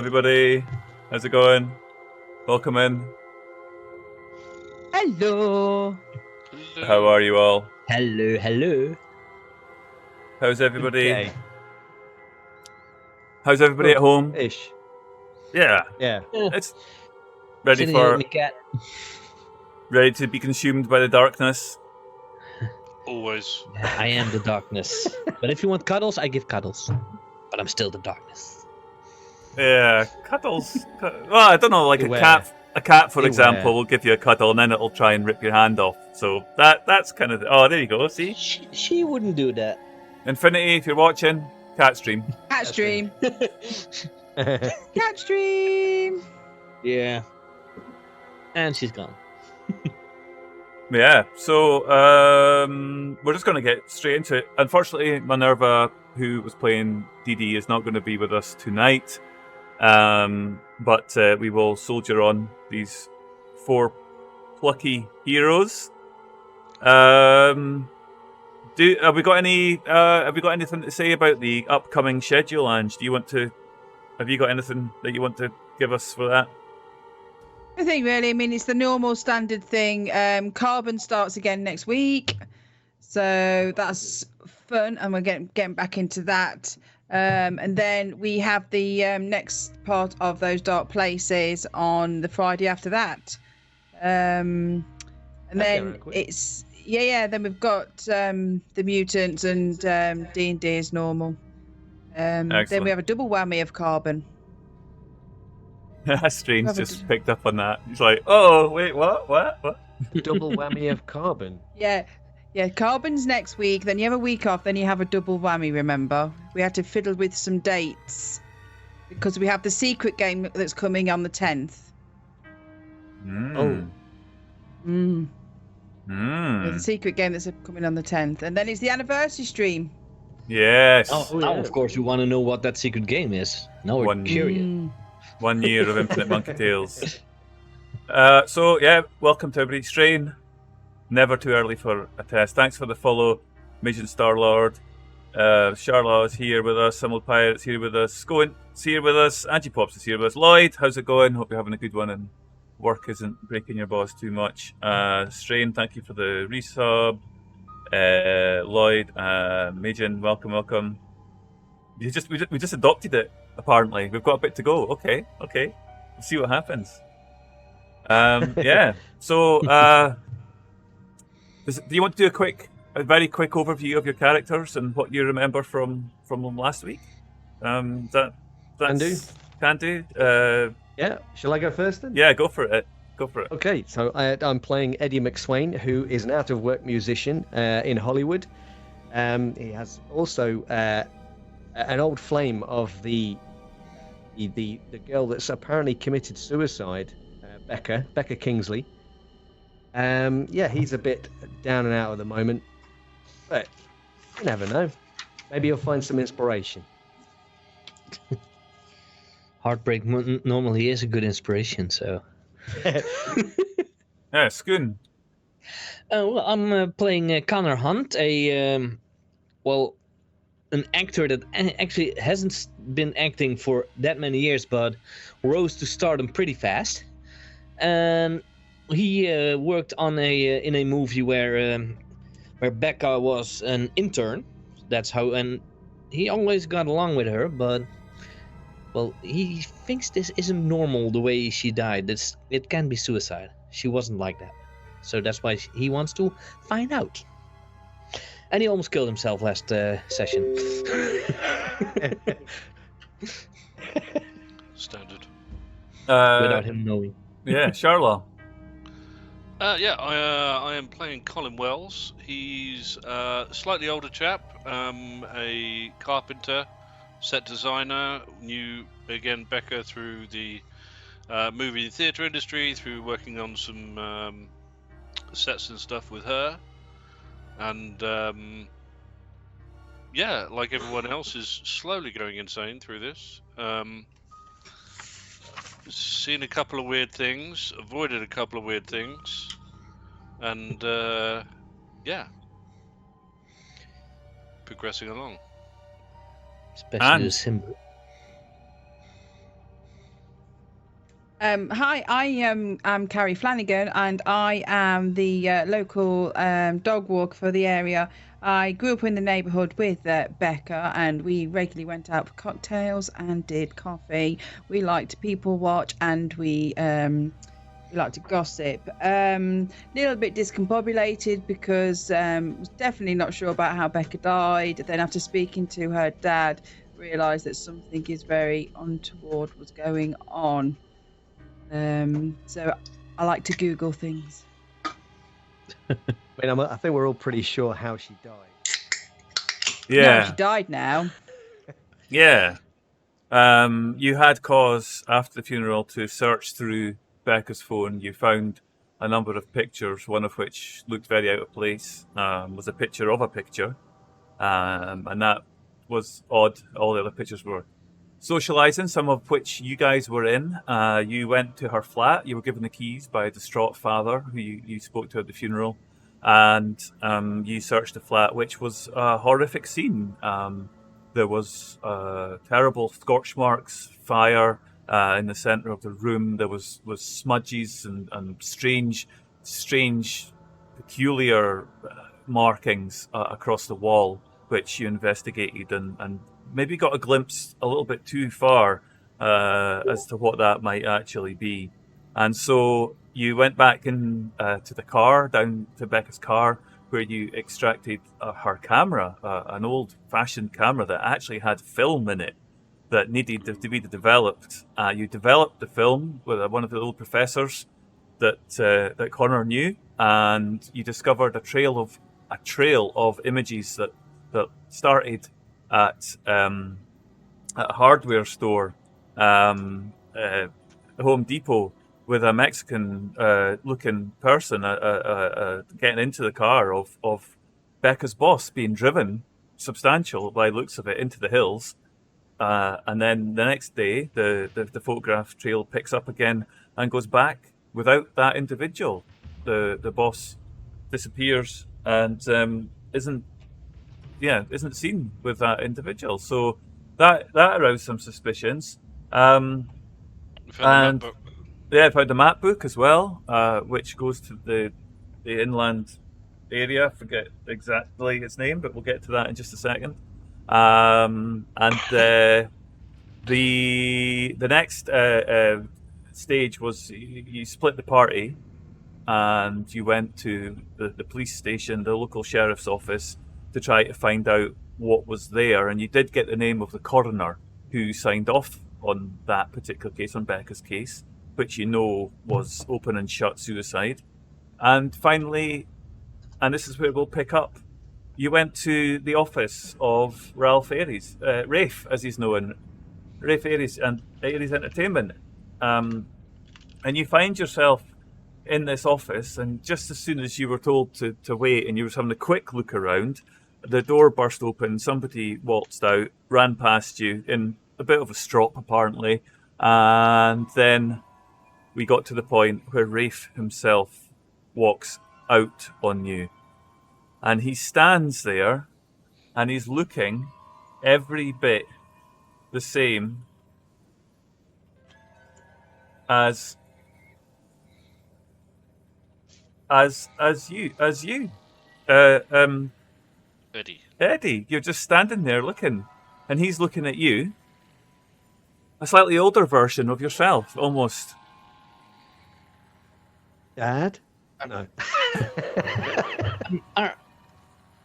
everybody. How's it going? Welcome in. Hello. How are you all? Hello. How's everybody? Okay. How's everybody at home? Ish. Yeah. Yeah. It's ready Sitting here for with my cat. ready to be consumed by the darkness. Always. I am the darkness. But if you want cuddles, I give cuddles. But I'm still the darkness. Yeah, cuddles. Well, I don't know, like Beware. a cat, for Beware. example, will give you a cuddle and then it'll try and rip your hand off. So that's kind of. Oh, there you go. See, She wouldn't do that. Infinity, if you're watching, cat stream. Cat stream. Cat stream. Yeah. And she's gone. Yeah, so we're just going to get straight into it. Unfortunately, Minerva, who was playing DD, is not going to be with us tonight. But we will soldier on these 4 plucky heroes. Have we got anything to say about the upcoming schedule, Ange? Have you got anything that you want to give us for that? I think really, I mean, it's the normal standard thing. Carbon starts again next week, so that's fun, and we're getting back into that. And then we have the next part of those dark places on the Friday after that. And then it's then we've got the mutants and D&D as normal. Then we have a double whammy of Carbon. Strange just picked up on that. He's like, oh, wait, what? Double whammy of Carbon. Yeah, Carbon's next week, then you have a week off, then you have a double whammy, remember? We had to fiddle with some dates because we have the secret game that's coming on the 10th. Mm. The secret game that's coming on the 10th. And then it's the anniversary stream. Yes. Now, of course, you want to know what that secret game is. Now we're curious. 1 year of Infinite Monkey Tales. So, welcome to everybody. Strain, never too early for a test. Thanks for the follow, Major Starlord. Charlotte is here with us. Simul Pirate's here with us. Scoint's here with us. Angie Pops is here with us. Lloyd, how's it going? Hope you're having a good one and work isn't breaking your balls too much. Strain, thank you for the resub. Lloyd, Majin, welcome. We just adopted it. Apparently, we've got a bit to go. Okay. We'll see what happens. So, do you want to do a very quick overview of your characters and what you remember from them last week? Can do. Yeah. Shall I go first then? Yeah, go for it. Okay, so I'm playing Eddie McSwain, who is an out-of-work musician in Hollywood. He has also an old flame of the girl that's apparently committed suicide, Becca Kingsley. He's a bit down and out at the moment, but you never know. Maybe you'll find some inspiration. Heartbreak normally is a good inspiration, so. Yeah, Skoon. I'm playing Connor Hunt, an actor that actually hasn't been acting for that many years, but rose to stardom pretty fast. And he worked on in a movie where Becca was an intern. That's how, and he always got along with her, but he thinks this isn't normal the way she died. It can be suicide. She wasn't like that, so that's why he wants to find out. And he almost killed himself last session. Standard. Without him knowing. Yeah, Charlotte. I am playing Colin Wells. He's a slightly older chap, a carpenter, set designer, knew, again, Becca through the movie and theatre industry, through working on some sets and stuff with her. And like everyone else, is slowly going insane through this. Seen a couple of weird things, avoided a couple of weird things, and progressing along. Especially the symbol. Hi, I am Carrie Flanagan, and I am the local dog walker for the area. I grew up in the neighbourhood with Becca, and we regularly went out for cocktails and did coffee. We liked to people watch, and we like to gossip. Little bit discombobulated because was definitely not sure about how Becca died. Then after speaking to her dad, realised that something is very untoward was going on. So I like to Google things. I mean, I think we're all pretty sure how she died. Yeah. No, she died now. Yeah. You had cause after the funeral to search through Becca's phone. You found a number of pictures, one of which looked very out of place, was a picture of a picture. And that was odd. All the other pictures were socializing, some of which you guys were in. You went to her flat. You were given the keys by a distraught father who you spoke to at the funeral. And you searched the flat, which was a horrific scene. There was terrible scorch marks, fire in the center of the room. There was smudges and strange, peculiar markings across the wall, which you investigated and maybe got a glimpse a little bit too far as to what that might actually be. And so you went back in to the car, down to Becca's car, where you extracted her camera, an old-fashioned camera that actually had film in it that needed to be developed. You developed the film with one of the old professors that Connor knew, and you discovered a trail of images that started at a hardware store, Home Depot, with a Mexican looking person getting into the car of Becca's boss being driven, substantial by looks of it, into the hills. And then the next day, the photograph trail picks up again and goes back without that individual. The boss disappears and isn't seen with that individual. So that aroused some suspicions. We found the map book. Yeah, I found the map book as well, which goes to the inland area. I forget exactly its name, but we'll get to that in just a second. And the next stage was you split the party, and you went to the police station, the local sheriff's office, to try to find out what was there. And you did get the name of the coroner who signed off on that particular case, on Becca's case, which you know was open and shut suicide. And finally, and this is where we'll pick up, you went to the office of Ralph Aries, Rafe, as he's known, Rafe Aries and Aries Entertainment. And you find yourself in this office, and just as soon as you were told to wait and you were having a quick look around, the door burst open, somebody waltzed out, ran past you in a bit of a strop apparently, and then we got to the point where Rafe himself walks out on you. And he stands there and he's looking every bit the same as you. Eddie, you're just standing there looking, and he's looking at you. A slightly older version of yourself, almost. Dad? No.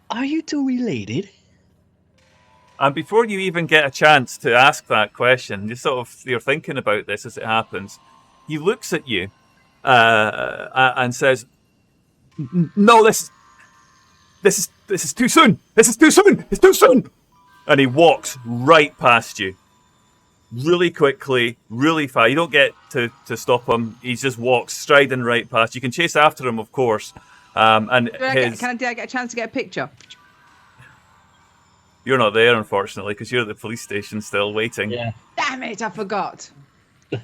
Are you two related? And before you even get a chance to ask that question, you're thinking about this as it happens. He looks at you and says, "No, this is too soon. This is too soon. It's too soon." And he walks right past you, really quickly, really fast. You don't get to stop him. He just walks striding right past. You can chase after him, of course. Can I get a chance to get a picture? You're not there, unfortunately, because you're at the police station still waiting. Yeah. Damn it! I forgot.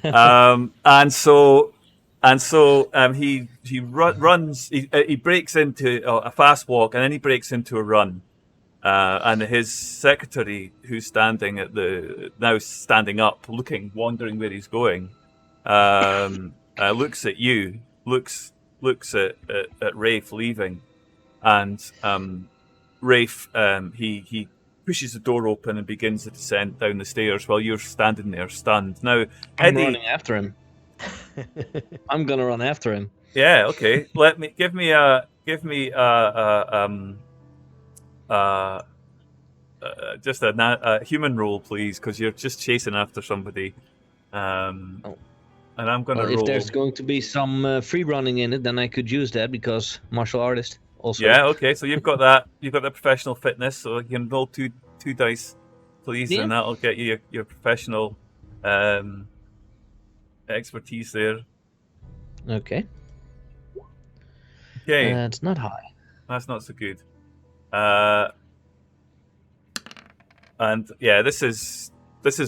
And so he runs. He breaks into a fast walk, and then he breaks into a run. And his secretary, who's standing now standing up, wondering where he's going, looks at you, looks at Rafe leaving, and Rafe he pushes the door open and begins the descent down the stairs while you're standing there stunned. Now, I'm Eddie, running after him. I'm gonna run after him. yeah, okay. Give me just a human roll, please, because you're just chasing after somebody. And I'm gonna roll. If there's going to be some free running in it, then I could use that because martial artist also. Yeah, okay. So you've got that. You've got the professional fitness, so you can roll two dice, please, Yeah. and that'll get you your professional expertise there. Okay. Okay, That's not high. that's not so good. And yeah, this is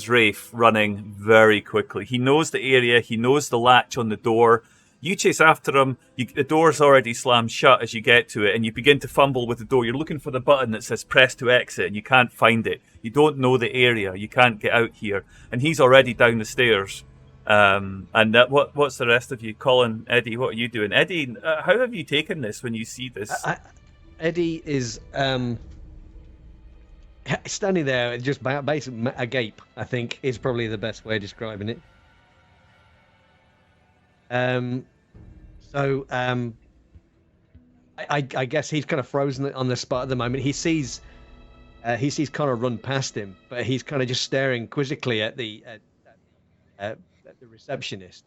Rafe running very quickly. He knows the area. He knows the latch on the door. You chase after him. The door's already slammed shut as you get to it, and you begin to fumble with the door. You're looking for the button that says press to exit, and you can't find it. You don't know the area. You can't get out here. And he's already down the stairs. What's the rest of you? Colin, Eddie, what are you doing? Eddie, how have you taken this when you see this? Eddie is standing there, just basically agape, I think, is probably the best way of describing it. I guess he's kind of frozen on the spot at the moment. He sees Connor run past him, but he's kind of just staring quizzically at the receptionist.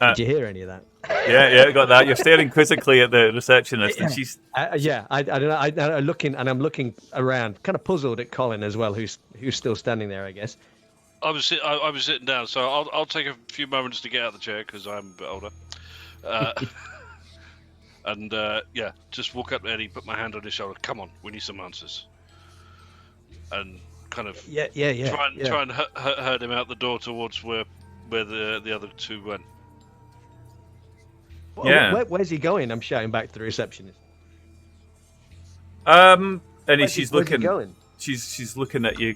Did you hear any of that? Yeah, I got that. You're staring quizzically at the receptionist, and she's I don't know. I'm looking around, kind of puzzled at Colin as well, who's still standing there, I guess. I was sitting down, so I'll take a few moments to get out of the chair because I'm a bit older. And just walk up to Eddie, put my hand on his shoulder. Come on, we need some answers. And kind of try and herd him out the door towards where the other two went. Yeah. Where's he going? I'm shouting back to the receptionist. And Where's she's he looking. going? She's looking at you.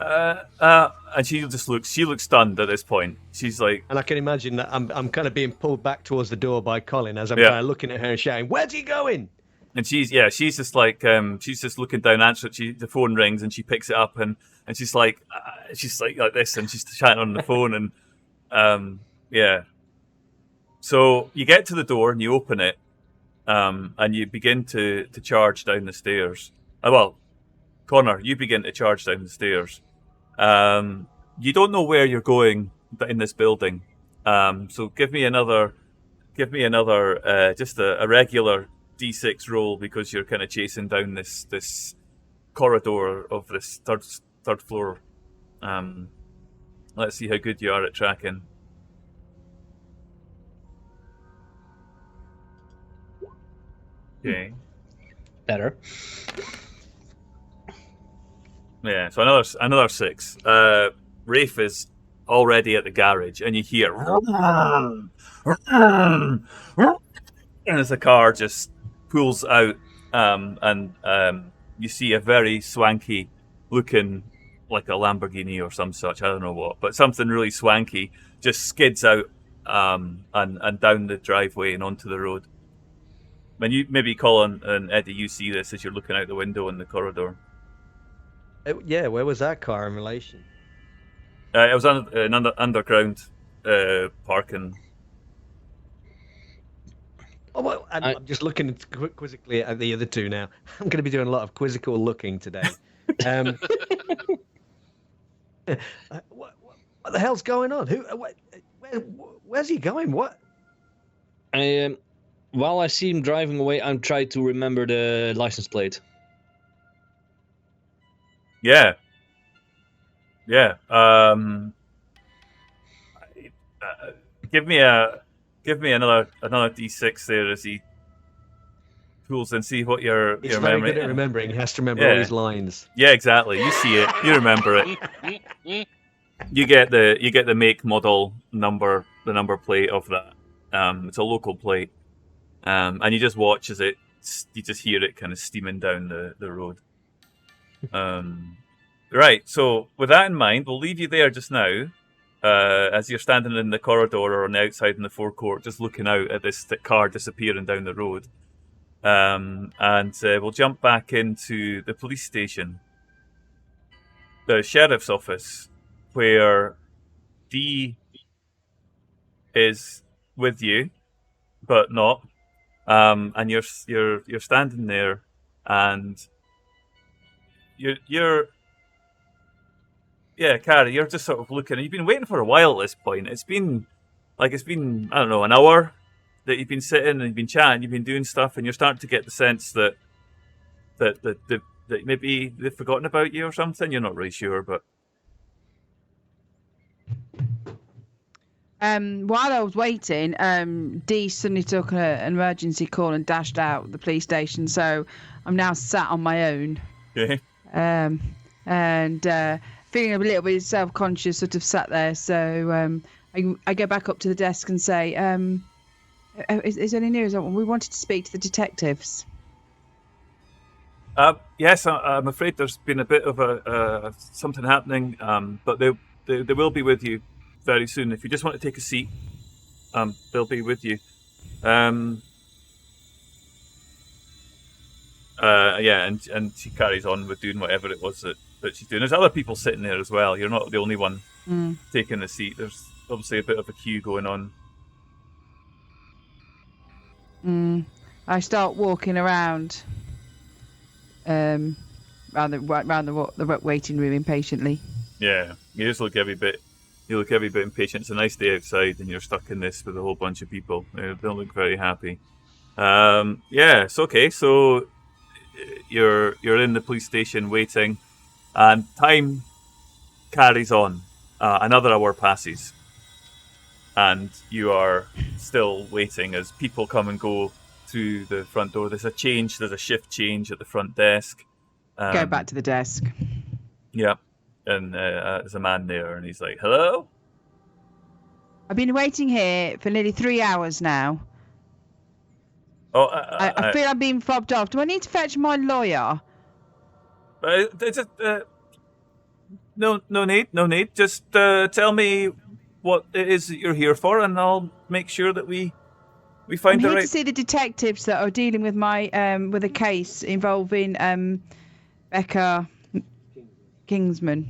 And she looks stunned at this point. She's like, And I can imagine that I'm kind of being pulled back towards the door by Colin as I'm kind of looking at her and shouting, "Where's he going?" and she's just like, she's just looking down, answering. The phone rings and she picks it up and she's like this, and she's chatting on the phone and So you get to the door and you open it, and you begin to charge down the stairs. Connor, you begin to charge down the stairs. You don't know where you're going in this building, so give me another just a regular D6 roll, because you're kind of chasing down this corridor of this third floor. Let's see how good you are at tracking. Okay. Better. Yeah, so another 6. Rafe is already at the garage, and you hear and as the car just pulls out, and you see a very swanky looking, like a Lamborghini or some such, I don't know what, but something really swanky just skids out and down the driveway and onto the road. And you, maybe Colin and Eddie, you see this as you're looking out the window in the corridor. Where was that car in relation? It was an underground parking. Oh, well, I'm just looking quizzically at the other two now. I'm going to be doing a lot of quizzical looking today. What the hell's going on? Where's he going? What? While I see him driving away, I'm trying to remember the license plate. Yeah. Give me another D6 there as he pulls and see what you're He's very remembering. good at remembering. He has to remember all his lines. Yeah, exactly. You see it. You remember it. You get the make, model, number, the number plate of that. It's a local plate, and you just watch as you just hear it kind of steaming down the road. Right. So with that in mind, we'll leave you there just now, as you're standing in the corridor or on the outside in the forecourt, just looking out at this car disappearing down the road. And we'll jump back into the police station, the sheriff's office, where Dee is with you, but not. And you're standing there, and you're Carrie, you're just sort of looking. You've been waiting for a while at this point. It's been I don't know, an hour that you've been sitting and you've been chatting, you've been doing stuff, and you're starting to get the sense that maybe they've forgotten about you or something. You're not really sure, but while I was waiting, Dee suddenly took an emergency call and dashed out the police station. So I'm now sat on my own. okay. And feeling a little bit self-conscious, sort of sat there. So I go back up to the desk and say, is there any news? We wanted to speak to the detectives. Yes, I'm afraid there's been a bit of something happening, but they will be with you very soon. If you just want to take a seat, they'll be with you. And she carries on with doing whatever it was that she's doing. There's other people sitting there as well. You're not the only one taking a seat. There's obviously a bit of a queue going on. I start walking around, around the waiting room impatiently. Yeah, you just look every bit. You look every bit impatient. It's a nice day outside, and you're stuck in this with a whole bunch of people. They don't look very happy. It's okay. So you're in the police station waiting, and time carries on. Another hour passes, and you are still waiting as people come and go through the front door. There's a shift change at the front desk. Go back to the desk. Yeah. And there's a man there, and he's like, "Hello." I've been waiting here for nearly 3 hours now. Oh, I feel I'm being fobbed off. Do I need to fetch my lawyer? No need. Just tell me what it is that you're here for, and I'll make sure that we find I'm the here right. to see the detectives that are dealing with my with a case involving Becca Kingsley.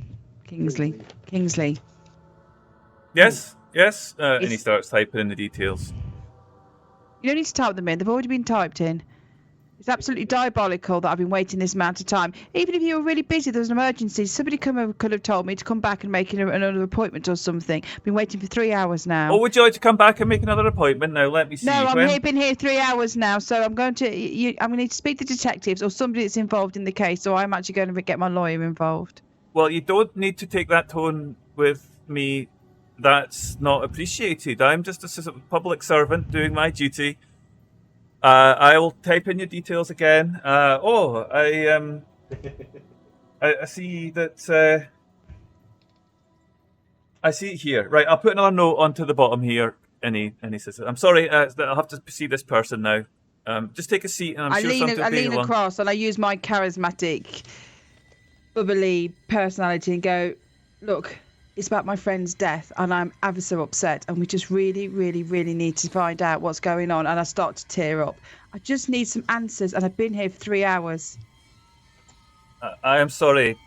Yes. And he starts typing in the details. You don't need to type them in. They've already been typed in. It's absolutely diabolical that I've been waiting this amount of time. Even if you were really busy, there was an emergency, somebody could have told me to come back and make another appointment or something. I've been waiting for 3 hours now. Oh, would you like to come back and make another appointment now? Let me see. No, been here 3 hours now, so I'm going to need to speak to detectives or somebody that's involved in the case, so I'm actually going to get my lawyer involved. Well, you don't need to take that tone with me. That's not appreciated. I'm just a public servant doing my duty. I will type in your details again. I see that. I see it here. Right, I'll put another note onto the bottom here. And he says, "I'm sorry, I'll have to see this person now. Just take a seat, and I lean across and I use my charismatic, bubbly personality and go, look, it's about my friend's death, and I'm ever so upset, and we just really, really, really need to find out what's going on." And I start to tear up. I just need some answers, and I've been here for 3 hours. I am sorry.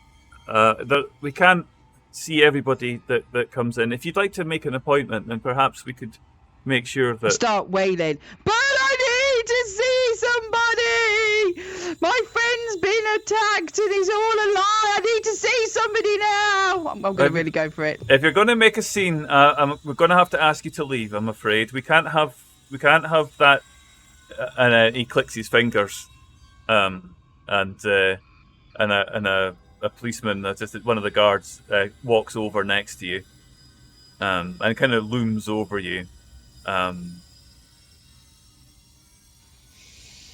We can't see everybody that comes in. If you'd like to make an appointment, then perhaps we could make sure that... Start wailing. But I need to see somebody! My friend's been attacked and it's all a lie. I need to see somebody now. I'm going to really go for it. If you're going to make a scene, we're going to have to ask you to leave, I'm afraid. We can't have that... and he clicks his fingers. And a policeman, just one of the guards, walks over next to you, and kind of looms over you.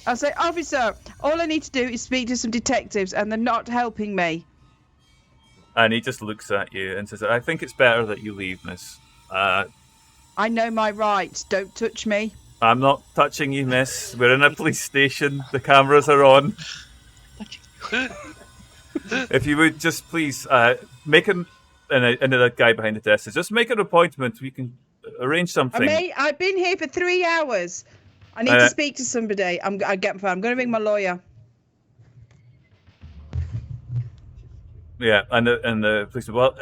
I'll say, "Officer, all I need to do is speak to some detectives, and they're not helping me." And he just looks at you and says, "I think it's better that you leave, miss. I know my rights. Don't touch me." I'm not touching you, miss. We're in a police station. The cameras are on. if you would just please make him and the guy behind the desk says, just make an appointment. We can arrange something. I've been here for 3 hours. I need to speak to somebody. I'm going to ring my lawyer. Yeah, and the police said, well,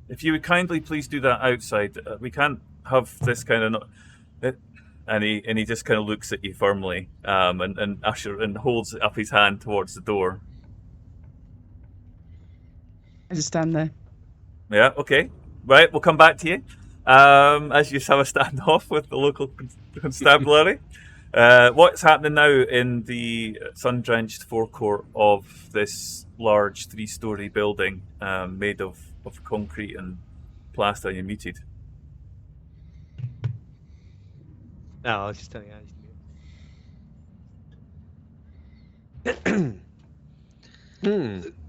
if you would kindly please do that outside. We can't have this kind of. And he just kind of looks at you firmly, and holds up his hand towards the door. I just stand there. Yeah, okay. Right, we'll come back to you. As you have a standoff with the local constabulary. What's happening now in the sun-drenched forecourt of this large 3-story building made of concrete and plaster? You're muted. No, I was just telling you.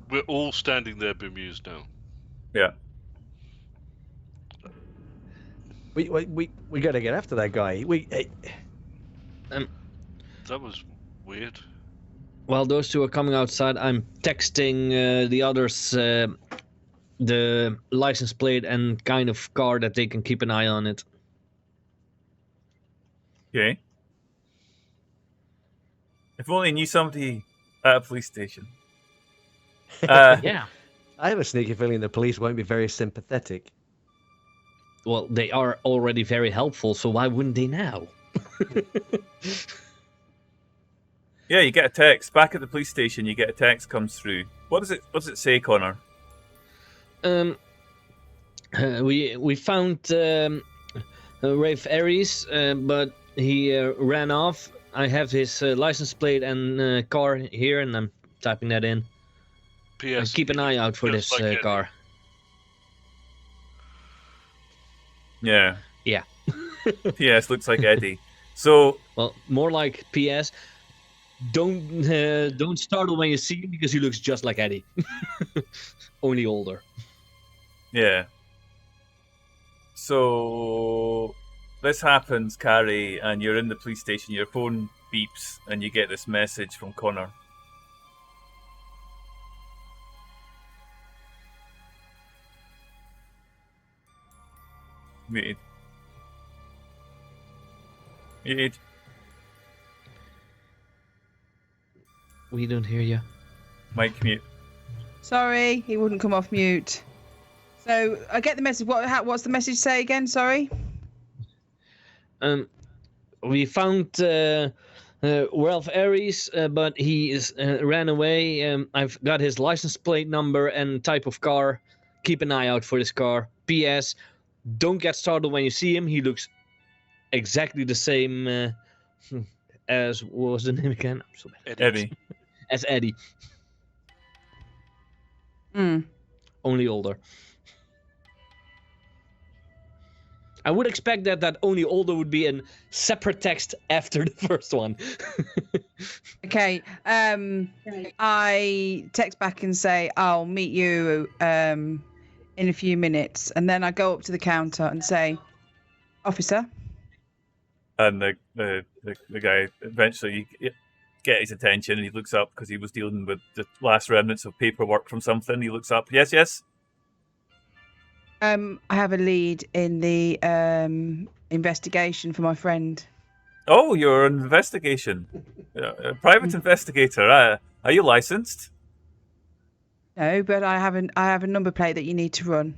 We're all standing there bemused now. Yeah. We gotta get after that guy. That was weird. While those two are coming outside, I'm texting the others the license plate and kind of car that they can keep an eye on it. Okay. If only I knew somebody at a police station. Yeah. I have a sneaky feeling the police won't be very sympathetic. Well, they are already very helpful, so why wouldn't they now? Yeah, you get a text back at the police station. You get a text comes through. What does it say, Connor? We found Rafe Aries, but he ran off. I have his license plate and car here, and I'm typing that in. P.S. Keep an eye out for this like car. Yeah. Yeah. P.S. looks like Eddie. So, well, more like P.S. Don't startle when you see him because he looks just like Eddie, only older. Yeah. So this happens, Carrie, and you're in the police station. Your phone beeps, and you get this message from Connor. Muted. Muted. We don't hear you. Mic mute. Sorry, he wouldn't come off mute. So I get the message. What's the message say again? Sorry. We found Ralph Aries, but he ran away. I've got his license plate number and type of car. Keep an eye out for this car. P.S. Don't get startled when you see him. He looks exactly the same as, what was the name again? I'm so bad. Eddie. As Eddie. Only older. I would expect that only older would be in separate text after the first one. Okay. I text back and say I'll meet you in a few minutes, and then I go up to the counter and say, "Officer." And the guy eventually get his attention, and he looks up because he was dealing with the last remnants of paperwork from something. He looks up. Yes. I have a lead in the investigation for my friend. Oh, you're an investigation. A private investigator. Are you licensed? No, but I have a number plate that you need to run.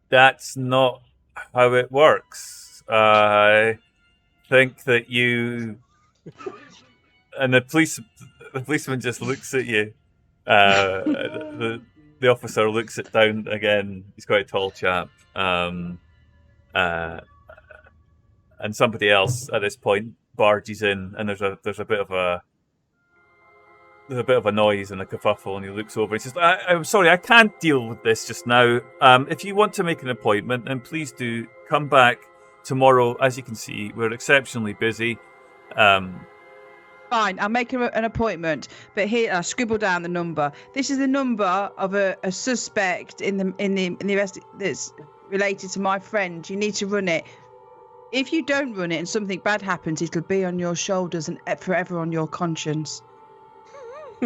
That's not how it works. I think that you and the policeman just looks at you. The officer looks it down again. He's quite a tall chap. And somebody else at this point barges in, and there's a bit of a noise and a kerfuffle, and he looks over. He says, "I'm sorry, I can't deal with this just now. If you want to make an appointment, then please do come back tomorrow. As you can see, we're exceptionally busy." Fine, I'll make an appointment, but here I scribble down the number. This is the number of a suspect in the that's related to my friend. You need to run it. If you don't run it and something bad happens, it'll be on your shoulders and forever on your conscience.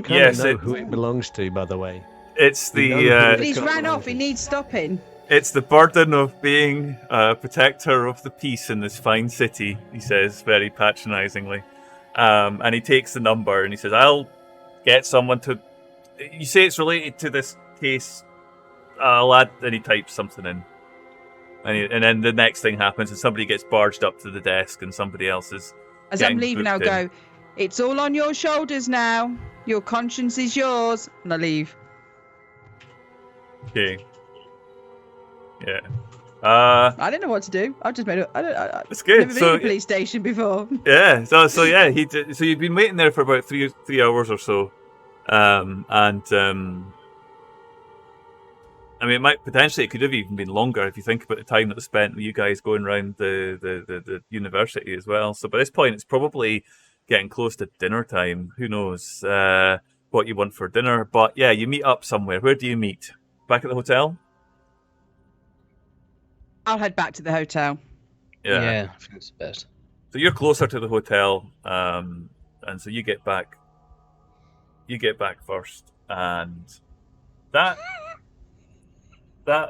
kind Yes, of know who it belongs to, by the way. it's We know the who But it he's ran belongs off. He to. needs stopping. it's the burden of being a protector of the peace in this fine city. He says very patronisingly, and he takes the number and he says, "I'll get someone to." You say it's related to this case. I'll add, and he types something in. And then the next thing happens, and somebody gets barged up to the desk, and somebody else is. As I'm getting leaving, I'll booked in. go, it's all on your shoulders now. Your conscience is yours. And I leave. Okay. Yeah. I didn't know what to do. I've just made it. It's good. Never been So to a police station before. yeah. So yeah. So you've been waiting there for about three hours or so, I mean, it might potentially it could have even been longer if you think about the time that was spent with you guys going around the university as well. So by this point, it's probably getting close to dinner time. Who knows what you want for dinner? But yeah, you meet up somewhere. Where do you meet? Back at the hotel? I'll head back to the hotel. Yeah, I think it's the best. So you're closer to the hotel, and so you get back. You get back first, and that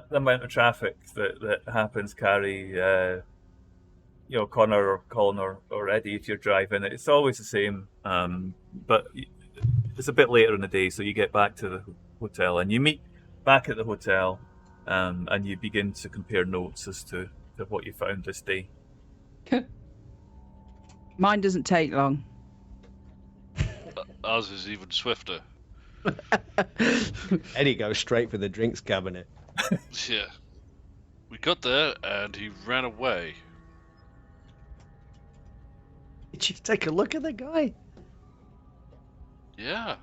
amount of traffic that happens, Carrie, Connor or Colin or Eddie, if you're driving, it's always the same. But it's a bit later in the day, so you get back to the hotel and you meet back at the hotel, and you begin to compare notes as to what you found this day. Mine doesn't take long. Ours is even swifter. Eddie goes straight for the drinks cabinet. Yeah. We got there and he ran away. Did you take a look at the guy? Yeah.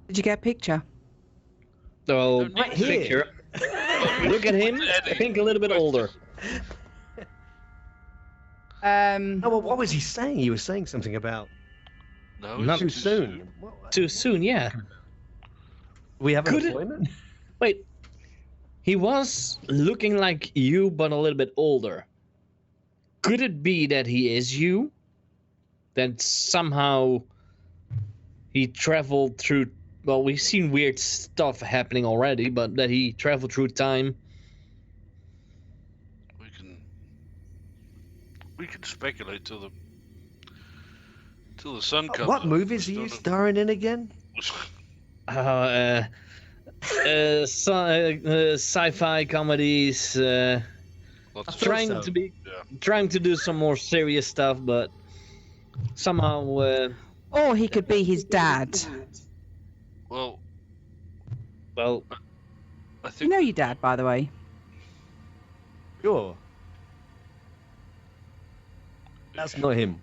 Did you get a picture? So, Right here. picture. Look at him. I think a little bit older. Oh, well, what was he saying? He was saying something about No, Not too it's soon. Too soon, yeah. We have an Could it- appointment? Wait. He was looking like you, but a little bit older. Could it be that he is you? That somehow he traveled through. Well, we've seen weird stuff happening already, but that he traveled through time. We can speculate till the sun comes What up. movies are you starring in again? Sci-fi comedies. Lots of Trying so. trying to do some more serious stuff, but somehow. Or he could be his dad. Well, Well, I You think know your dad, by the way. Sure. That's not him.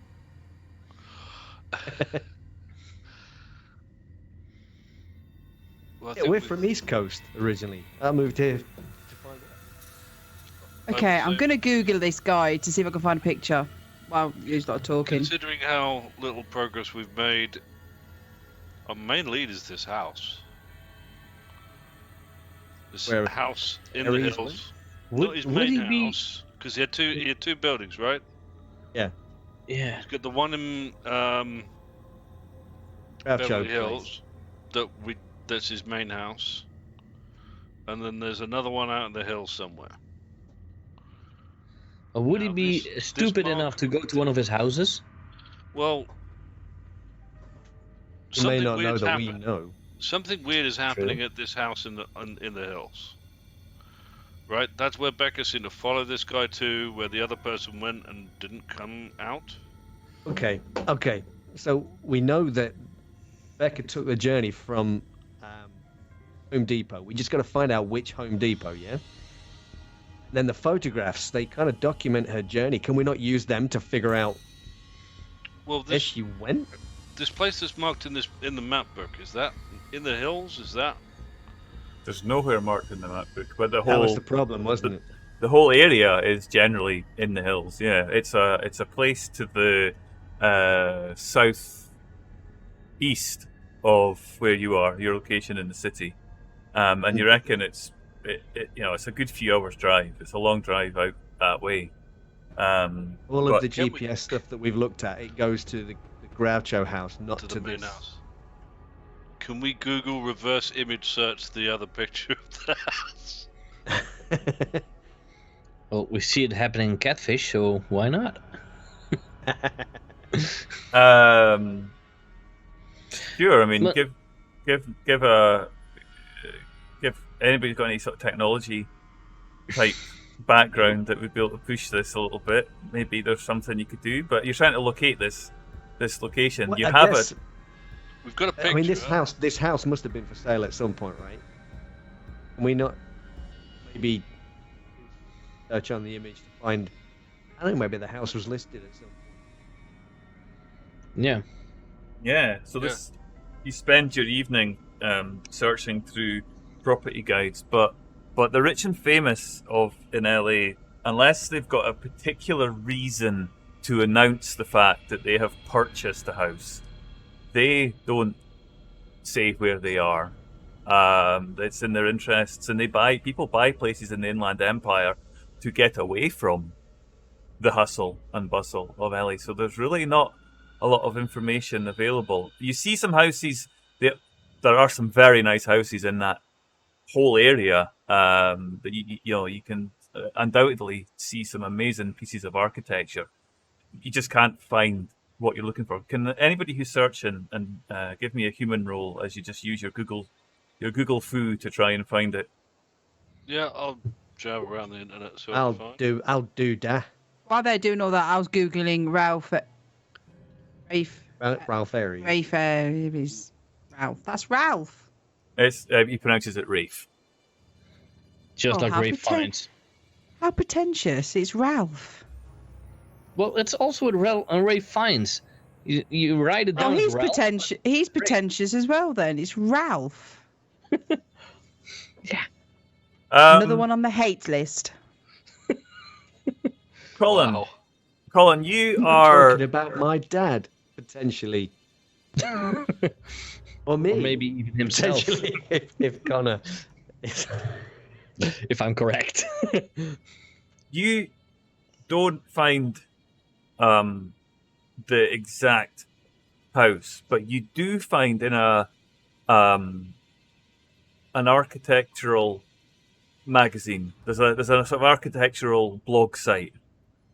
well, I Yeah, think we're we- from East Coast originally. I moved here to find out. Okay, I'm so- going to Google this guy to see if I can find a picture while you start talking. Considering how little progress we've made, our main lead is this house. This Where- house in where the he's hills. would, Not his would main he be? house, because he had two buildings, right? Yeah. He's got the one in Groucho Beverly place. Hills that's his main house, and then there's another one out in the hills somewhere. Or would he Now, be this stupid mark- enough to go to one of his houses? Well, You may something not know weird's that we happened. know. Something weird is happening at this house in the hills. Right, that's where Becca seemed to follow this guy to, where the other person went and didn't come out. Okay. So we know that Becca took the journey from Home Depot. We just got to find out which Home Depot, yeah? Then the photographs, they kind of document her journey. Can we not use them to figure out Well, where she went? this place that's marked in the map book, is that in the hills? Is that? There's nowhere marked in the map book, but That was the problem, wasn't it? the whole area is generally in the hills. Yeah, it's a place to the south east of where you are, your location in the city, and you reckon it's a good few hours drive. It's a long drive out that way. All but of the can we- GPS stuff that we've looked at, it goes to the Groucho house, not To to, the main this house. Can we Google reverse image search the other picture of the house? Well, we see it happening in Catfish, so why not? Sure. I mean, Look- give anybody who's got any sort of technology type background that would be able to push this a little bit. Maybe there's something you could do, but you're trying to locate this location. Well, You I have guess- it. We've got a picture. I mean, this house must have been for sale at some point, right? Can we not maybe search on the image to find? I don't know. Maybe the house was listed at some point. Yeah. Yeah. So this, you spend your evening searching through property guides, but the rich and famous in LA, unless they've got a particular reason to announce the fact that they have purchased a house, they don't say where they are. It's in their interests, and people buy places in the Inland Empire to get away from the hustle and bustle of LA. So there's really not a lot of information available. You see some houses. There are some very nice houses in that whole area. That you can undoubtedly see some amazing pieces of architecture. You just can't find what you're looking for. Can anybody who's searching and give me a human roll as you just use your Google foo to try and find it? Yeah, I'll jab around the internet. So I'll do that. While they're doing all that, I was googling Ralph. Ralph Airy. Ralph That's Ralph. It's he pronounces it Rafe. Just Oh, like how Ray pretend- Fiennes. How pretentious! It's Ralph. Well, it's also with Ray Fiennes. You write it down. Oh, as he's Ralph. pretentious. He's pretentious as well. Then it's Ralph. Another one on the hate list. Colin, Wow. Colin, you I'm are talking about my dad potentially, or me, Or maybe even himself, potentially if Connor. if I'm correct. you don't find the exact house, but you do find in an architectural magazine. There's a sort of architectural blog site,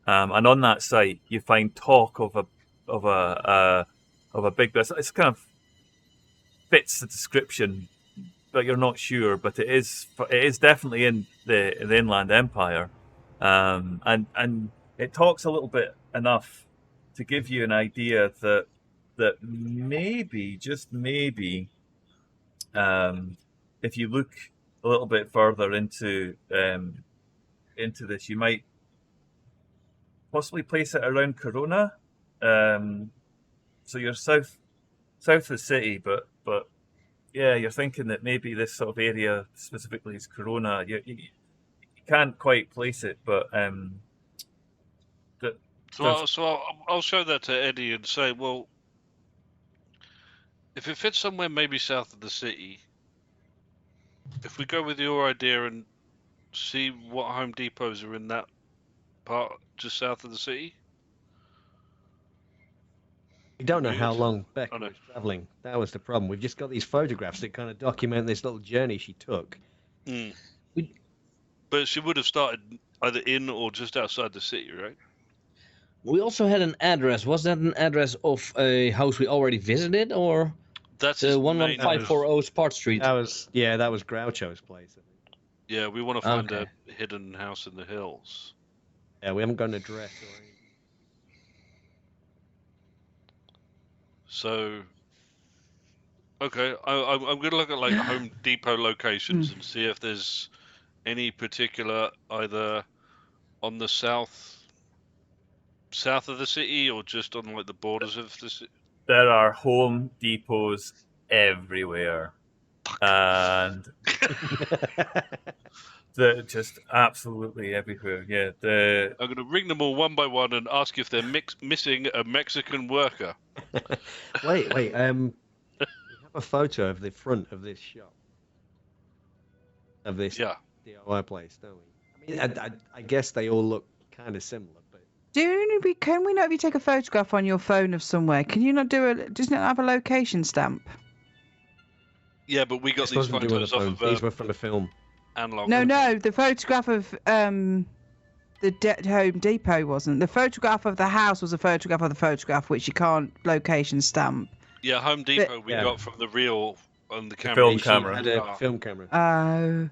and on that site you find talk of a big. It's kind of fits the description, but you're not sure. But it is definitely in the Inland Empire, and it talks a little bit enough to give you an idea that maybe, just maybe, if you look a little bit further into this, you might possibly place it around Corona. So you're south of the city, but yeah, you're thinking that maybe this sort of area specifically is Corona. You can't quite place it, but So I'll show that to Eddie and say, well, if it fits somewhere maybe south of the city, if we go with your idea and see what Home Depots are in that part just south of the city. We don't know how Yes. long Becca I know. was traveling. That was the problem. We've just got these photographs that kind of document this little journey she took. But she would have started either in or just outside the city, right? We also had an address. Was that an address of a house we already visited, or That's the his main 11540 Spart Street? That was Groucho's place. I think. Yeah, we want to find Okay. a hidden house in the hills. Yeah, we haven't got an address or anything. So, okay, I'm going to look at like Home Depot locations and see if there's any particular either on the south of the city or just on like the borders of the city. there are Home Depots everywhere, and they're just absolutely everywhere. Yeah, I'm going to ring them all one by one and ask if they're missing a Mexican worker. wait. We have a photo of the front of this shop. Of this Yeah. DIY place, don't we? I mean, I guess they all look kind of similar, but Can we not? If you take a photograph on your phone of somewhere, can you not doesn't it have a location stamp? Yeah, but we got This these wasn't doing photos the off phone. of These were from the film. analog. No, the photograph of the Home Depot wasn't. The photograph of the house was a photograph of the photograph, which you can't location stamp. Yeah, Home Depot we Yeah. got from the reel on the camera. film She camera. Had a film camera.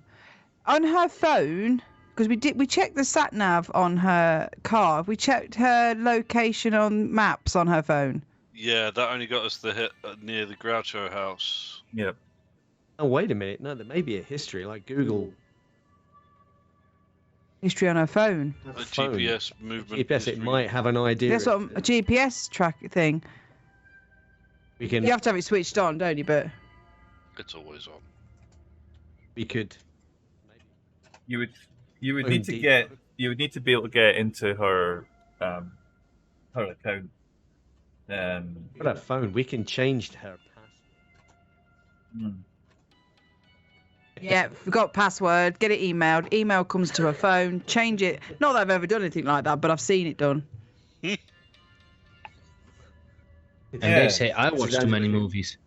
On her phone, because we checked the sat nav on her car. We checked her location on maps on her phone. Yeah, that only got us the hit near the Groucho house. Yep. Oh, wait a minute. No, there may be a history, like Google. History on her phone. A phone. GPS movement. GPS, it history. might have an idea. That's what a GPS track thing. We can. You have to have it switched on, don't you? But It's always on. We could. You would Home need to Depot. get. You would need to be able to get into her her account. For that phone, we can change her password. yeah, forgot password. Get it emailed. Email comes to her phone. Change it. Not that I've ever done anything like that, but I've seen it done. And Yeah. they say I watch too many movies.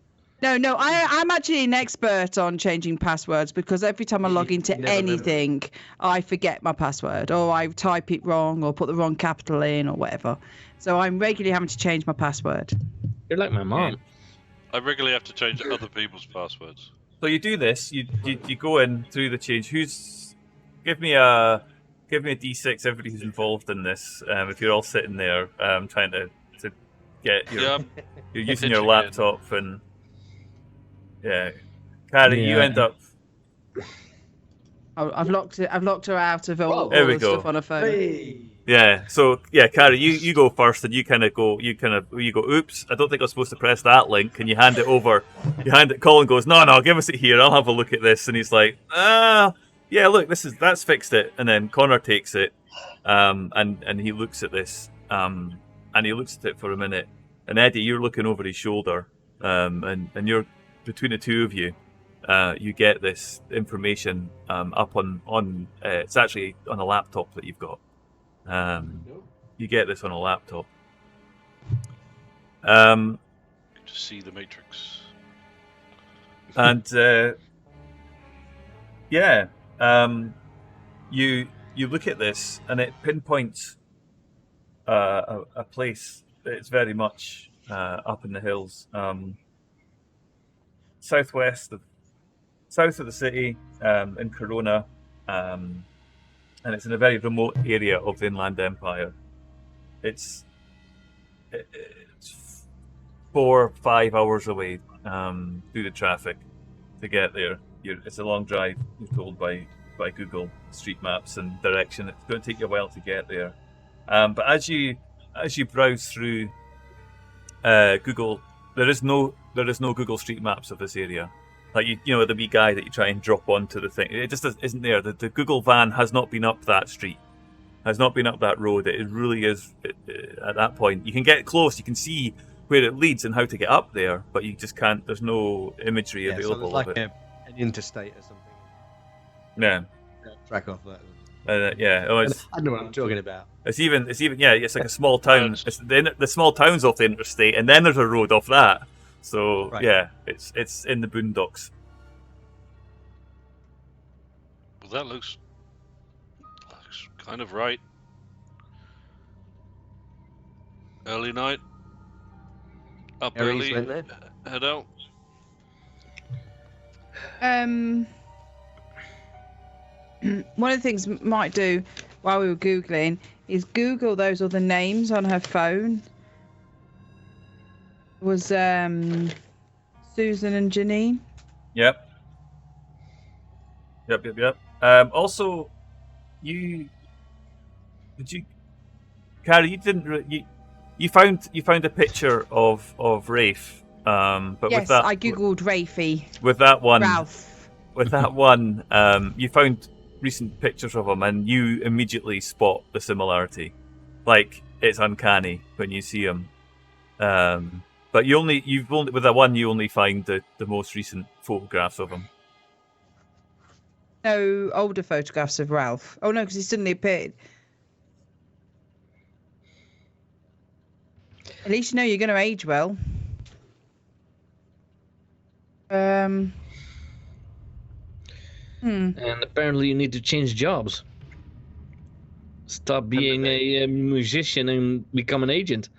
No, I'm actually an expert on changing passwords because every time I log into never remember. anything, I forget my password or I type it wrong or put the wrong capital in or whatever. So I'm regularly having to change my password. You're like my mom. I regularly have to change other people's passwords. So you do this. You go in through the change. Give me a D6. Everybody who's involved in this. If you're all sitting there trying to get your Yeah, you're using your pitching in. laptop and yeah, Carrie, you Yeah. end up. I've locked her out of all There we the go. stuff on her phone. Yeah, so yeah, Carrie, you go first, and you go. Oops, I don't think I was supposed to press that link, and you hand it over. Colin goes, no, give us it here. I'll have a look at this, and he's like, yeah, look, that's fixed it. And then Connor takes it, and he looks at this, and he looks at it for a minute. And Eddie, you're looking over his shoulder, and you're between the two of you. You get this information up on it's actually on a laptop that you've got. You get this on a laptop. To see the Matrix. And you look at this, and it pinpoints a place that's very much up in the hills, south of the city, in Corona, and it's in a very remote area of the Inland Empire. It's 4 or 5 hours away through the traffic to get there. It's a long drive, you're told by Google Street Maps and direction. It's going to take you a while to get there. But as you browse through Google, there is no Google Street Maps of this area. Like the wee guy that you try and drop onto the thing, it just isn't there. The Google van has not been up that street, has not been up that road. It really is at that point. You can get close, you can see where it leads and how to get up there, but you just can't. There's no imagery So available there's of like it. an interstate or something. Yeah, Track off that. yeah. Oh, it's I know what I'm talking about. it's even yeah. It's like a small town. It's the small towns off the interstate, and then there's a road off that. So Right. yeah, it's in the boondocks. Well, that looks kind of right. Early night. Up Aries early. went there. Head out. One of the things we might do while we were Googling is Google those other names on her phone. Was Susan and Janine? Yep. Also, Carrie, you didn't you found a picture of Rafe, but Yes, with that I googled Rafie. with that one Ralph. with that one, you found recent pictures of him, and you immediately spot the similarity. Like, it's uncanny when you see him. But you've only with that one, you only find the most recent photographs of him. No older photographs of Ralph. Oh no, because he suddenly appeared. At least you know you're going to age well. And apparently you need to change jobs. Stop being a musician and become an agent.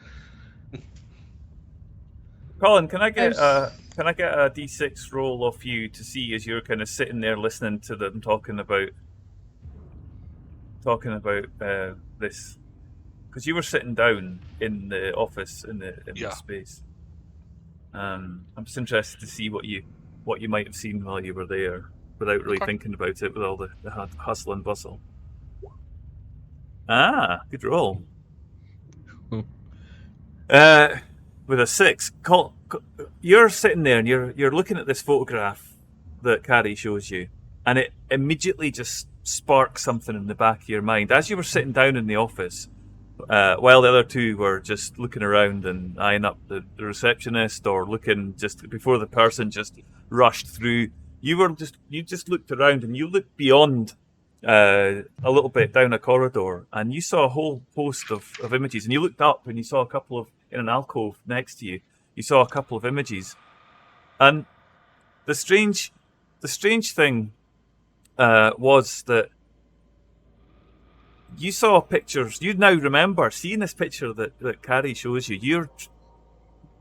Colin, can I get a D6 roll off you to see as you're kind of sitting there listening to them talking about this? Because you were sitting down in the office in the space. I'm just interested to see what you might have seen while you were there, without really thinking about it, with all the hustle and bustle. Ah, good roll. With a 6, you're sitting there and you're looking at this photograph that Carrie shows you, and it immediately just sparks something in the back of your mind as you were sitting down in the office, while the other two were just looking around and eyeing up the receptionist, or looking just before the person just rushed through. You just looked around and you looked beyond a little bit down a corridor, and you saw a whole host of images, and you looked up and you saw a couple of, in an alcove next to you, you saw a couple of images. And the strange thing was that you saw pictures. You now remember seeing this picture that Carrie shows you. You're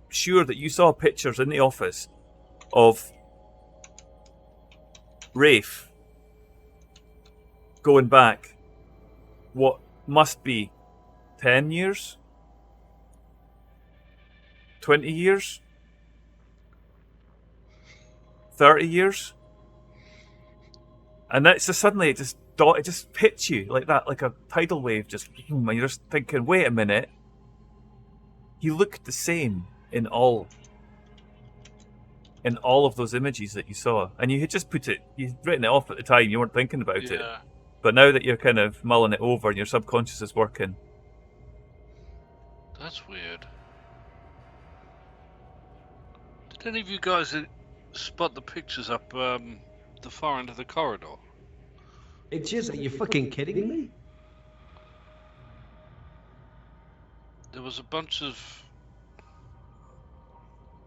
sure that you saw pictures in the office of Rafe going back what must be 10 years? 20 years? 30 years? And that's just suddenly it just hits you like that, like a tidal wave, just, and you're just thinking, wait a minute, he looked the same in all of those images that you saw, and you had just you'd written it off at the time, you weren't thinking about it, but now that you're kind of mulling it over and your subconscious is working. That's weird. Did any of you guys spot the pictures up the far end of the corridor? Pictures? Are you fucking kidding me? There was a bunch of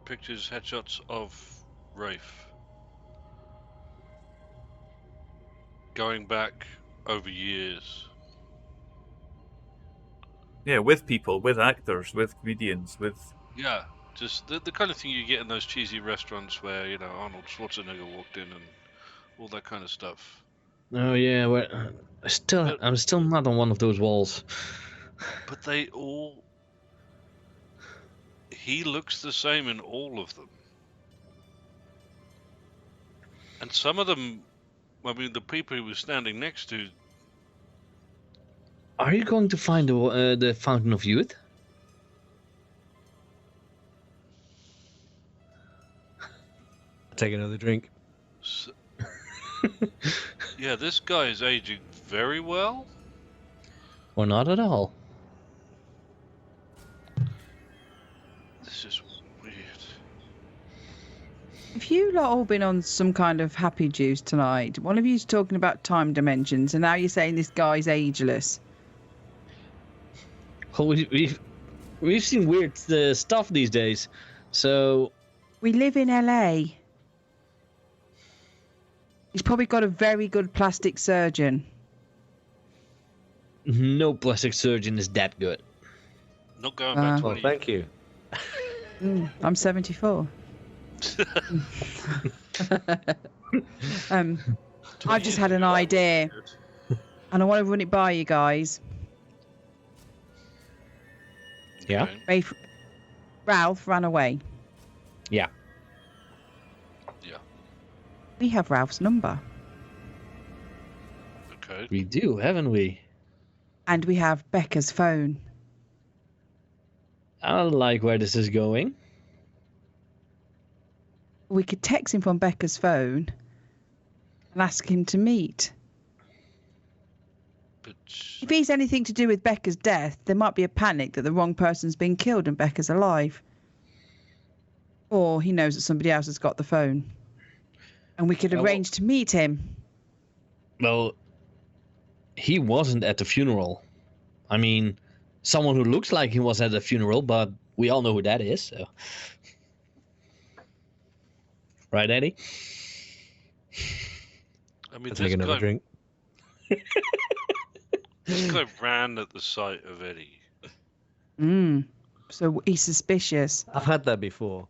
pictures, headshots of Rafe going back over years. Yeah, with people, with actors, with comedians, with... Yeah, just the kind of thing you get in those cheesy restaurants where, you know, Arnold Schwarzenegger walked in and all that kind of stuff. Oh yeah, well, I'm still not on one of those walls. But they all... He looks the same in all of them. And some of them, I mean, the people he was standing next to... Are you going to find the Fountain of Youth? Take another drink. Yeah, this guy is aging very well. Or not at all. This is weird. Have you lot all been on some kind of happy juice tonight? One of you's talking about time dimensions, and now you're saying this guy's ageless. Well, we've seen weird stuff these days, so... We live in LA. He's probably got a very good plastic surgeon. No plastic surgeon is that good. Not going back 20 Well, thank you. I'm 74. I've just had an idea, and I want to run it by you guys. Yeah? Ralph ran away. Yeah. Yeah. We have Ralph's number. Okay. We do, haven't we? And we have Becca's phone. I like where this is going. We could text him from Becca's phone and ask him to meet. But If he's anything to do with Becca's death, there might be a panic that the wrong person's been killed and Becca's alive. Or he knows that somebody else has got the phone. And we could arrange to meet him. Well, he wasn't at the funeral. I mean, someone who looks like he was at the funeral, but we all know who that is, so... Right, Eddie? I mean, Take another drink. This guy ran at the sight of Eddie. So he's suspicious. I've had that before.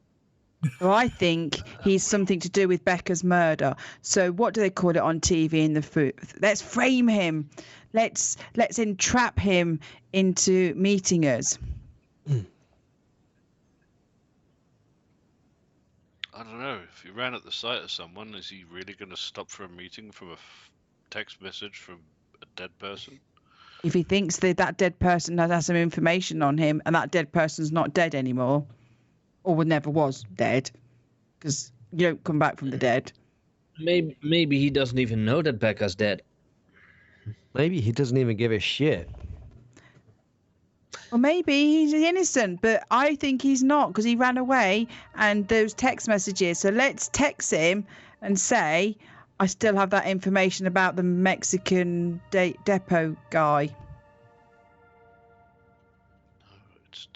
So I think he's something to do with Becca's murder. So what do they call it on TV in the food? Let's frame him. Let's entrap him into meeting us. I don't know. If he ran at the sight of someone, is he really going to stop for a meeting from a text message from a dead person? If he thinks that dead person has some information on him and that dead person's not dead anymore, or never was dead, because you don't come back from the dead. Maybe he doesn't even know that Becca's dead. Maybe he doesn't even give a shit. Or maybe he's innocent, but I think he's not, because he ran away and those text messages. So let's text him and say, I still have that information about the Mexican depot guy.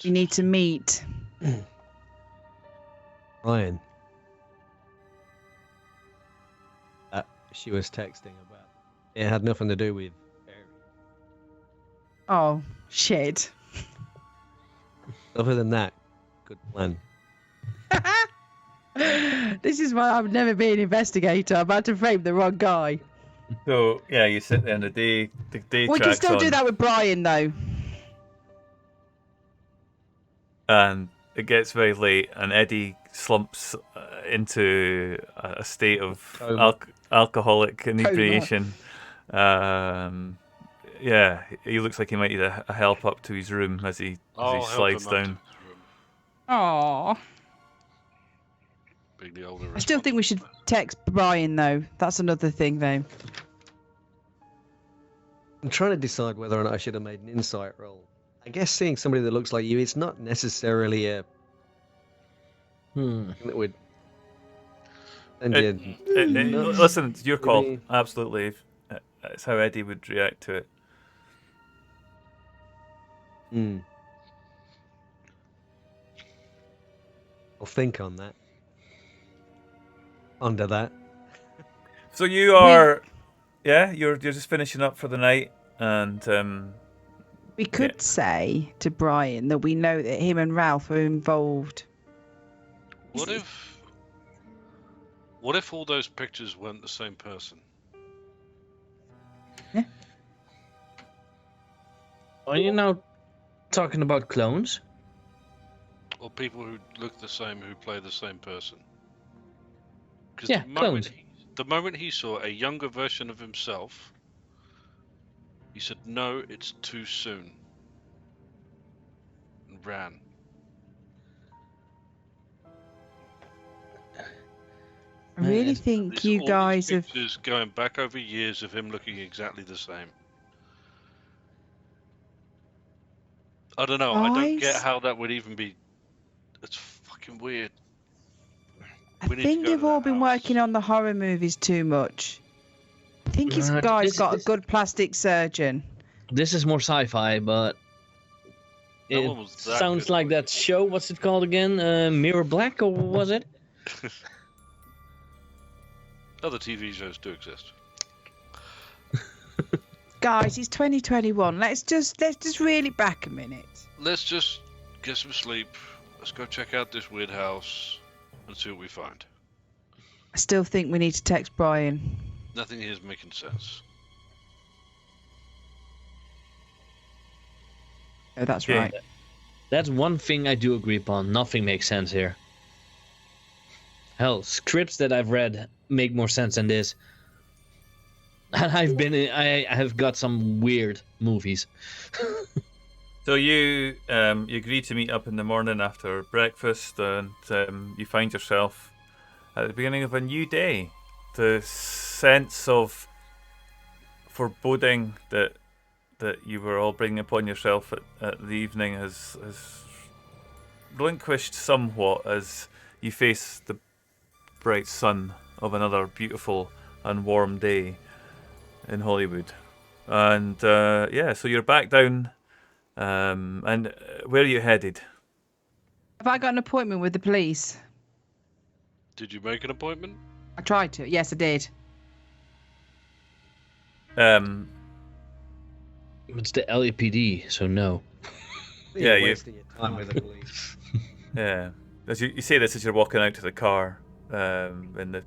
We need to meet. Ryan. She was texting about. It had nothing to do with. Oh, shit. Other than that, good plan. This is why I've never been an investigator. I'm about to frame the wrong guy. So yeah, you sit there and the day We can still do that with Brian, though. And it gets very late, and Eddie slumps into a state of alcoholic inebriation. Yeah, he looks like he might need a help up to his room as he slides down. Aww. I still think we should text Brian, though. That's another thing, though. I'm trying to decide whether or not I should have made an insight roll. I guess seeing somebody that looks like you, it's not necessarily a... that would... Listen, it's your call. Absolutely. It's how Eddie would react to it. I'll think on that. Under that. So you are... Yeah, you're just finishing up for the night, and... We could say to Brian that we know that him and Ralph are involved. What if all those pictures weren't the same person? Yeah. Are you now talking about clones? Or people who look the same, who play the same person? Yeah, clones. The moment he saw a younger version of himself, he said, "No, it's too soon," and ran. I really think you guys have... Pictures going back over years of him looking exactly the same. I don't know. I don't get how that would even be... It's fucking weird. I think you've all been working on the horror movies too much. I think his guy's got a good plastic surgeon. This is more sci-fi, but it sounds like that show. What's it called again? Mirror Black, or was it? Other TV shows do exist. Guys, it's 2021. Let's just reel it back a minute. Let's just get some sleep. Let's go check out this weird house and see what we find. I still think we need to text Brian. Nothing here is making sense. Oh, that's right. That's one thing I do agree upon. Nothing makes sense here. Hell, scripts that I've read make more sense than this. And I have got some weird movies. So you agree to meet up in the morning after breakfast, and you find yourself at the beginning of a new day. The sense of foreboding that you were all bringing upon yourself at the evening has relinquished somewhat as you face the bright sun of another beautiful and warm day in Hollywood. And so you're back down. And where are you headed? Have I got an appointment with the police? Did you make an appointment? I tried to. Yes, I did. It's the LAPD, so no. Yeah, You're you- wasting your time with the police. Yeah. As you say this as you're walking out to the car in the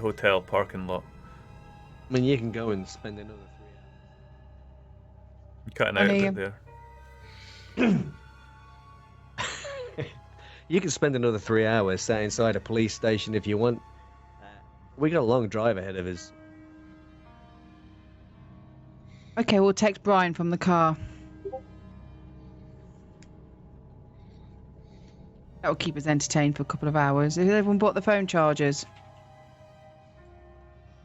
hotel parking lot. I mean, you can go and spend another 3 hours. You're cutting out a bit there. You can spend another 3 hours sat inside a police station if you want. We got a long drive ahead of us. Okay, we'll text Brian from the car. That will keep us entertained for a couple of hours. Has everyone bought the phone chargers?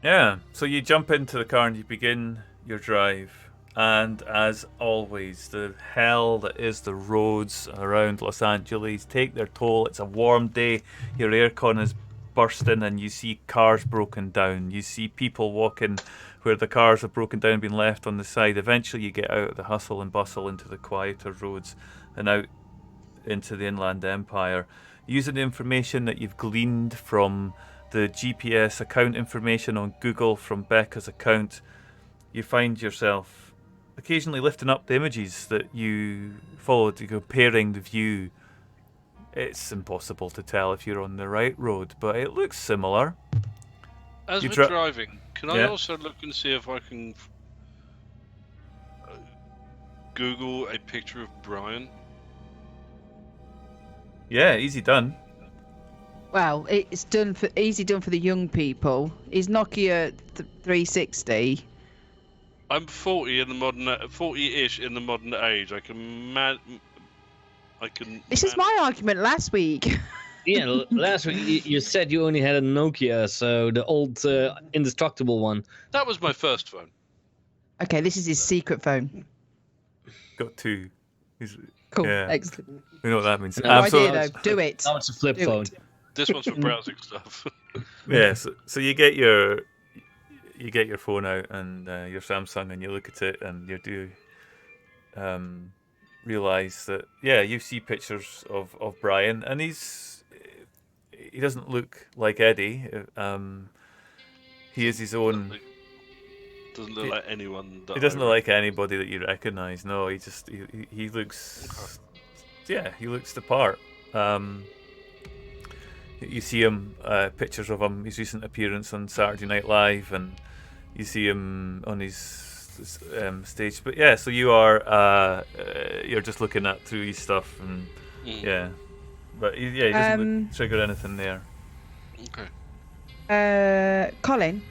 Yeah, so you jump into the car and you begin your drive. And as always, the hell that is the roads around Los Angeles take their toll. It's a warm day, your aircon is bursting, and you see cars broken down. You see people walking where the cars have broken down and been left on the side. Eventually you get out of the hustle and bustle into the quieter roads and out into the inland empire. Using the information that you've gleaned from the GPS account information on Google from Becca's account, you find yourself occasionally lifting up the images that you followed, comparing the view. It's impossible to tell if you're on the right road, but it looks similar. As You we're dri- driving, can I Yeah. also look and see if I can Google a picture of Brian? Yeah, easy done. Well, it's easy done for the young people. His Nokia 360. I'm 40 in the modern, 40-ish in the modern age. I can This is my argument last week. Yeah, last week you said you only had a Nokia, so the old indestructible one. That was my first phone. Okay, this is his secret phone. Got two. Cool, Yeah. excellent. We know what that means. No, No So- idea though. Do it. Now it's a flip Do phone. it. This one's for browsing stuff. Yeah, so you get your phone out and your Samsung, and you look at it, and you do realize that you see pictures of Brian, and he doesn't look like Eddie. He is his own. Doesn't look like anyone. That He doesn't I look like anybody that you recognise. No, he looks. Yeah, he looks the part. You see him, pictures of him, his recent appearance on Saturday Night Live, and you see him on his stage. But yeah, so you are you're just looking at through his stuff, and yeah, but he doesn't trigger anything there. Okay. Colin,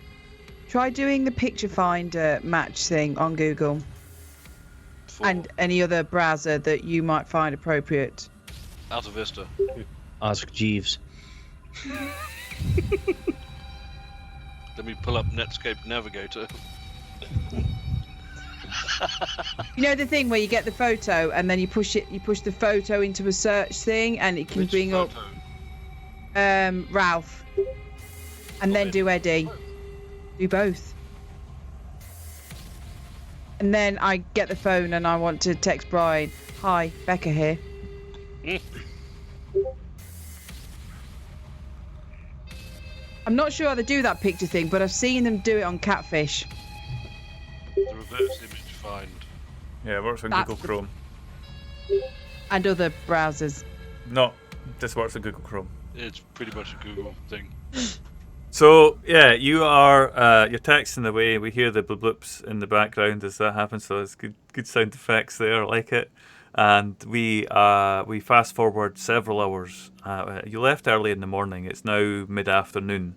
try doing the picture finder match thing on Google and any other browser that you might find appropriate. Alta Vista. Ask Jeeves. Let me pull up Netscape Navigator. You know the thing where you get the photo and then you push the photo into a search thing and it can Which bring photo? up Ralph, and then do Eddie. Do both. And then I get the phone and I want to text Brian. Hi, Becca here. I'm not sure how they do that picture thing, but I've seen them do it on Catfish. The reverse image find. Yeah, it works on That's Google the- Chrome. And other browsers. No, this works on Google Chrome. It's pretty much a Google thing. So yeah, you're texting away. We hear the bloops in the background as that happens. So it's good sound effects there. I like it. And we fast forward several hours. You left early in the morning. It's now mid-afternoon,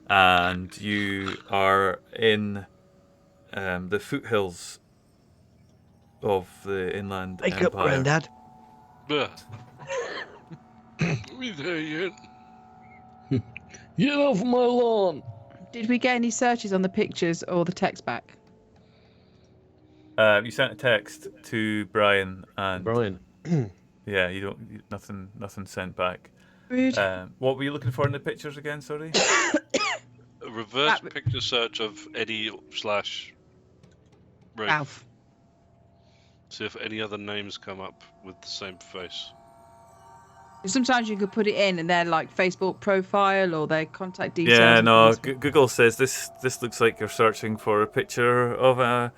and you are in the foothills of the inland Wake empire. up, Grandad. Are we there yet? Get off my lawn! Did we get any searches on the pictures or the text back? You sent a text to Brian, and Brian. yeah, nothing sent back. Rude. What were you looking for in the pictures again? Sorry. A reverse That- picture search of Eddie / Ralph. Ralph. See if any other names come up with the same face. Sometimes you could put it in and their like Facebook profile or their contact details. Yeah, no. and things. Google says this looks like you're searching for a picture of an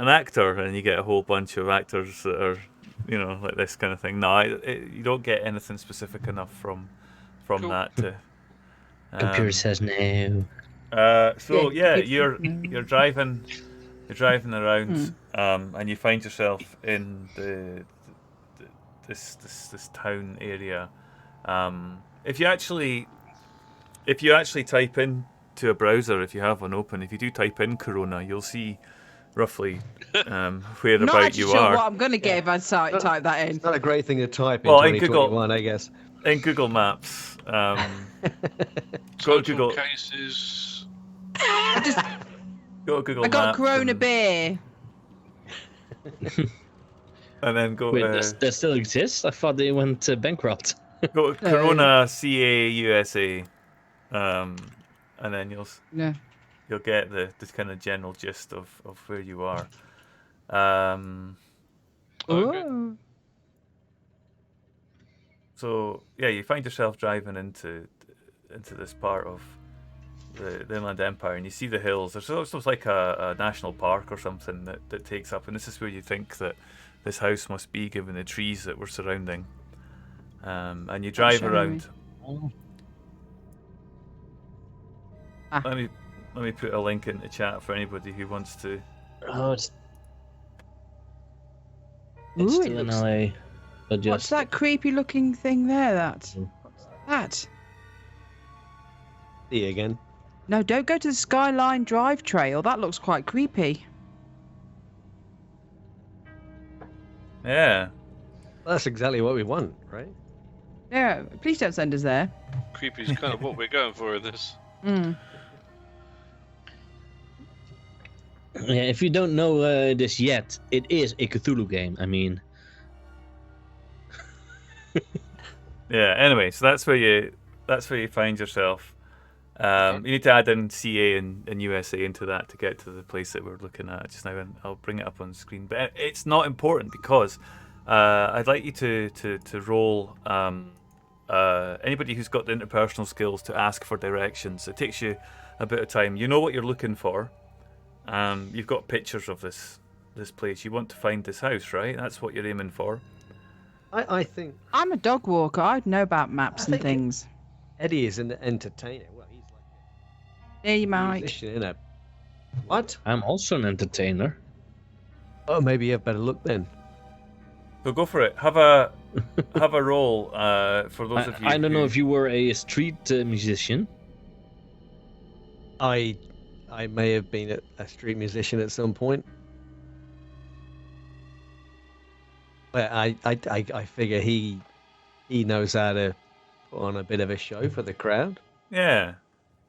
actor, and you get a whole bunch of actors that are, like this kind of thing. No, you don't get anything specific enough from Cool. that to. Computer says no. So Yeah, you're driving around, and you find yourself in this town area. If you actually type in to a browser, if you have one open, if you do type in Corona, you'll see roughly where Not about actually you sure are. what I'm going to get if I type that in. It's not a great thing to type in Well, in 2021, I guess. In Google Maps, go to Total Google. cases. Go to Google I got Maps Corona and, beer. and then go Wait, to that still exists? I thought they went bankrupt. go to Corona CA USA, and then Yeah. you'll get this kind of general gist of where you are. Okay. Ooh. So yeah, you find yourself driving into this part of the Inland Empire, and you see the hills. There's also like a national park or something that takes up, and this is where you think that this house must be, given the trees that were surrounding. And you drive showing around. Oh. Let me put a link in the chat for anybody who wants to. Oh, it's Ooh, still it in looks- LA. But What's just that creepy looking thing there? What's that? See you again. No, don't go to the Skyline Drive Trail. That looks quite creepy. Yeah. That's exactly what we want, right? Yeah, please don't send us there. Creepy is kind of what we're going for in this. Mm. Yeah, if you don't know this yet, it is a Cthulhu game. I mean, Yeah. Anyway, so that's where you find yourself. You need to add in CA and USA into that to get to the place that we're looking at just now, and I'll bring it up on the screen. But it's not important because I'd like you to roll anybody who's got the interpersonal skills to ask for directions. It takes you a bit of time. You know what you're looking for. You've got pictures of this place. You want to find this house, right? That's what you're aiming for. I think I'm a dog walker. I'd know about maps and think it- things. Eddie is an entertainer. Well, he's Yeah, you like a might. musician, isn't it? What? I'm also an entertainer. Oh, maybe you have better look then. So go for it. Have a roll for those of you. I don't know who- if you were a street musician. I may have been a street musician at some point. But I figure he knows how to put on a bit of a show for the crowd. Yeah.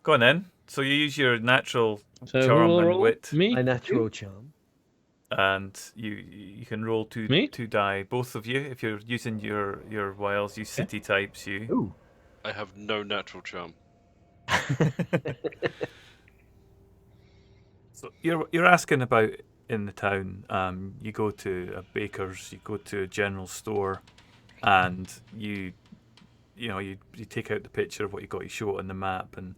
Go on then. So you use your natural So who charm will and roll? wit, Me? My natural charm. and you can roll two Me? die. Both of you, if you're using your wiles, you city types. You. Ooh. I have no natural charm. So you're asking about in the town. You go to a baker's, you go to a general store, and you take out the picture of what you got. You show it on the map, and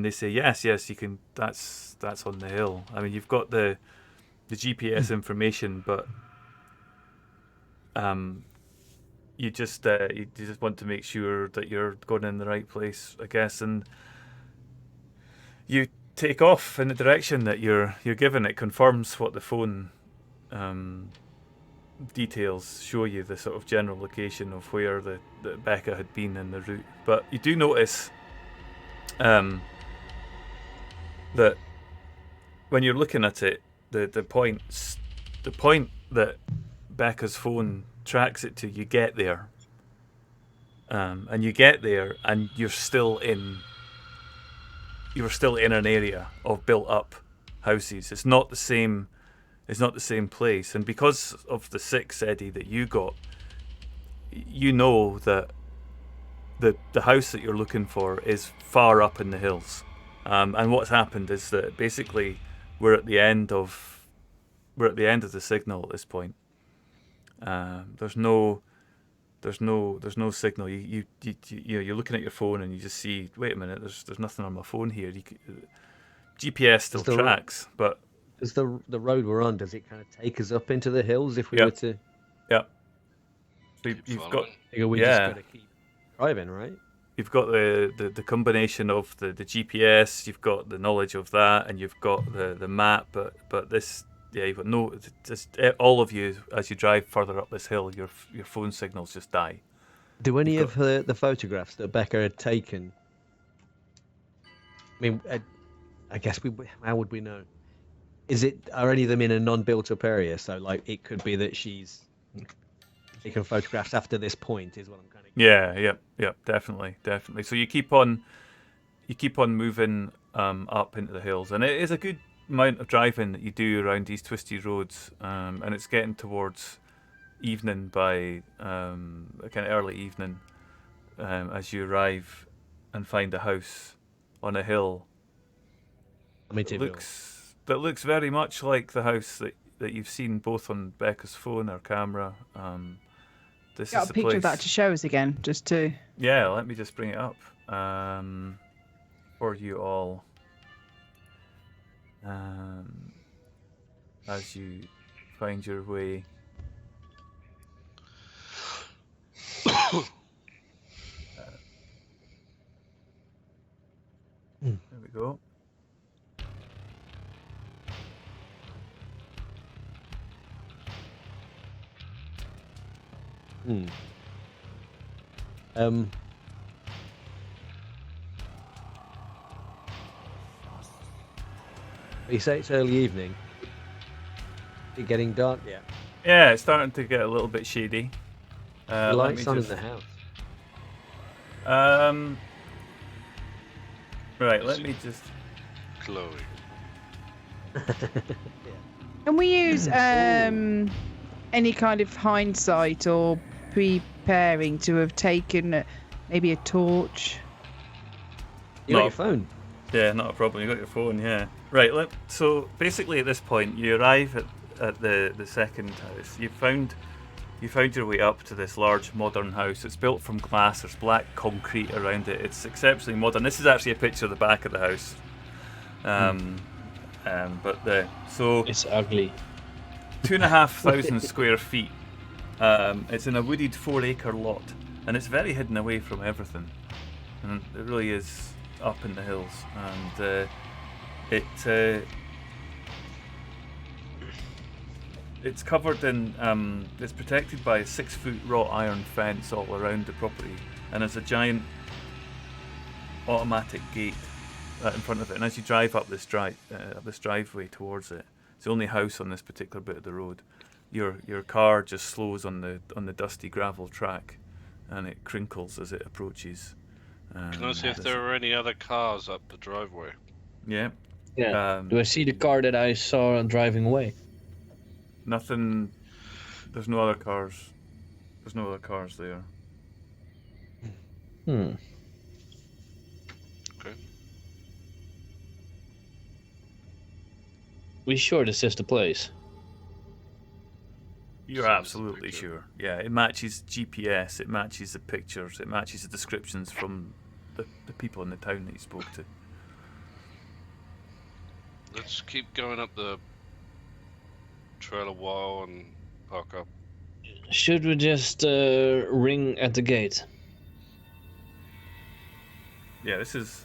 they say yes, you can. That's on the hill. I mean, you've got the GPS information, but you just want to make sure that you're going in the right place, I guess, and you take off in the direction that you're given. It confirms what the phone details show you, the sort of general location of where that Becca had been in the route. But you do notice that when you're looking at it, the point that Becca's phone tracks it to, you get there, and you're still in an area of built up houses. It's not the same place, and because of the 6, Eddie, that you got, you know that the house that you're looking for is far up in the hills, and what's happened is that basically we're at the end of the signal at this point. There's no there's no signal. You're looking at your phone and you just see, wait a minute, there's nothing on my phone here. GPS still tracks, but does the road we're on, does it kind of take us up into the hills if we were to? Yeah. So Keep you've got following. We just got to keep driving, right? You've got the combination of the GPS, you've got the knowledge of that, and you've got the map. But this, you've got just all of you as you drive further up this hill, your phone signals just die. Do any of the photographs that Becca had taken? I mean, I guess how would we know? Are any of them in a non-built-up area? So like, it could be that she's taken photographs after this point. Is what I'm kind of. Yeah, definitely. So you keep on moving up into the hills, and it is a good amount of driving that you do around these twisty roads, and it's getting towards evening by kind of early evening as you arrive and find a house on a hill. That looks very much like the house that you've seen both on Becca's phone or camera. This Got is a the picture place. of that to show us again, just to. Yeah, let me just bring it up for you all as you find your way. There we go. You say it's early evening. Is it getting dark yet? Yeah, it's starting to get a little bit shady. The lights on in the house. Right, let me just. Glowing. Can we use any kind of hindsight or preparing to have taken maybe a torch? You got your phone. Yeah, not a problem. You got your phone. Yeah. Right. So basically, at this point, you arrive at the second house. You found your way up to this large modern house. It's built from glass. There's black concrete around it. It's exceptionally modern. This is actually a picture of the back of the house. So It's ugly. 2,500 square feet. It's in a wooded 4-acre lot, and it's very hidden away from everything. And it really is up in the hills, and it's covered in. It's protected by a 6-foot wrought iron fence all around the property, and there's a giant automatic gate in front of it. And as you drive up this driveway towards it, it's the only house on this particular bit of the road. Your car just slows on the dusty gravel track, and it crinkles as it approaches. Can I see if there are any other cars up the driveway? Yeah. Yeah. Do I see the car that I saw driving away? Nothing. There's no other cars. There's no other cars there. Okay. We sure this is the place? You're So absolutely it's a picture. sure. Yeah, it matches GPS. It matches the pictures. It matches the descriptions from the people in the town that you spoke to. Let's keep going up the trail a while and park up. Should we just ring at the gate? Yeah, this is.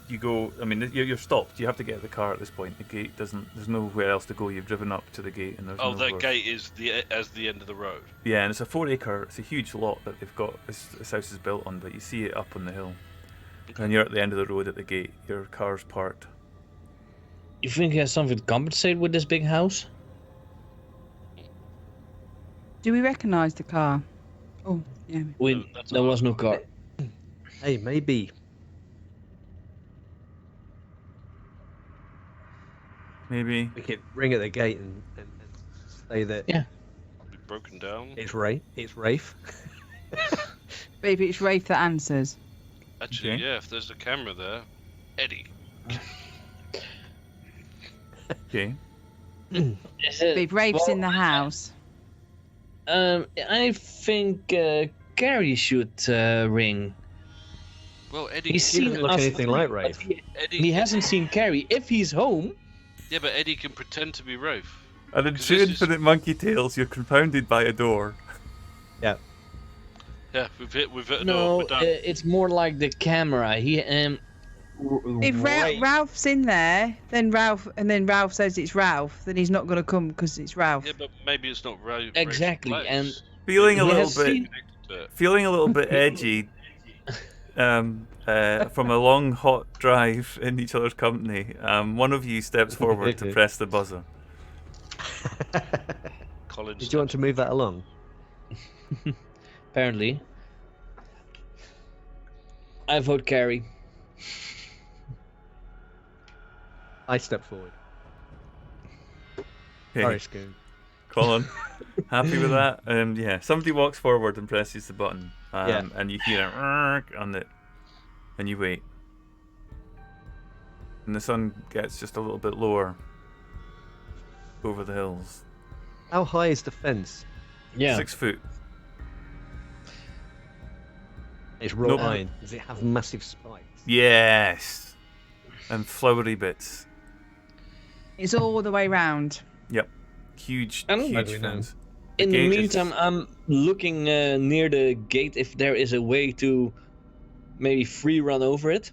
You go. I mean, you're stopped. You have to get out of the car at this point. The gate doesn't. There's nowhere else to go. You've driven up to the gate, and there's. Oh, nowhere. that gate is the end of the road. Yeah, and it's a 4-acre. It's a huge lot that they've got. This house is built on, but you see it up on the hill, and you're at the end of the road at the gate. Your car's parked. You think he has something to compensate with this big house? Do we recognise the car? Oh, yeah. That's There all. was no car. Hey, maybe. Maybe. We could ring at the gate and say that Yeah. Be broken down. it's Rafe. It's Rafe. Maybe it's Rafe that answers. Actually, Okay. yeah. If there's a camera there, Eddie. Okay. Maybe Rafe's in the house. I think Gary should ring. Well, Eddie. He's He doesn't seen look us anything three, like but Rafe. he hasn't seen Carrie. If he's home, Yeah, but Eddie can pretend to be Rafe. And in 'Cause True this is- Infinite Monkey Tales, you're confounded by a door. Yeah. Yeah, we've hit a door. no, We're done. it's more like the camera. He If Ralph's in there, then Ralph says it's Ralph, then he's not going to come because it's Ralph. Yeah, but maybe it's not Rafe. Exactly, Rafe's and place. Feeling a He little has bit, seen- feeling a little bit edgy. From a long hot drive in each other's company, one of you steps forward to press the buzzer. Collins. Did you want to move that along? apparently, I vote Carrie. I step forward. Okay, Sorry, Scoon. Colin, happy with that? Yeah, somebody walks forward and presses the button, Yeah. and you hear a on it, and you wait. And the sun gets just a little bit lower over the hills. How high is the fence? Yeah. 6 foot. It's wrought Nope. iron. Does it have massive spikes? Yes. And flowery bits. It's all the way round. Yep. Huge, I huge don't know. fence. In the gate is- meantime, I'm looking near the gate if there is a way to maybe free run over it.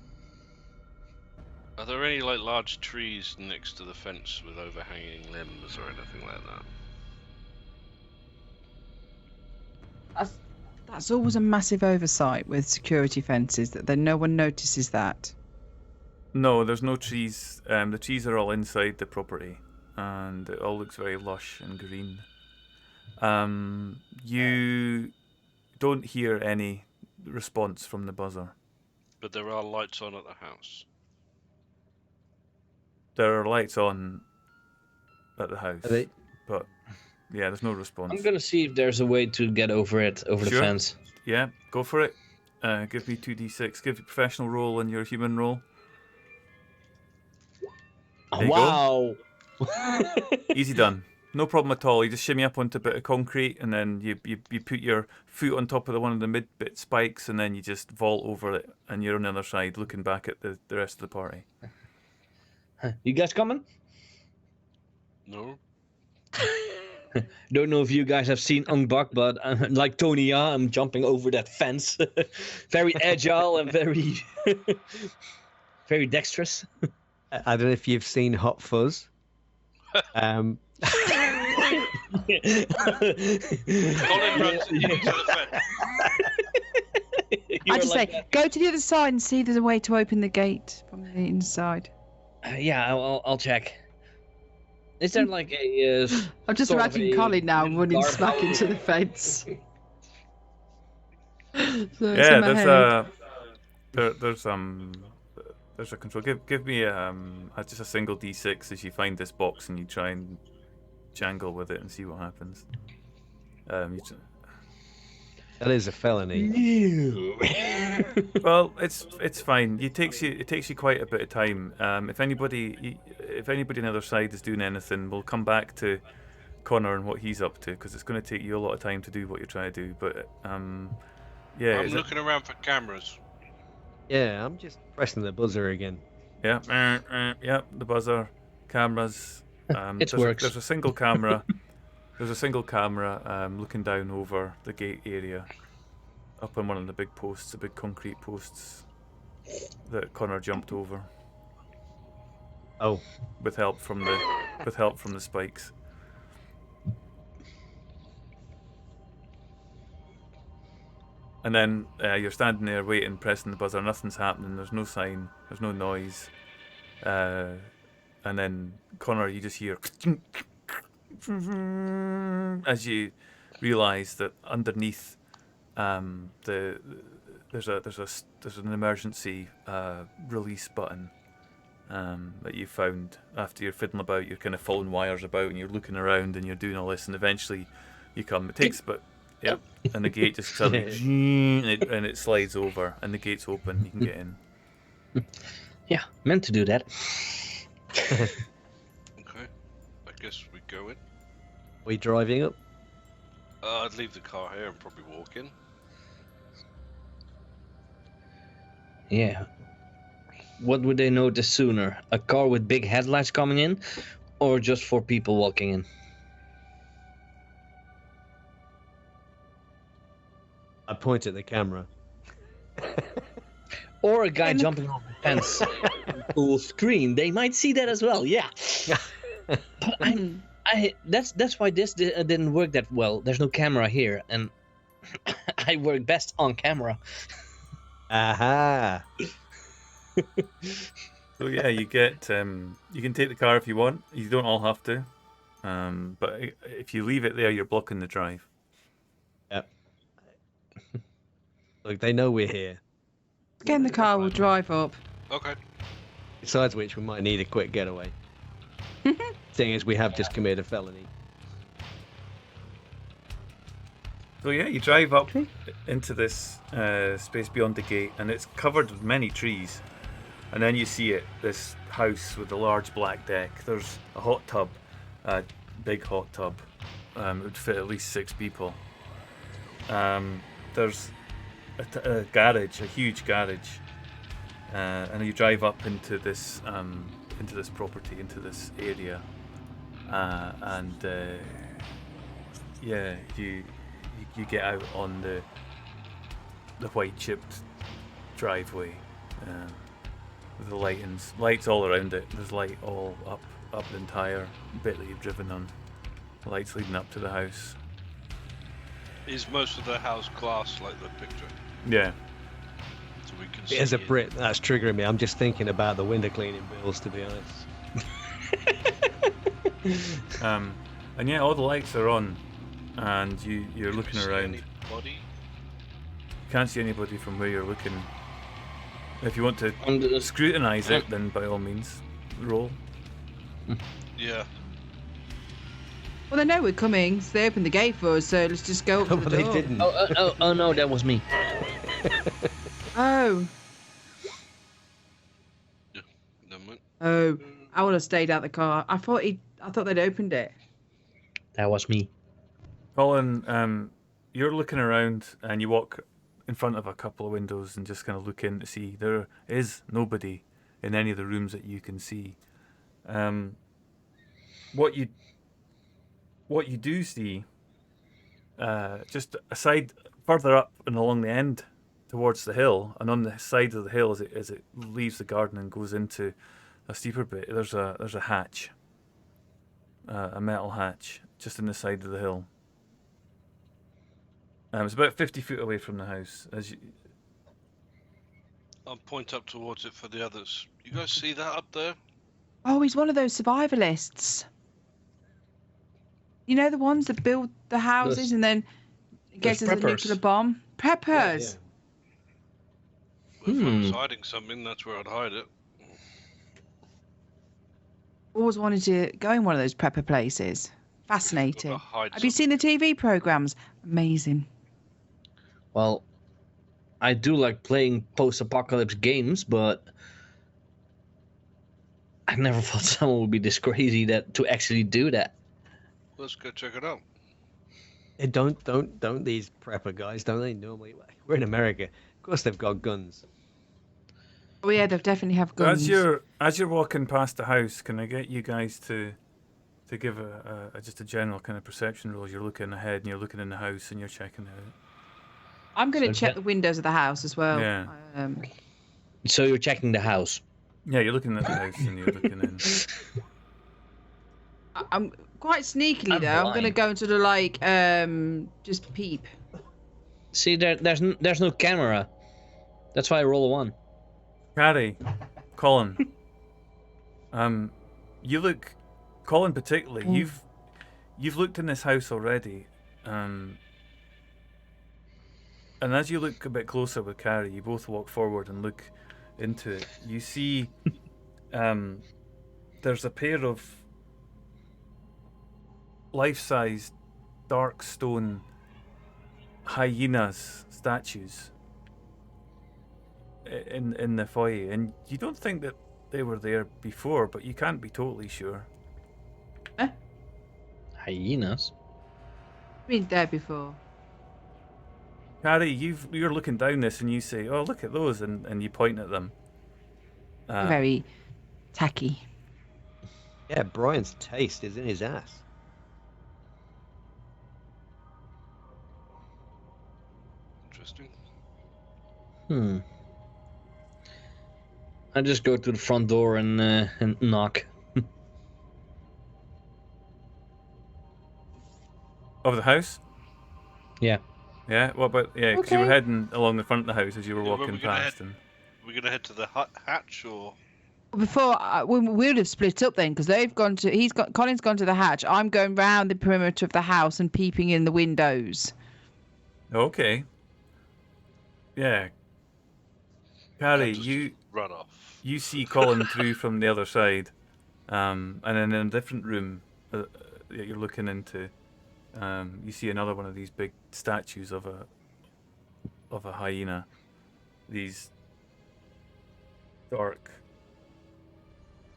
Are there any like large trees next to the fence with overhanging limbs or anything like that? That's always a massive oversight with security fences, that then no one notices that. No, there's no trees. The trees are all inside the property, and it all looks very lush and green. You don't hear any response from the buzzer. But there are lights on at the house. There are lights on at the house, Are they? but yeah, there's no response. I'm gonna see if there's a way to get over it, over the Sure. fence. Yeah, go for it. Give me 2d6. Give your professional roll and your human roll. There you go. Wow. Easy done. No problem at all. You just shimmy up onto a bit of concrete, and then you put your foot on top of one of the mid-bit spikes, and then you just vault over it, and you're on the other side looking back at the rest of the party. You guys coming? No. Don't know if you guys have seen Ong Bak, but like Tony Ya, I'm jumping over that fence. Very agile and very, very dexterous. I don't know if you've seen Hot Fuzz. Colin runs into the fence. I just say, go to the other side and see if there's a way to open the gate from the inside. Yeah, I'll check. Is there like a? I'm just sort of imagining a Colin now running guard- smack into the fence. So it's Yeah, in my head. there's a control. Give me just a single d6 as you find this box and you try and jangle with it and see what happens. That is a felony. Well, it's fine. It takes you quite a bit of time. If anybody on the other side is doing anything, we'll come back to Connor and what he's up to, because it's going to take you a lot of time to do what you're trying to do. But yeah, I'm looking around for cameras. Yeah, I'm just pressing the buzzer again. yeah, the buzzer, cameras. It works. There's a single camera. There's a single camera looking down over the gate area, up on one of the big posts, the big concrete posts that Connor jumped over. Oh, With help from the spikes. And then you're standing there waiting, pressing the buzzer. Nothing's happening. There's no sign. There's no noise. And then Connor, you just hear as you realise that underneath there's an emergency release button that you found after you're fiddling about. You're kind of following wires about and you're looking around and you're doing all this, and eventually you come. It takes, but yep, and the gate just suddenly and it slides over and the gate's open. You can get in. Yeah, meant to do that. Okay. I guess we go in. we driving up? I'd leave the car here and probably walk in. Yeah. What would they notice sooner? A car with big headlights coming in, or just 4 people walking in? I point at the camera. Or a guy jumping off the fence full screen. They might see that as well. Yeah. But that's why this didn't work that well. There's no camera here, and I work best on camera. Aha. So yeah, you get you can take the car if you want. You don't all have to, but if you leave it there, you're blocking the drive. Yep. Look, they know we're here. Get in the car, we'll drive up. Okay. Besides which, we might need a quick getaway. Seeing as we have just committed a felony. So yeah, you drive up into this space beyond the gate, and it's covered with many trees. And then you see it, this house with a large black deck. There's a hot tub, a big hot tub. It would fit at least 6 people. There's a garage, a huge garage, and you drive up into this property, into this area, and yeah, you get out on the white chipped driveway. With the lights all around it. There's light all up the entire bit that you've driven on. Lights leading up to the house. Is most of the house glass like the picture? Yeah. So we can see As a it. Brit, that's triggering me. I'm just thinking about the window cleaning bills, to be honest. And yeah, all the lights are on, and you're Can looking we see around. anybody? You can't see anybody from where you're looking. If you want to And scrutinise it, then by all means, roll. Yeah. Well, they know we're coming, so they opened the gate for us, so let's just go up to But the they door. didn't. oh no, that was me. Oh, Yeah. Never mind. oh, I would have stayed out the car. I thought they'd opened it. That was me. Colin, you're looking around, and you walk in front of a couple of windows and just kind of look in to see there is nobody in any of the rooms that you can see. What you do see, just aside further up and along the end towards the hill, and on the side of the hill as it leaves the garden and goes into a steeper bit, there's a hatch, a metal hatch just in the side of the hill. It's about 50 feet away from the house. I'll point up towards it for the others. You guys see that up there? Oh, he's one of those survivalists. You know, the ones that build the houses Those- and then gets us a preppers. nuclear bomb? Preppers. If I was Hmm. hiding something, that's where I'd hide it. Always wanted to go in one of those prepper places. Fascinating. Gotta hide Have you seen the TV programs? Amazing. Well, I do like playing post-apocalypse games, but I never thought someone would be this crazy to actually do that. Let's go check it out. Don't these prepper guys, don't they normally? We're in America. Of course they've got guns. Oh yeah, they definitely have guns. As you're walking past the house, can I get you guys to give just a general kind of perception roll? You're looking ahead and you're looking in the house and you're checking it out. I'm going to So check that- the windows of the house as well. Yeah. So you're checking the house. Yeah, you're looking at the house and you're looking in. I'm quite sneakily I'm though. I'm going to blind. go and sort of like just peep. See, there's no camera. That's why I roll a 1. Carrie, Colin, you look, Colin particularly, you've looked in this house already, and as you look a bit closer with Carrie, you both walk forward and look into it. You see, there's a pair of life-size dark stone hyenas statues in the foyer, and you don't think that they were there before, but you can't be totally sure. Hyenas? Been there before. Carrie, you're looking down this and you say, "Oh, look at those," and you point at them. Very tacky. Yeah, Brian's taste is in his ass. Interesting. I just go to the front door and knock. Of the house? Yeah. Yeah. What about because you were Okay. heading along the front of the house as you were Yeah, where walking we gonna past, and We're gonna head to the hatch, or Before we would have split up then, because Colin's gone to the hatch. I'm going round the perimeter of the house and peeping in the windows. okay. Yeah. Carrie, you run off. you see Colin through from the other side, and then in a different room that you're looking into, you see another one of these big statues of a hyena. These dark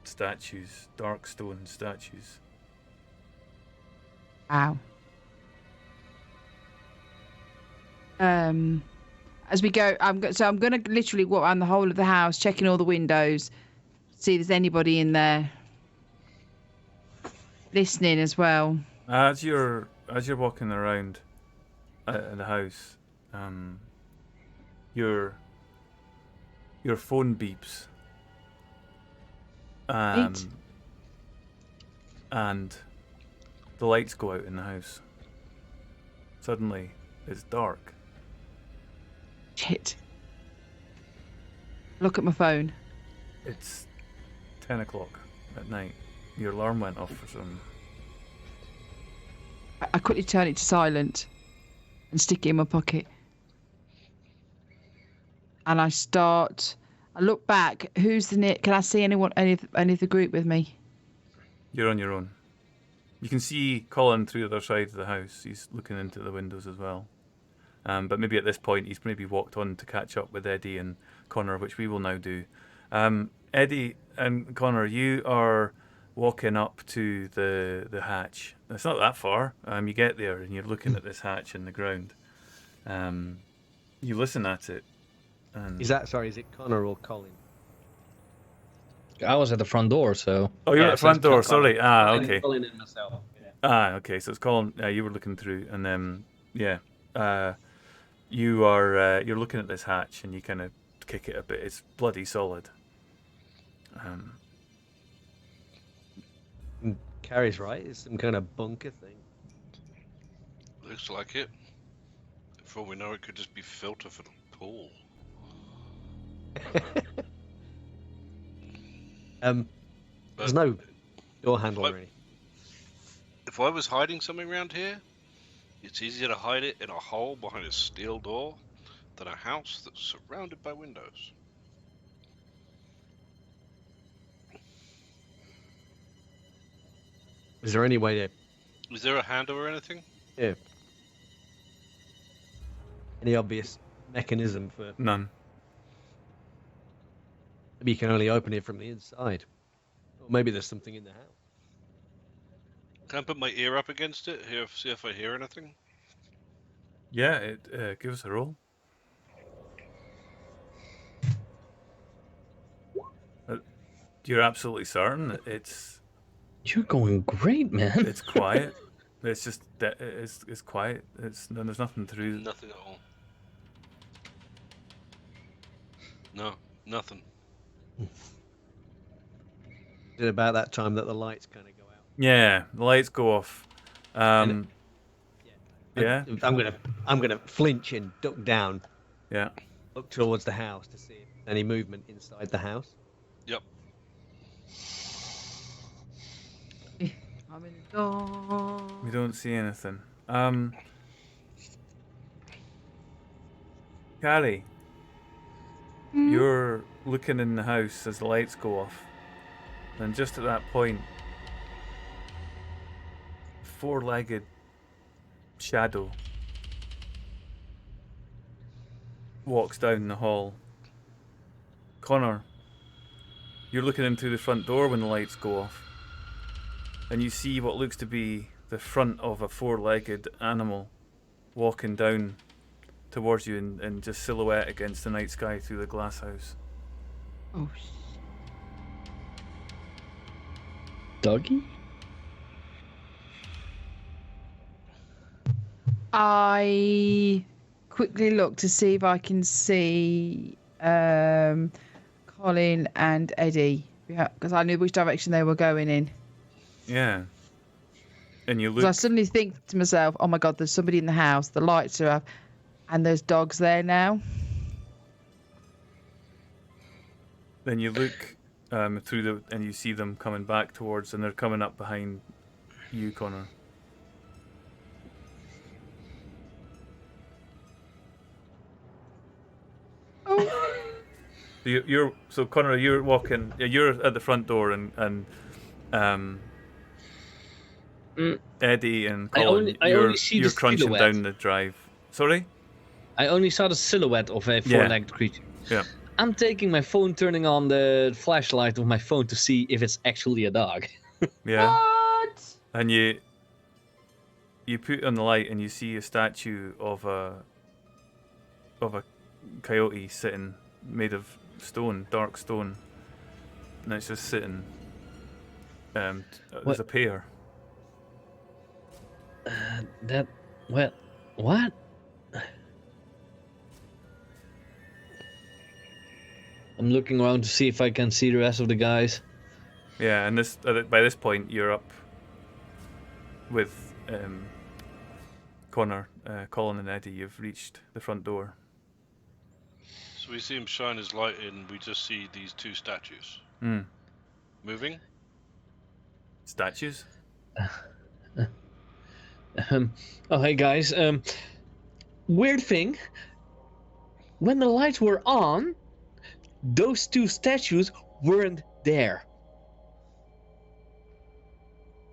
statues, dark stone statues. Wow. As we go, I'm going to literally walk around the whole of the house, checking all the windows, see if there's anybody in there, listening as well. As you're walking around the house, your phone beeps, Right. and the lights go out in the house. Suddenly, it's dark. Shit. Look at my phone. It's 10 o'clock at night. Your alarm went off for some. I quickly turn it to silent and stick it in my pocket. And I look back. Who's can I see any of the group with me? You're on your own. You can see Colin through the other side of the house. He's looking into the windows as well. But maybe at this point he's maybe walked on to catch up with Eddie and Connor, which we will now do. Eddie and Connor, you are walking up to the hatch. It's not that far. You get there and you're looking at this hatch in the ground. You listen at it. And... Is it Connor or Colin? I was at the front door, so. Oh, you're Yeah, at the so front it's not door. Colin. Sorry. Okay. Colin and myself. Yeah. Okay. So it's Colin. You were looking through, and then you are you're looking at this hatch, and you kind of kick it a bit. It's bloody solid. Carrie's right. It's some kind of bunker thing. Looks like it. For all we know, it could just be filter for the pool. There's no door handle or anything. If I was hiding something around here, it's easier to hide it in a hole behind a steel door than a house that's surrounded by windows. Is there any way to? Is there a handle or anything? Yeah. Any obvious mechanism for? None. Maybe you can only open it from the inside, or maybe there's something in the house. Can I put my ear up against it? See if I hear anything? Yeah. It give us a roll. You're absolutely certain it's. You're going great, man. It's quiet. It's just that it's quiet. There's nothing through. Nothing at all. No, nothing. Is it about that time that the lights kind of go out? Yeah, the lights go off. Yeah. I'm gonna flinch and duck down, Yeah. look towards the house to see if there's any movement inside the house. Yep. I'm in the door. We don't see anything. Carrie, you're looking in the house as the lights go off, and just at that point, a four-legged shadow walks down the hall. Connor, you're looking in through the front door when the lights go off, and you see what looks to be the front of a four-legged animal walking down towards you and just silhouette against the night sky through the glass house. Oh, Doggy? I quickly look to see if I can see Colin and Eddie, because I knew which direction they were going in. Yeah. And you So I look. suddenly think to myself, "Oh my God, there's somebody in the house. The lights are up, and there's dogs there now." Then you look through and you see them coming back towards, and they're coming up behind you, Connor. So Connor, you're walking. You're at the front door, and Eddie and Colin, I only see you're the crunching silhouette. down the drive. Sorry? I only saw the silhouette of a four-legged creature. Yeah. I'm taking my phone, turning on the flashlight of my phone to see if it's actually a dog. Yeah. What? And you put on the light and you see a statue of a coyote sitting, made of stone, dark stone, and it's just sitting. There's a pair. What? I'm looking around to see if I can see the rest of the guys. Yeah, and by this point you're up with Connor, Colin, and Eddie. You've reached the front door. So we see him shine his light in. We just see these two statues moving. Statues? Oh, hey guys. Weird thing. When the lights were on, those two statues weren't there.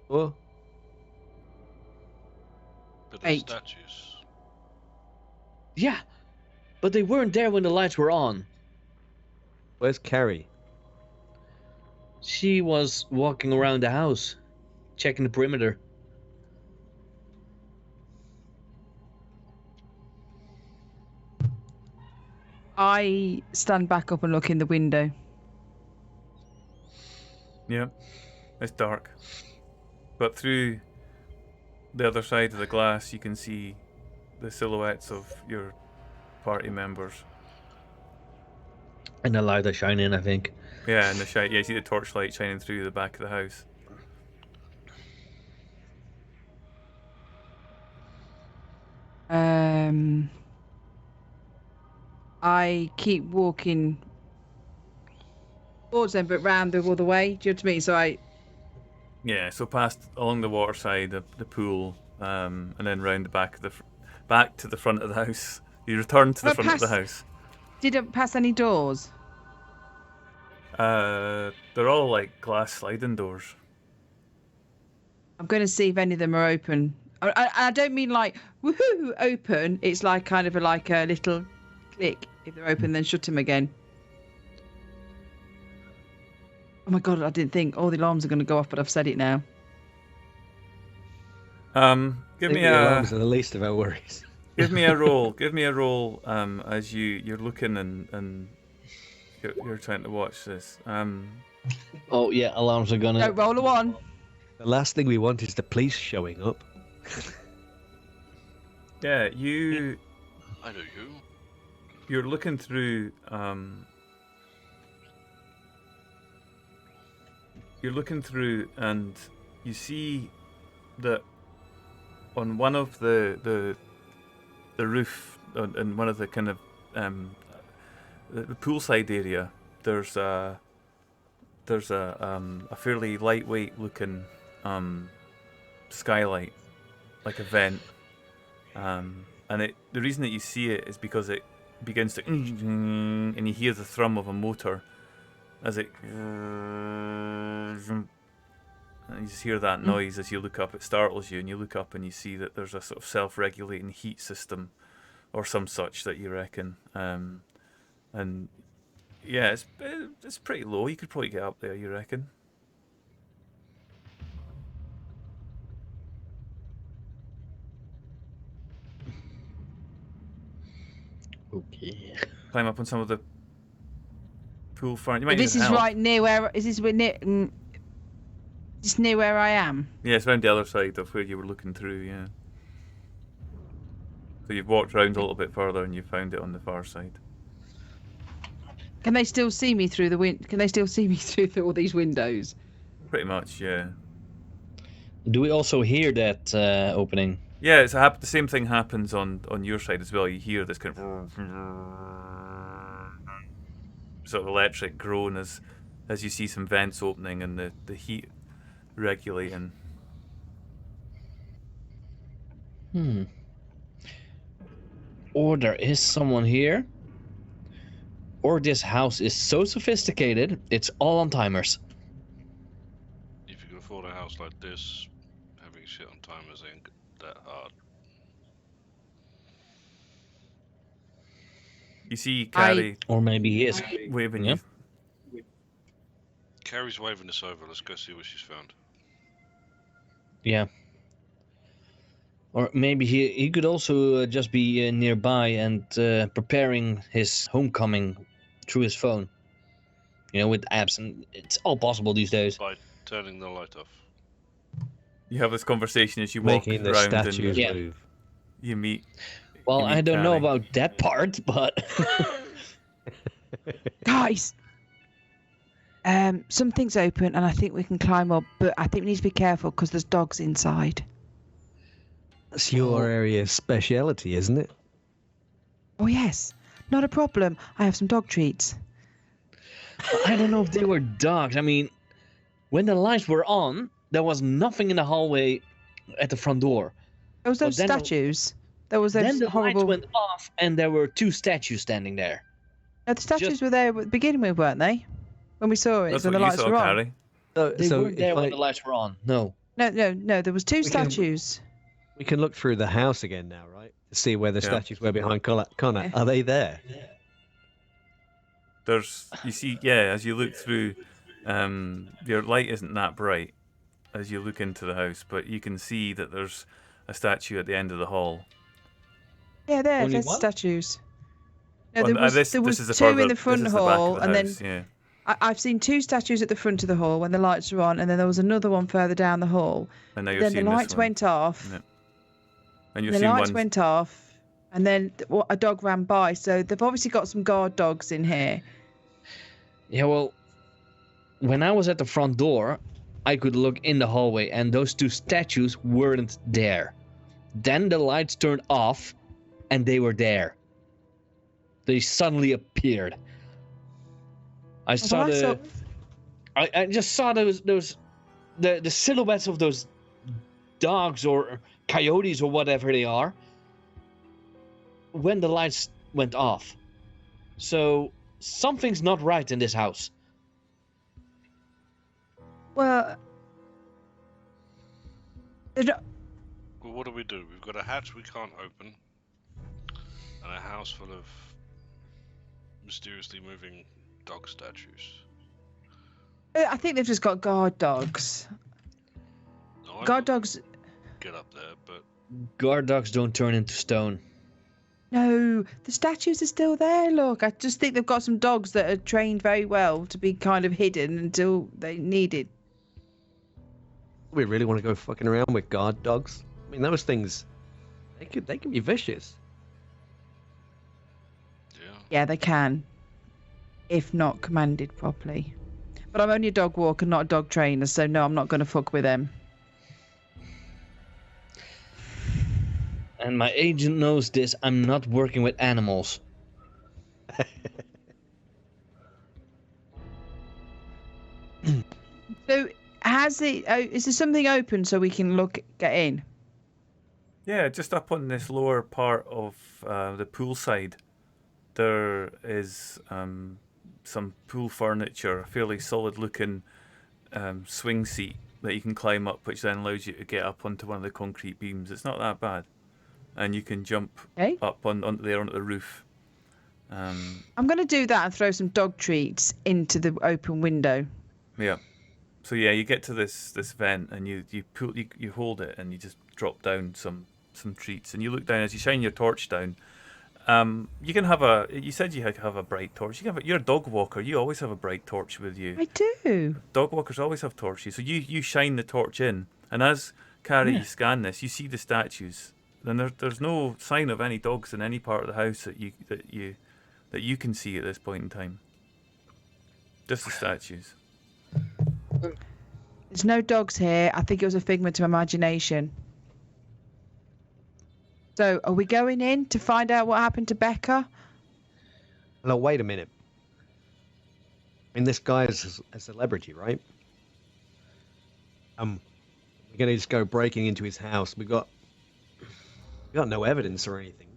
Oh, But they're 8. statues. Yeah, but they weren't there when the lights were on. where's Carrie? She was walking around the house, checking the perimeter. I stand back up and look in the window. Yeah, it's dark. But through the other side of the glass, you can see the silhouettes of your party members. And the light I shine in, I think. Yeah, and you see the torchlight shining through the back of the house. I keep walking towards them, but round the other way. Do you know what I mean? So Yeah, so past along the waterside, the pool, and then round the back to the front of the house. You return to the front of the house. Didn't pass any doors. They're all like glass sliding doors. I'm going to see if any of them are open. I don't mean like woohoo open. It's like kind of like a little click. If they're open, then shut them again. Oh my God! I didn't think all the alarms are going to go off, but I've said it now. Give me a alarms are the least of our worries. give me a roll. Give me a roll. As you're looking and you're trying to watch this. Oh yeah, alarms are gonna. Don't roll a 1. The last thing we want is the police showing up. Yeah, you. I know you. You're looking through. You're looking through, and you see that on one of the roof, in one of the kind of the poolside area, there's a fairly lightweight looking skylight, like a vent, and the reason that you see it is because it begins to and you hear the thrum of a motor as it and you just hear that noise as you look up. It startles you, and you look up and you see that there's a sort of self-regulating heat system or some such that you reckon, and yeah, it's pretty low. You could probably get up there, you reckon? Okay. Climb up on some of the pool front. You might This need is help. right near where. Is this near? Just near where I am. Yeah, it's around the other side of where you were looking through. Yeah. So you've walked around a little bit further and you found it on the far side. Can they still see me through the Can they still see me through all these windows? Pretty much, yeah. Do we also hear that opening? Yeah, the same thing happens on your side as well. You hear this kind of sort of electric groan as you see some vents opening and the heat regulating. Or there is someone here. Or this house is so sophisticated, it's all on timers. If you can afford a house like this, having shit on timers ain't that hard. You see Carrie Or maybe he is. waving Yeah. you. Carrie's waving us over. Let's go see what she's found. Yeah. Or maybe he could also just be nearby and preparing his homecoming through his phone. You know, with apps, and it's all possible these days. By turning the light off. You have this conversation as you walk Making the around statues and Yeah. move. you meet. Well, You meet I don't know Carrie. about that part, but Guys, something's open and I think we can climb up, but I think we need to be careful because there's dogs inside. That's your area's speciality, isn't it? Oh yes, not a problem. I have some dog treats. I don't know if they were dogs. I mean, when the lights were on, there was nothing in the hallway at the front door. There was those then the- statues. There was those Then the horrible. lights went off, and there were two statues standing there. No, the statues just- were there at the beginning with, weren't they? When we saw it, That's when what the you lights saw, were on. Carrie. They So weren't there if when I- the lights were on. No. No. There was two We can- statues. we can look through the house again now, right? To see where the Yeah. statues were behind Connor. Yeah. Are they there? You see, as you look through, your light isn't that bright as you look into the house, but you can see that there's a statue at the end of the hall. Yeah, Only there's one? statues. No, Well, there was, this there was is the two further, in the front this is the back hall, of the and house, then I've seen two statues at the front of the hall when the lights were on, and then there was another one further down the hall. and now you're Then the seeing lights this one. went off. Yeah. And you're The seeing lights one. went off, and then a dog ran by. So they've obviously got some guard dogs in here. Yeah, well, when I was at the front door, I could look in the hallway, and those two statues weren't there. Then the lights turned off, and they were there. They suddenly appeared. I saw I just saw the silhouettes of those dogs or coyotes or whatever they are when the lights went off. So something's not right in this house. Well, Well, what do? We've got a hatch we can't open, and a house full of mysteriously moving dog statues. I think they've just got guard dogs. No, I Guard can dogs. get up there, but Guard dogs don't turn into stone. No, the statues are still there. Look, I just think they've got some dogs that are trained very well to be kind of hidden until they need it. We really want to go fucking around with guard dogs? I mean, those things, they can be vicious. yeah. Yeah, they can, if not commanded properly. But I'm only a dog walker, not a dog trainer, so no, I'm not going to fuck with them. And my agent knows this. I'm not working with animals. So, is there something open so we can get in? Yeah, just up on this lower part of the pool side, there is some pool furniture, a fairly solid-looking swing seat that you can climb up, which then allows you to get up onto one of the concrete beams. It's not that bad, and you can jump Okay. up onto the roof. I'm going to do that and throw some dog treats into the open window. Yeah. So yeah, you get to this vent and you hold it and you just drop down some treats and you look down as you shine your torch down. You can have a. You said you had to have a bright torch. You can have. You're a dog walker. You always have a bright torch with you. I do. Dog walkers always have torches. So you shine the torch in, and as Carrie, you scan this, you see the statues. Then there's no sign of any dogs in any part of the house that you can see at this point in time. Just the statues. There's no dogs here. I think it was a figment of imagination. So, are we going in to find out what happened to Becca? No, wait a minute. I mean, this guy is a celebrity, right? We're gonna just go breaking into his house. We got no evidence or anything.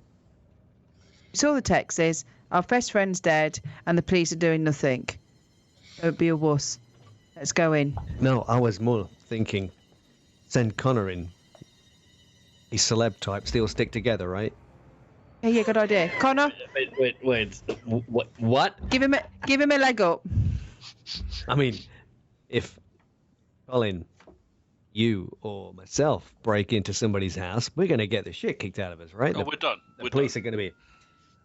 You saw the text says, our best friend's dead and the police are doing nothing. Don't be a wuss. Let's go in. No, I was more thinking, send Connor in. These celeb types still stick together, right? Yeah, good idea. Connor, Wait. What? give him a leg up. I mean, if Colin, you or myself break into somebody's house, we're going to get the shit kicked out of us, right? Oh, we're done. The police are going to be...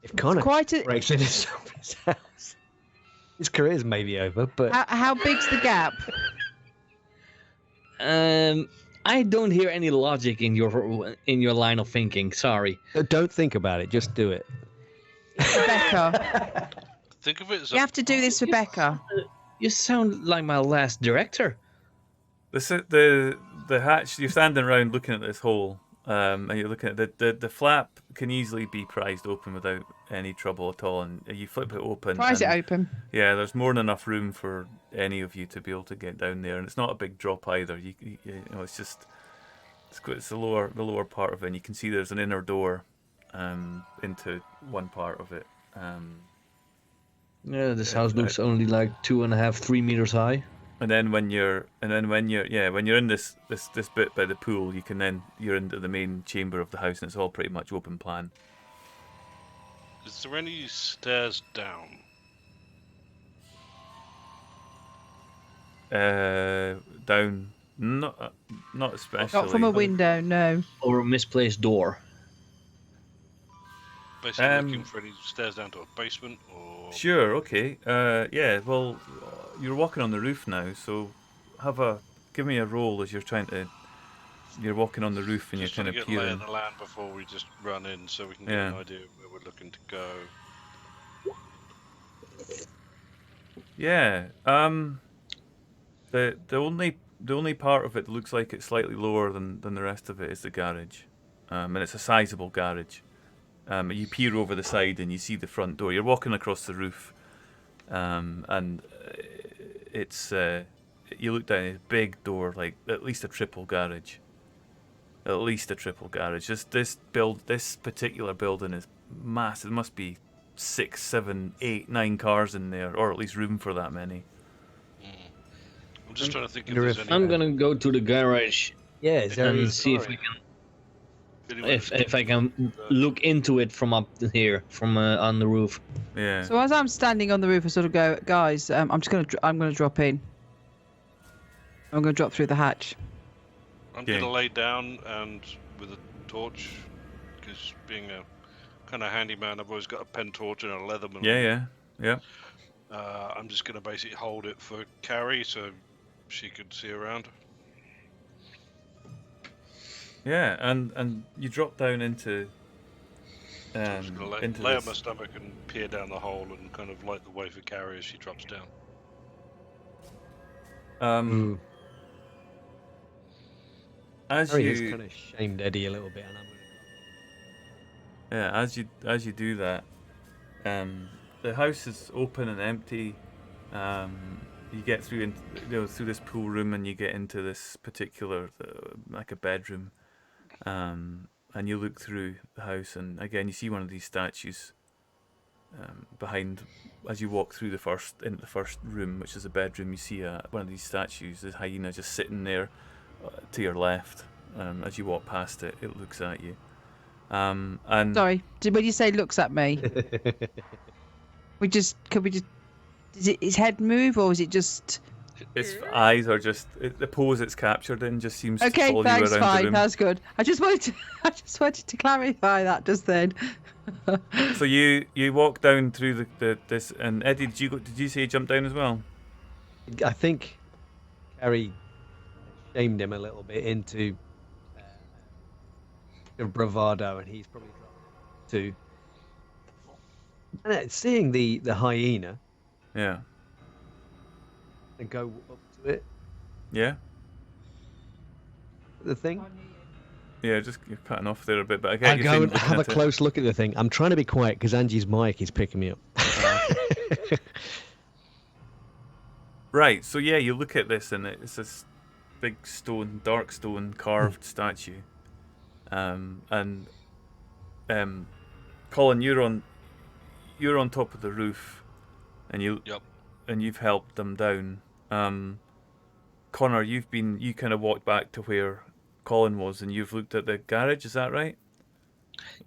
If Connor breaks into somebody's house, his career's maybe over, but... How big's the gap? I don't hear any logic in your line of thinking. Sorry. Don't think about it. Just do it. Becca. Think of it as You have to do this for Becca. You sound like my last director. The hatch. You're standing around looking at this hole, and you're looking at the flap can easily be prized open without any trouble at all. And you flip it open. Prise it open. Yeah, there's more than enough room for any of you to be able to get down there, and it's not a big drop either. You know, it's just it's the lower part of it, and you can see there's an inner door into one part of it. Yeah, this house looks only like 2.5, 3 meters high. And then when you're in this bit by the pool, you're into the main chamber of the house, and it's all pretty much open plan. Is there any stairs down? Down, not especially. Not from a window, no. Or a misplaced door. Basically looking for any stairs down to a basement or... Sure, okay. Yeah, well, you're walking on the roof now, so give me a roll as you're walking on the roof and just you're kind of peering. peering. Lay of the land before we just run in, so we can get an idea of where we're looking to go. Yeah. The only part of it that looks like it's slightly lower than the rest of it is the garage, and it's a sizable garage. You peer over the side and you see the front door. You're walking across the roof, and it's you look down. It's a big door, like at least a triple garage. At least a triple garage. This particular building is massive. There must be 6, 7, 8, 9 cars in there, or at least room for that many. I'm just trying to think if there's any... I'm gonna go to the garage. Yeah, is there and see if we can. If I can look into it from up here, from on the roof. Yeah. So as I'm standing on the roof, I sort of go, guys, I'm gonna drop in. I'm gonna drop through the hatch. I'm gonna lay down and with a torch, because being a kind of handyman, I've always got a pen torch and a Leatherman. Yeah. I'm just gonna basically hold it for Carrie so she could see around. Yeah, and you drop down into I'm just gonna lay on my stomach and peer down the hole and kind of light the way for Carrie as she drops down. As Harry you has kind of shamed Eddie a little bit, and I'm gonna... Yeah, as you do that, the house is open and empty. You get through through this pool room, and you get into this particular like a bedroom. And you look through the house, and again you see one of these statues behind. As you walk through into the first room, which is a bedroom, you see one of these statues, the hyena, just sitting there to your left. As you walk past it, it looks at you. And Sorry, when you say looks at me, could we just? Does his head move, or is it just its eyes are just the pose it's captured in just seems to Okay, follow thanks, you around the fine. room. That's good. I just wanted to clarify that just then. So you walk down through this, and Eddie, did you say you jump down as well? I think Carrie shamed him a little bit into bravado, and he's probably dropped too. And seeing the hyena Yeah. and go up to it, Yeah. the thing. Yeah, just you're cutting off there a bit, but I I get you go saying and looking have a at it. close look at the thing. I'm trying to be quiet because Angie's mic is picking me up. Right, so yeah, you look at this and it's this big stone, dark stone carved statue. And Colin, you're on top of the roof, and you've helped them down. Connor, you kind of walked back to where Colin was, and you've looked at the garage. Is that right?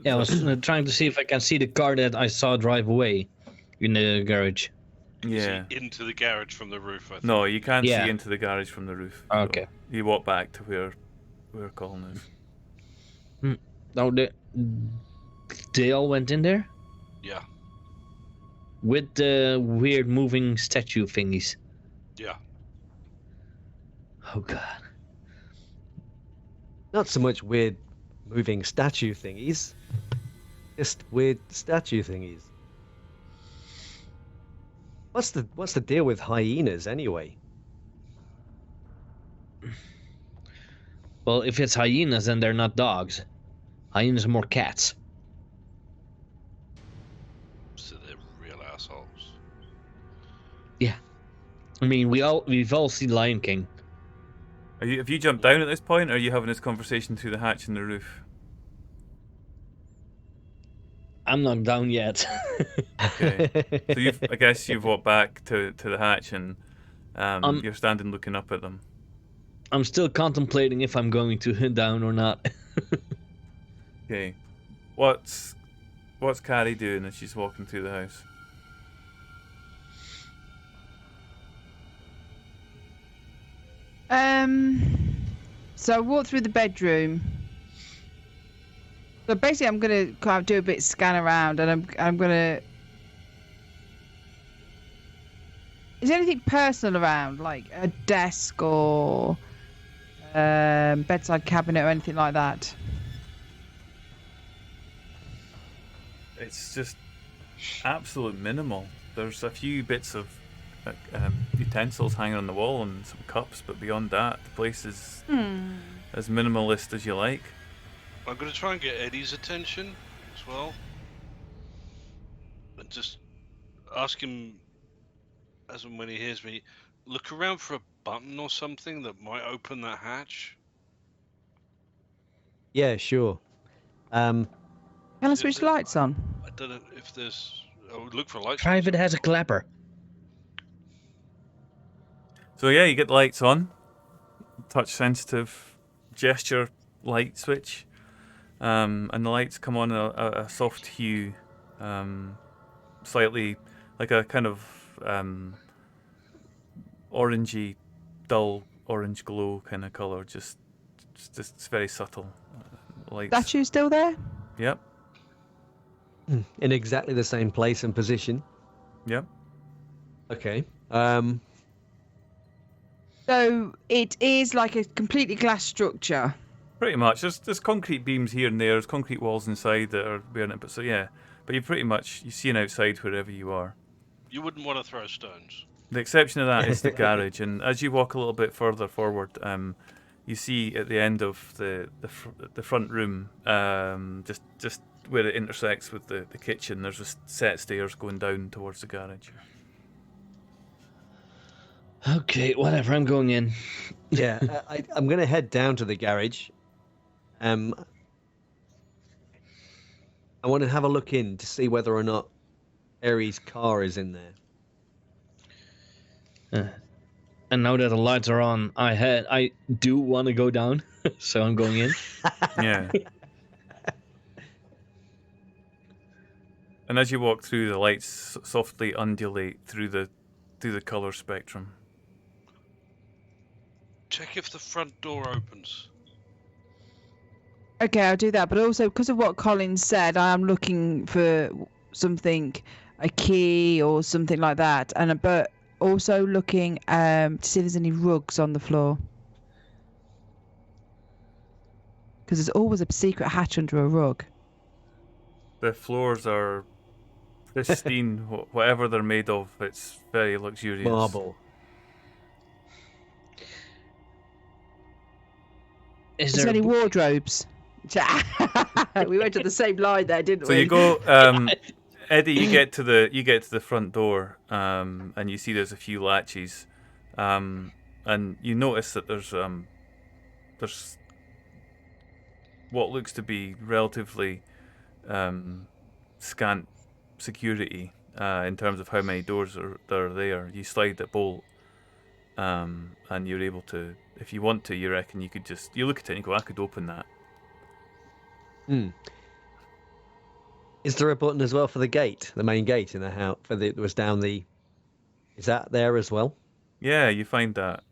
Yeah, I was trying to see if I can see the car that I saw drive away in the garage. Yeah. See into the garage from the roof, I think. No, you can't Yeah. see into the garage from the roof. So Okay. you walk back to where Colin is. Oh, they all went in there Yeah. with the weird moving statue thingies. Yeah. Oh god. Not so much weird moving statue thingies, just weird statue thingies. What's the deal with hyenas anyway? Well, if it's hyenas, then they're not dogs. Hyenas are more cats. So they're real assholes. I mean, we've all seen Lion King. Have you jumped down at this point, or are you having this conversation through the hatch in the roof? I'm not down yet. Okay. So I guess you've walked back to the hatch, and you're standing looking up at them. I'm still contemplating if I'm going to head down or not. Okay. What's Carrie doing as she's walking through the house? So I walk through the bedroom. So basically, I'm gonna kind of do a bit scan around, and I'm gonna. Is there anything personal around, like a desk or bedside cabinet or anything like that? It's just absolute minimal. There's a few bits of utensils hanging on the wall and some cups, but beyond that, the place is as minimalist as you like. I'm going to try and get Eddie's attention as well. And just ask him, as and when he hears me, look around for a button or something that might open that hatch. Yeah, sure. Can I switch the lights on? I don't know if there's... I would look for lights. Try if it has a clapper. So yeah, you get the lights on, touch sensitive gesture light switch, and the lights come on a soft hue, slightly like a kind of orangey, dull orange glow kind of color, just it's very subtle. Lights. Statue still there? Yep. In exactly the same place and position. Yep. Okay. So it is like a completely glass structure. Pretty much. There's concrete beams here and there. There's concrete walls inside that are bearing it. But so yeah. But you see an outside wherever you are. You wouldn't want to throw stones. The exception of that is the garage. And as you walk a little bit further forward, you see at the end of the front room, just where it intersects with the kitchen, there's a set of stairs going down towards the garage. Okay, whatever, I'm going in. Yeah, I'm going to head down to the garage. I want to have a look in to see whether or not Aries' car is in there. And now that the lights are on, I do want to go down, so I'm going in. Yeah. And as you walk through, the lights softly undulate through the color spectrum. Check if the front door opens. Okay, I'll do that. But also, because of what Colin said, I am looking for something, a key or something like that. But also looking to see if there's any rugs on the floor. Because there's always a secret hatch under a rug. The floors are pristine, whatever they're made of. It's very luxurious. Marble. Is Is there there any a wardrobes? We went to the same line there, didn't So we? you go, Eddie. You get to the front door, and you see there's a few latches, and you notice that there's what looks to be relatively scant security in terms of how many doors are there. You slide the bolt, and you're able to, if you want to, you reckon you could you look at it and you go, I could open that. Is there a button as well for the gate, the main gate in the house? That was down the. Is that there as well? Yeah, you find that.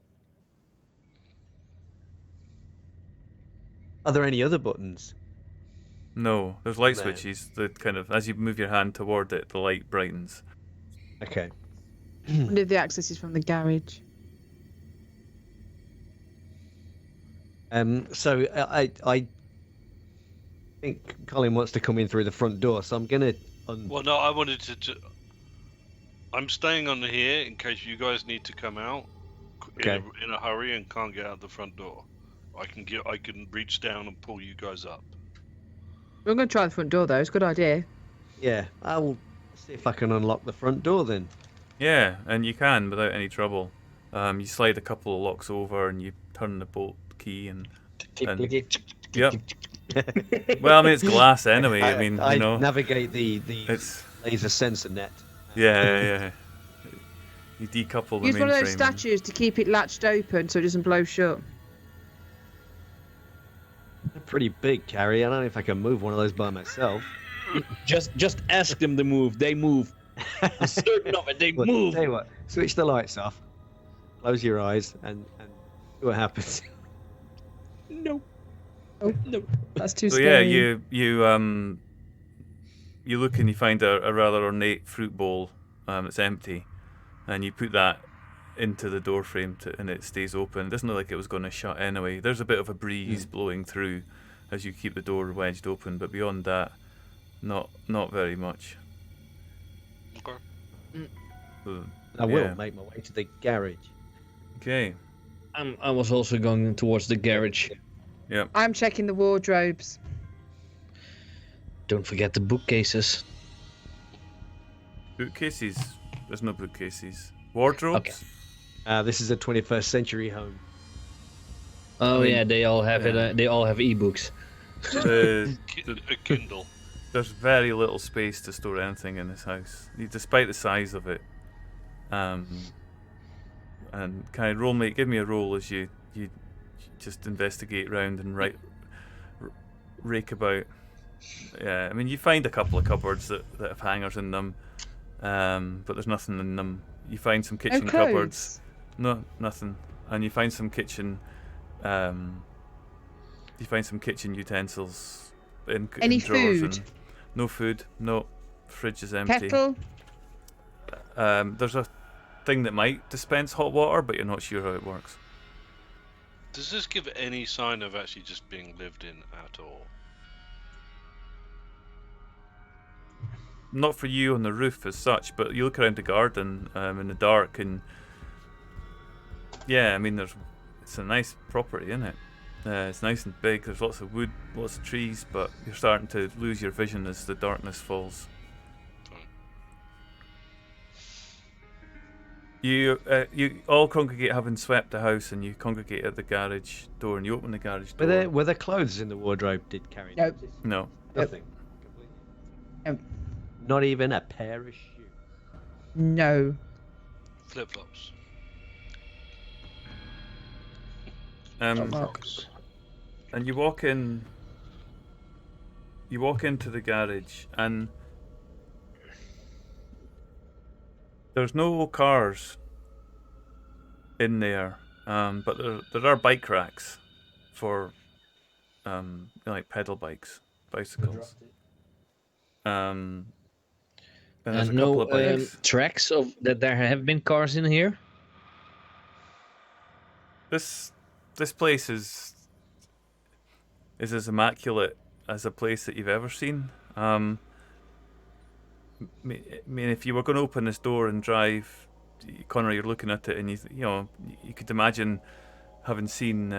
Are there any other buttons? No, there's light No. switches that kind of, as you move your hand toward it, the light brightens. Okay. I wonder if the access is from the garage. So I think Colin wants to come in through the front door, so I'm gonna. Well, no, I wanted to. I'm staying on here in case you guys need to come out Okay. in a hurry and can't get out the front door. I can reach down and pull you guys up. We're going to try the front door, though. It's a good idea. Yeah, I'll see if I can unlock the front door then. Yeah, and you can without any trouble. You slide a couple of locks over and you turn the bolt key and yep. Well, I mean, it's glass anyway. I mean, I you know, navigate the it's laser sensor net. yeah. You decouple the Use one of those mainframe. statues to keep it latched open so it doesn't blow shut. They're pretty big, Carrie. I don't know if I can move one of those by myself. just ask them to move. They move. I'm certain of it. They Look, move. tell you what, switch the lights off, close your eyes, and see what happens. No. Oh, No. that's too So yeah, scary. you look and you find a rather ornate fruit bowl that's empty, and you put that into the door frame and it stays open. It doesn't look like it was going to shut anyway. There's a bit of a breeze blowing through as you keep the door wedged open, but beyond that, not very much. Okay. So, I will yeah. make my way to the garage. Okay. I was also going towards the garage. Yep. I'm checking the wardrobes. Don't forget the bookcases. Bookcases. There's no bookcases. Wardrobes. Okay. This is a 21st century home. Oh I mean, yeah, they all have yeah. it. They all have ebooks. The, A Kindle. there's very little space to store anything in this house, despite the size of it. And kind of give me a roll as you just investigate round and rake about. Yeah, I mean, you find a couple of cupboards that have hangers in them, but there's nothing in them. You find some kitchen cupboards. No, nothing. And you find some kitchen. You find some kitchen utensils in Any drawers. food? And no food. No. Fridge is empty. Kettle? There's a thing that might dispense hot water, but you're not sure how it works. Does this give any sign of actually just being lived in at all? Not for you on the roof as such, but you look around the garden in the dark, and yeah, I mean, it's a nice property, isn't it? It's nice and big. There's lots of wood, lots of trees, but you're starting to lose your vision as the darkness falls. You all congregate, having swept the house, and you congregate at the garage door, and you open the garage door. Were there clothes in the wardrobe? Did Carrie? Nope. notice? No. Nothing. Nope. Not even a pair of shoes. No. Flip flops. Socks. And you walk in. You walk into the garage, and there's no cars in there. but there are bike racks for like pedal bikes, bicycles. And there's And a couple no of bikes. tracks of that there have been cars in here. This place is as immaculate as a place that you've ever seen. I mean, if you were going to open this door and drive, Connor, you're looking at it, and you could imagine having seen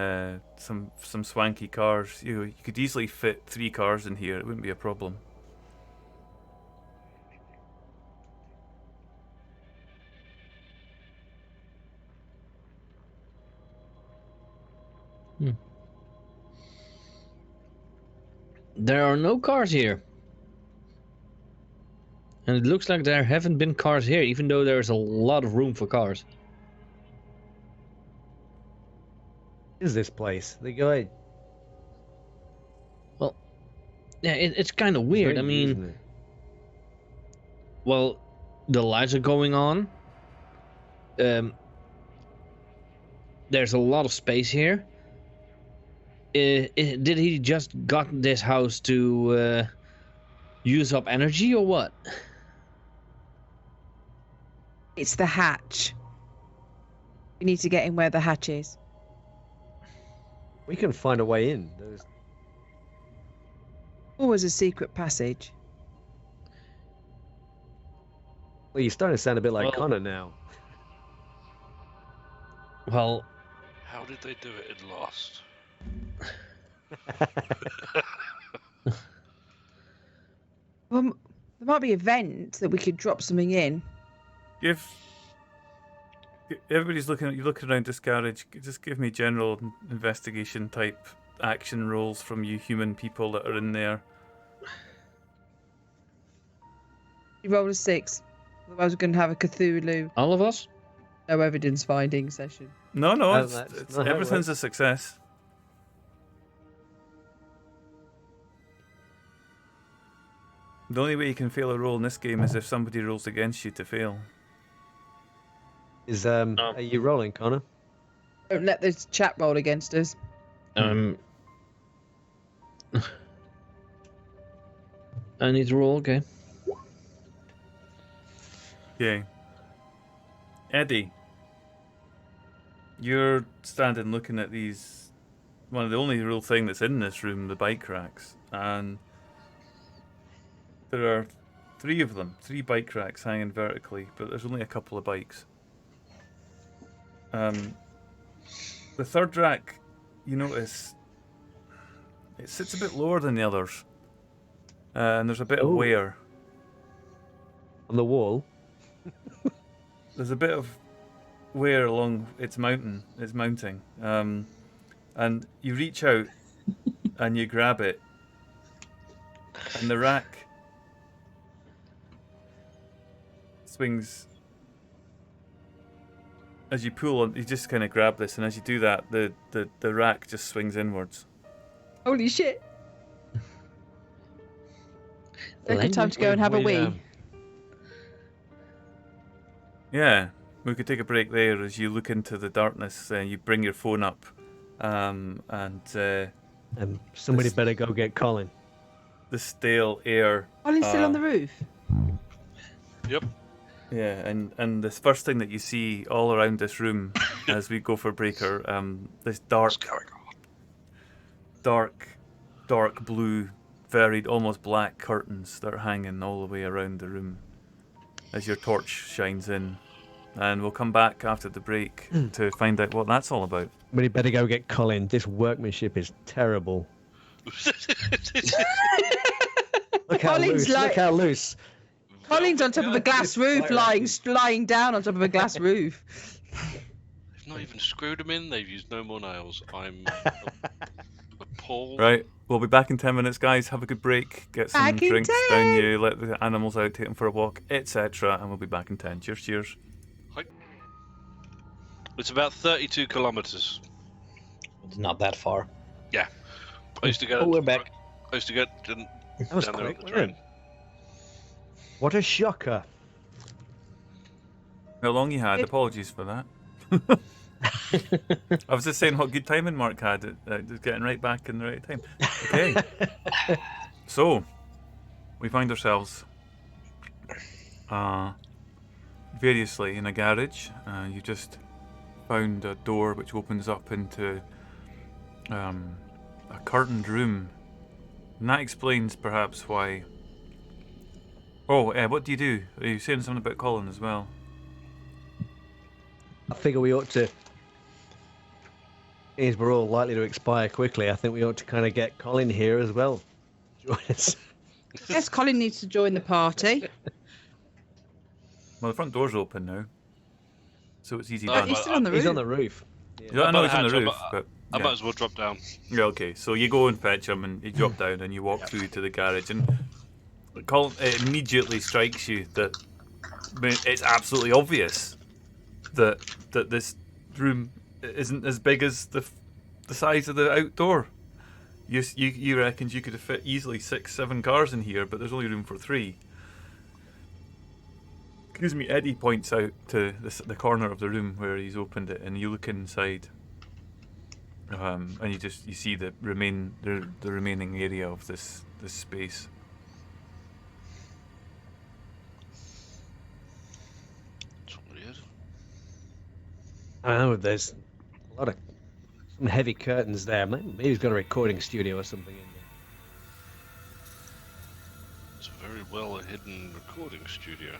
some swanky cars. You could easily fit 3 cars in here. It wouldn't be a problem. There are no cars here. And it looks like there haven't been cars here, even though there's a lot of room for cars. Is this place? The guy. Well, yeah, it's kind of weird. I mean, well, the lights are going on. There's a lot of space here. Did he just got this house to use up energy or what? It's the hatch. We need to get in where the hatch is. We can find a way in. Always a secret passage. Well, you're starting to sound a bit like Well- Connor now. Well, How did they do it in Lost? Well, there might be a vent that we could drop something in. Everybody's looking around this garage. Just give me general investigation type action rolls from you human people that are in there. You roll a 6. Otherwise, we're going to have a Cthulhu, all of us? no evidence finding session. No, Oh, that's not how it everything's a works. success. The only way you can fail a roll in this game is if somebody rolls against you to fail. Are you rolling, Connor? Don't let this chat roll against us. I need to roll, okay. Okay. Eddie, you're standing looking at these. One of the only real thing that's in this room, the bike racks, and there are 3 of them, 3 bike racks hanging vertically, but there's only a couple of bikes. The third rack, you notice, it sits a bit lower than the others, and there's a bit of Oh. wear. On the wall? There's a bit of wear along its mounting, and you reach out and you grab it, and the rack swings. As you pull on, you just kind of grab this, and as you do that, the rack just swings inwards. Holy shit. A good time to go and have a wee. Yeah, we could take a break there as you look into the darkness and you bring your phone up, and Somebody This- better go get Colin. the stale air. Ollie's still on the roof. Yep. Yeah, and this first thing that you see all around this room as we go for break are this What's going on? dark blue, varied, almost black curtains that are hanging all the way around the room as your torch shines in. And we'll come back after the break to find out what that's all about. Somebody better go get Colin. This workmanship is terrible. Look how Colin's loose. like- Look how loose. Colin's on top of a glass roof, lying down on top of a glass roof. They've not even screwed them in. They've used no more nails. I'm appalled. Right, we'll be back in 10 minutes, guys. Have a good break. Get some Back in drinks 10. down you, let the animals out, take them for a walk, etc. And we'll be back in 10. Cheers, cheers. It's about 32 kilometers. It's not that far. I used to get. Oh, we're back. I used to get down That was there on quick, the wasn't train. it? What a shocker. How long you had? It- Apologies for that. I was just saying what good timing Mark had, just getting right back in the right time. Okay. So, we find ourselves variously in a garage. You just found a door which opens up into a curtained room. And that explains perhaps why... Oh, what do you do? Are you saying something about Colin as well? I figure we ought to... As we're all likely to expire quickly, I think we ought to kind of get Colin here as well. Join us. Yes, Colin needs to join the party. Well, the front door's open now, so it's easy No, done. He's still on the roof. He's on the roof. Yeah, I know he's on the Hatch, roof, but... I yeah. might as well drop down. Yeah, okay. So you go and fetch him, and you drop down, and you walk through to the garage, and Colin, it immediately strikes you that it's absolutely obvious that this room isn't as big as the size of the outdoor. You reckon you could have fit easily 6-7 cars in here, but there's only room for 3. Excuse me. Eddie points out to the corner of the room where he's opened it, and you look inside. And you see the remaining area of this space. It's weird. I know there's a lot of some heavy curtains there. Maybe he's got a recording studio or something in there. It's a very well hidden recording studio.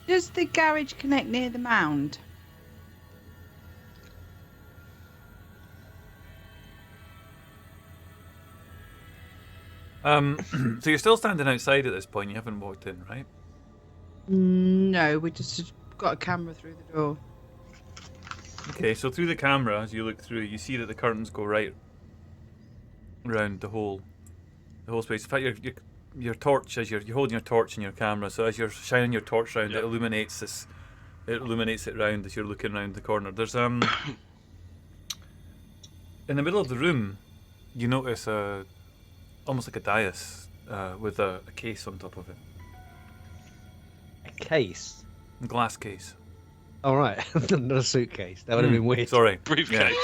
Does the garage connect near the mound? So you're still standing outside at this point. You haven't walked in, right? No, we just got a camera through the door. Okay, so through the camera, as you look through, you see that the curtains go right around the whole space. In fact, your torch, as you're holding your torch in your camera, so as you're shining your torch around, Yep. it illuminates it round as you're looking around the corner. There's in the middle of the room, you notice almost like a dais with a case on top of it, A case. a glass case. All right, not a suitcase. That would have been weird. Sorry, Briefcase.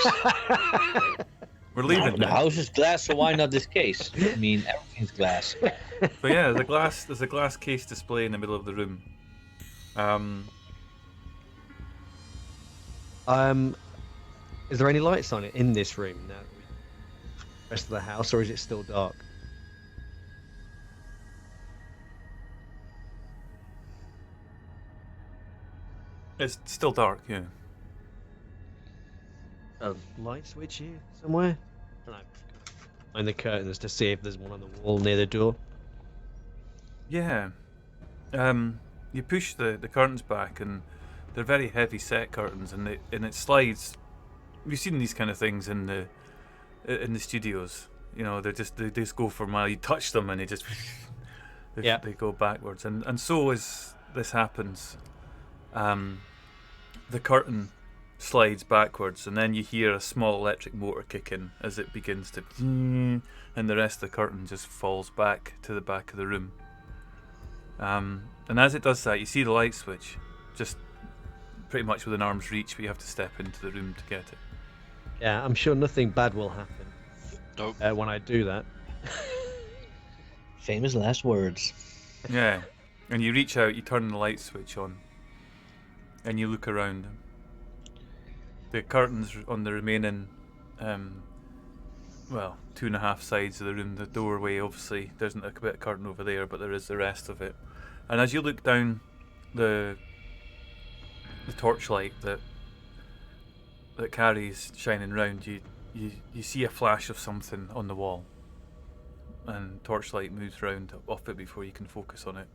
we're leaving. The now. house is glass, so why not this case? I mean, everything's glass. But yeah, there's a glass case display in the middle of the room. Is there any lights on it in this room now? The rest of the house, or is it still dark? It's still dark, yeah. A light switch here somewhere? I don't know. Behind the curtains to see if there's one on the wall near the door. Yeah. You push the curtains back, and they're very heavy set curtains, and it slides. You've seen these kind of things in the studios. You know, they just go for a mile. You touch them, and they go backwards, and so as this happens, the curtain slides backwards, and then you hear a small electric motor kick in as it begins to, and the rest of the curtain just falls back to the back of the room. And as it does that, you see the light switch just pretty much within arm's reach, but you have to step into the room to get it. Yeah, I'm sure nothing bad will happen Nope. when I do that. Famous last words. Yeah, and you reach out, you turn the light switch on, and you look around. The curtains on the remaining, 2.5 sides of the room, the doorway, obviously, there isn't a bit of curtain over there, but there is the rest of it. And as you look down the torchlight that Carrie's shining round, you see a flash of something on the wall, and torchlight moves round off it before you can focus on it,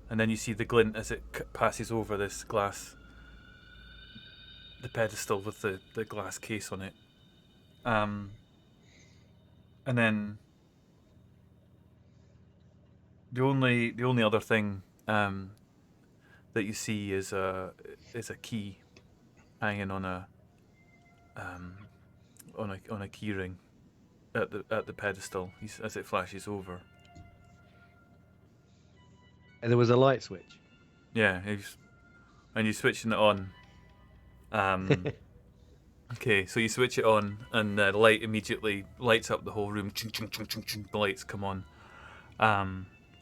and then you see the glint as it passes over this glass, the pedestal with the glass case on it, and then the only other thing that you see is a key hanging on a key ring at the pedestal as it flashes over. And there was a light switch. Yeah, and you're switching it on. Okay, so you switch it on, and the light immediately lights up the whole room. Chung, chung, chung, chung, chung, the lights come on.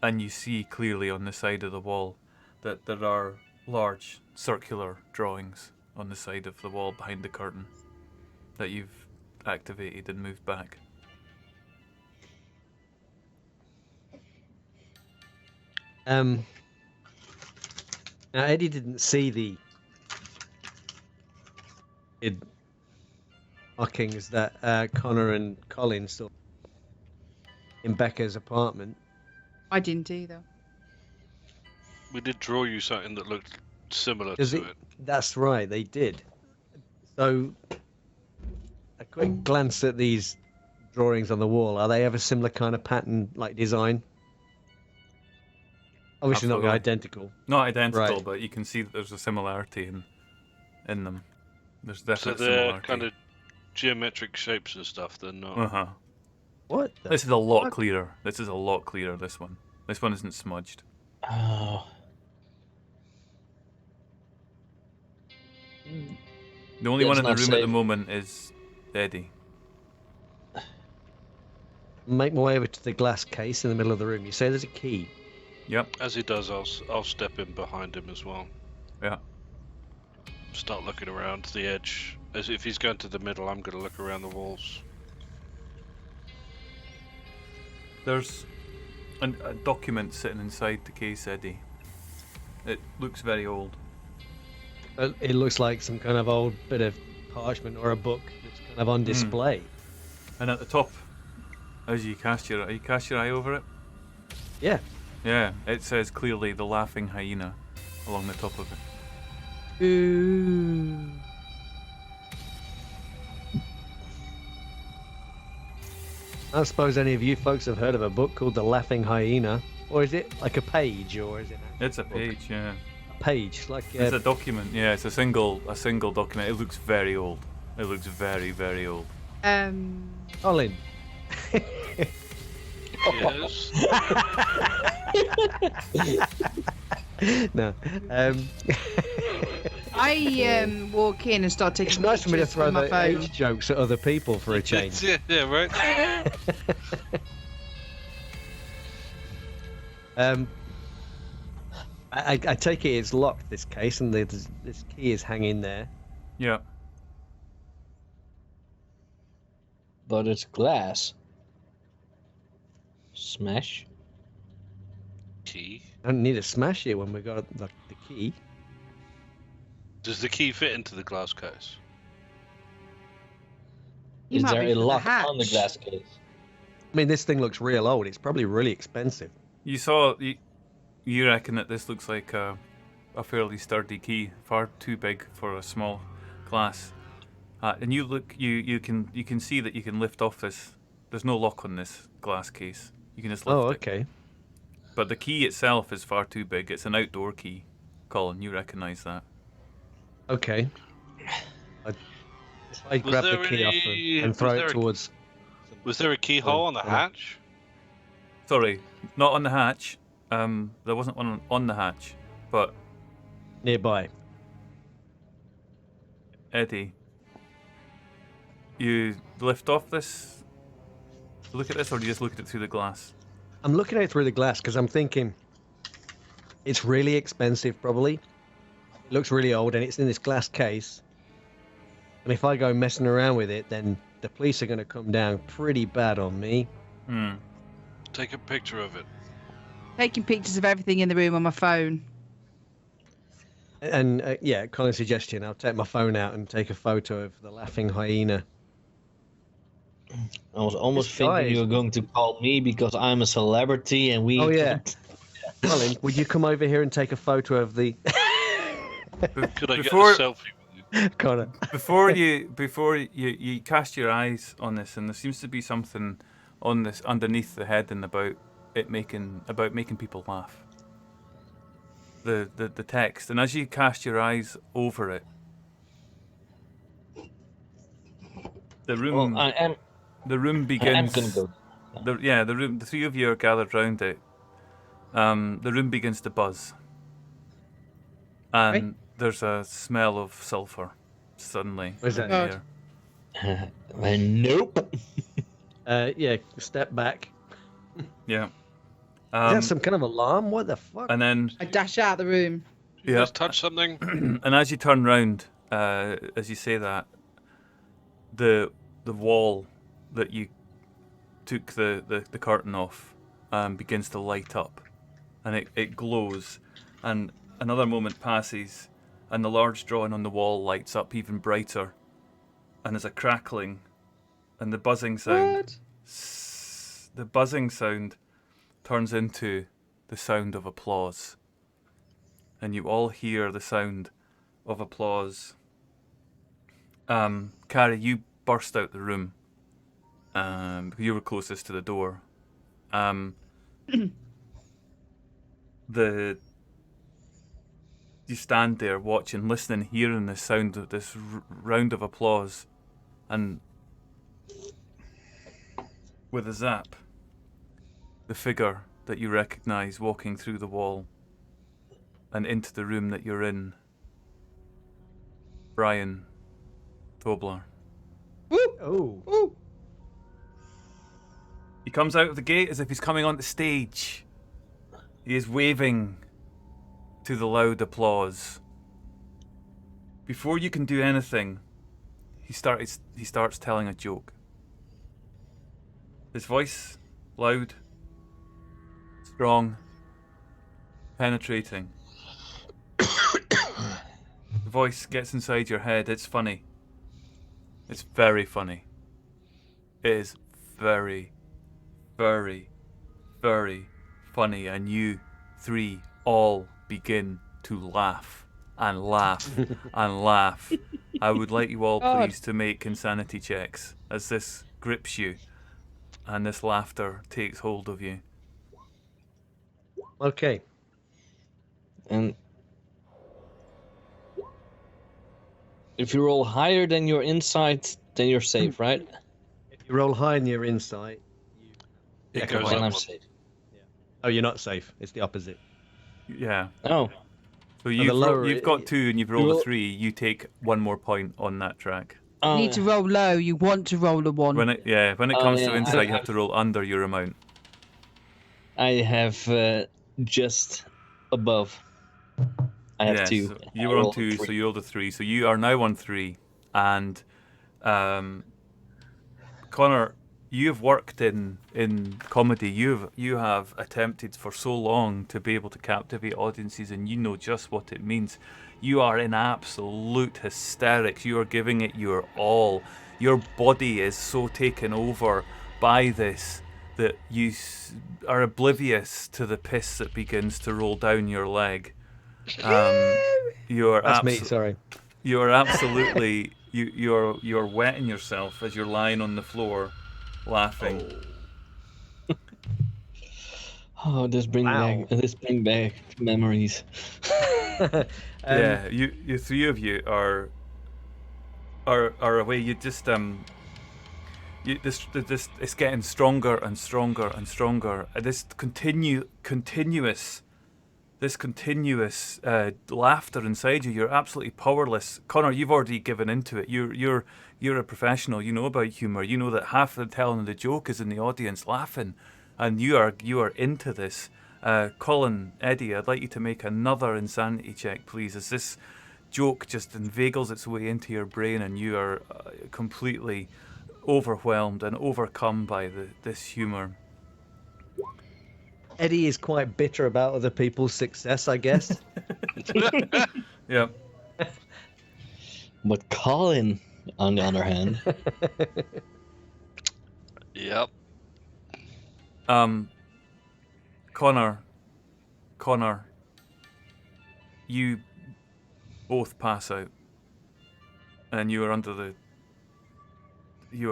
And you see clearly on the side of the wall that there are large circular drawings on the side of the wall behind the curtain that you've activated and moved back. Now Eddie didn't see the markings that Connor and Colin saw in Becca's apartment. I didn't either. We did draw you something that looked similar Does to it? it. That's right, they did. So, a quick glance at these drawings on the wall. Are they of a similar kind of pattern, like design? Obviously not Absolutely. identical. Not identical, Right. but you can see that there's a similarity in them. There's So definite they're similarity. kind of geometric shapes and stuff. They're not. Uh-huh. What? This is a lot fuck? clearer. This one. This one isn't smudged. Oh. The only one Let's in the not room say- at the moment is Eddie. Make my way over to the glass case in the middle of the room. You say there's a key. Yep. As he does, I'll step in behind him as well. Yeah. Start looking around the edge. As if he's going to the middle, I'm going to look around the walls. There's a document sitting inside the case, Eddie. It looks very old. It looks like some kind of old bit of parchment or a book that's kind of on display. And at the top, as you cast your eye over it, Yeah. yeah, it says clearly the laughing hyena along the top of it. Ooh. I don't suppose any of you folks have heard of a book called The Laughing Hyena, or is it like a page, or is it? It's a page, yeah. A page, like It's a document, yeah. It's a single document. It looks very old. It looks very, very old. Colin. Yes. No. I walk in and start taking It's nice for me to pictures throw with my the phone. age jokes at other people for a change. Yeah, right. I take it it's locked, this case, and this key is hanging there. Yeah. But it's glass. Smash. Key. I don't need to smash it when we got the key. Does the key fit into the glass case? You Is might there be a through the lock on the hatch. glass case? I mean, this thing looks real old. It's probably really expensive. You reckon that this looks like a fairly sturdy key, far too big for a small glass. And you can see that you can lift off this. There's no lock on this glass case. You can just lift Oh, it. okay. But the key itself is far too big. It's an outdoor key. Colin, you recognise that? Okay. I grab the there key off any- and throw was it there a- towards. Was there a keyhole on the Colin. hatch? Sorry, not on the hatch. There wasn't one on the hatch, but Nearby. Eddie, you lift off this. Look at this, or do you just look at it through the glass? I'm looking at it through the glass because I'm thinking it's really expensive, probably. It looks really old, and it's in this glass case. And if I go messing around with it, then the police are going to come down pretty bad on me. Hmm. Take a picture of it. Taking pictures of everything in the room on my phone. And yeah, Colin's suggestion, I'll take my phone out and take a photo of the laughing hyena. I was almost This guy thinking you is- were going to call me because I'm a celebrity and we. Oh, yeah. Colin, would you come over here and take a photo of the Could I Before- get a selfie with you? Connor? Before you cast your eyes on this, and there seems to be something on this underneath the heading about making people laugh. The text, and as you cast your eyes over it, the room Well, I am. the room I am begins. gonna go. The three of you are gathered round it. The room begins to buzz, and there's a smell of sulfur suddenly Where's in that? the air. Nope. Yeah, step back. Yeah. Is that some kind of alarm? What the fuck? And then, I dash out of the room. You guys touch something? and as you turn round, as you say that, the wall that you took the curtain off begins to light up, and it glows, and another moment passes, and the large drawing on the wall lights up even brighter, and there's a crackling, and the buzzing sound. What? The buzzing sound turns into the sound of applause, and you all hear the sound of applause. Carrie, you burst out the room. Because you were closest to the door. You stand there watching, listening, hearing the sound of this round of applause, and with a zap, the figure that you recognise walking through the wall and into the room that you're in, Brian Tobler. Oh. Ooh. He comes out of the gate as if he's coming onto stage. He is waving to the loud applause. Before you can do anything, he starts telling a joke. His voice, loud, strong, penetrating. The voice gets inside your head. It's funny. It's very funny. It is very, very, very funny, and you three all begin to laugh and laugh and laugh. I would like you all please to make insanity checks as this grips you and this laughter takes hold of you. Okay. And if you roll higher than your insight, then you're safe, right? If you roll high in your insight, It goes Then I'm up. safe. oh, you're not safe. It's the opposite. Yeah. Oh, So lower you've it- got 2 and you've rolled roll- a 3. You take 1 more point on that track. You need to roll low. You want to roll a 1. When it Oh, comes to yeah. insight, you have to roll under your amount. I have just above. I have Yes, 2. so I you were on rolled a 2, 3. so you rolled a 3. So you are now on 3. And Connor, you have worked in comedy. You have attempted for so long to be able to captivate audiences, and you know just what it means. You are in absolute hysterics. You are giving it your all. Your body is so taken over by this that you are oblivious to the piss that begins to roll down your leg. You are That's me. Sorry. You are absolutely you're wetting yourself as you're lying on the floor, laughing. Oh, this brings back memories. Yeah, you 3 of you are away. You just this it's getting stronger and stronger and stronger. This continuous laughter inside you. You're absolutely powerless. Connor, you've already given into it. You're a professional. You know about humor. You know that half the telling of the joke is in the audience laughing, and you are into this. Colin, Eddie, I'd like you to make another insanity check, please, as this joke just inveigles its way into your brain, and you are completely overwhelmed and overcome by this humor. Eddie is quite bitter about other people's success, I guess. Yeah. But Colin, on the other hand, Yep. Connor, you both pass out, and you are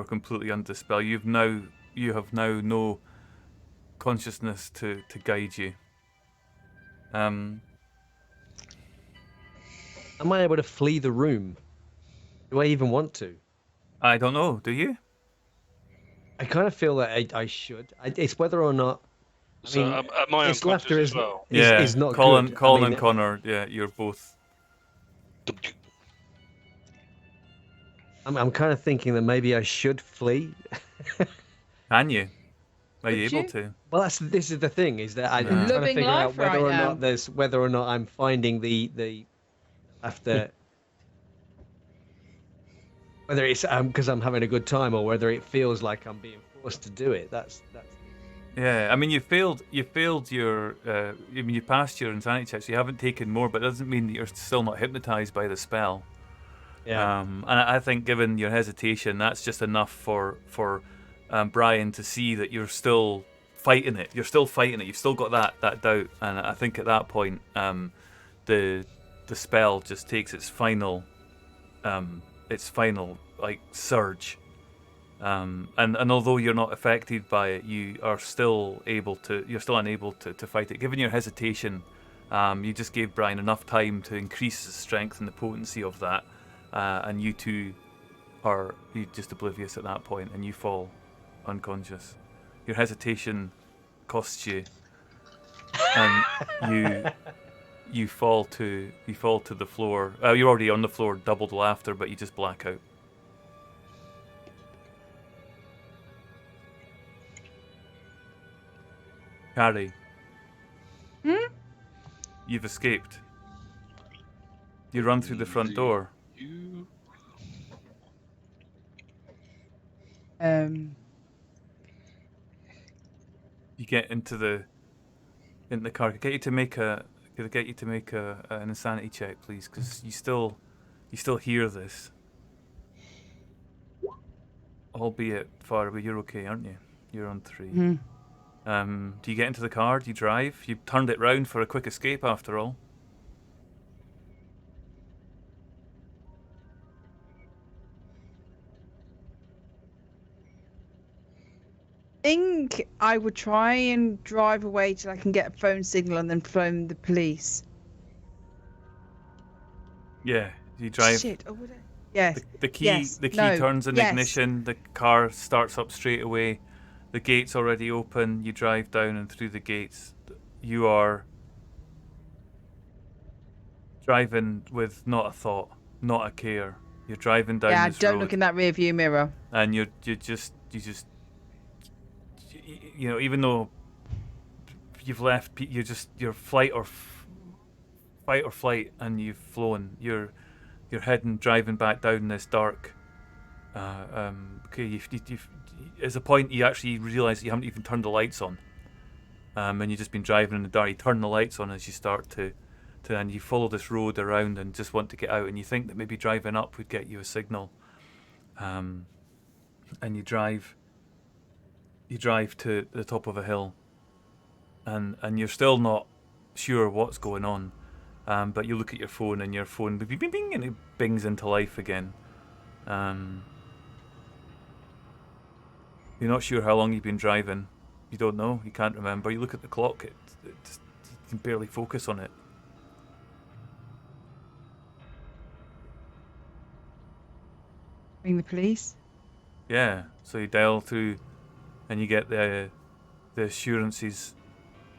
completely under the spell. You have now no consciousness to guide you. Am I able to flee the room? Do I even want to? I don't know. Do you? I kind of feel that I should. It's whether or not. So am I his laughter unconscious is as well? is not Colin, good. Colin and Connor. Yeah, you're both. I'm kind of thinking that maybe I should flee. Can you? Are you Would able you? to? Well, this is the thing, is that I'm Yeah. trying to Loving figure out life right now. whether or not I'm finding the after whether it's because I'm having a good time or whether it feels like I'm being forced to do it. That's Yeah, I mean, you failed your. I mean, you passed your insanity check, so you haven't taken more, but it doesn't mean that you're still not hypnotized by the spell. yeah. And I think, given your hesitation, that's just enough for Brian to see that you're still fighting it. You're still fighting it. You've still got that doubt, and I think at that point, the spell just takes its final like surge. And although you're not affected by it, you are still you're still unable to fight it. Given your hesitation, you just gave Brian enough time to increase the strength and the potency of that, and you two are just oblivious at that point, and you fall unconscious. Your hesitation costs you, and you fall to the floor. You're already on the floor, doubled laughter, but you just black out. Harry. You've escaped. You run through the front door. You You get into the car. Could I get you to make an insanity check, please? Because you still hear this, albeit far away. You're okay, aren't you? You're on 3. Do you get into the car? Do you drive? You turned it round for a quick escape, after all. I think I would try and drive away till I can get a phone signal and then phone the police. Yeah, you drive. Shit. Oh, would I? Yes. The key Yes. the key No. turns in Yes. ignition. The car starts up straight away. The gate's already open. You drive down and through the gates. You are driving with not a thought, not a care. You're driving down Yeah, this don't road, look in that rear view mirror. and you just even though you've left, you're fight or flight, and you've flown. You're driving back down this dark. There's a point you actually realise that you haven't even turned the lights on, and you've just been driving in the dark. You turn the lights on as you start to and you follow this road around and just want to get out, and you think that maybe driving up would get you a signal, and you drive to the top of a hill, and you're still not sure what's going on, but you look at your phone, and your phone bing, bing, bing, and it bings into life again. You're not sure how long you've been driving. You don't know. You can't remember. You look at the clock. You can barely focus on it. Ring the police. Yeah. So you dial through, and you get the assurances,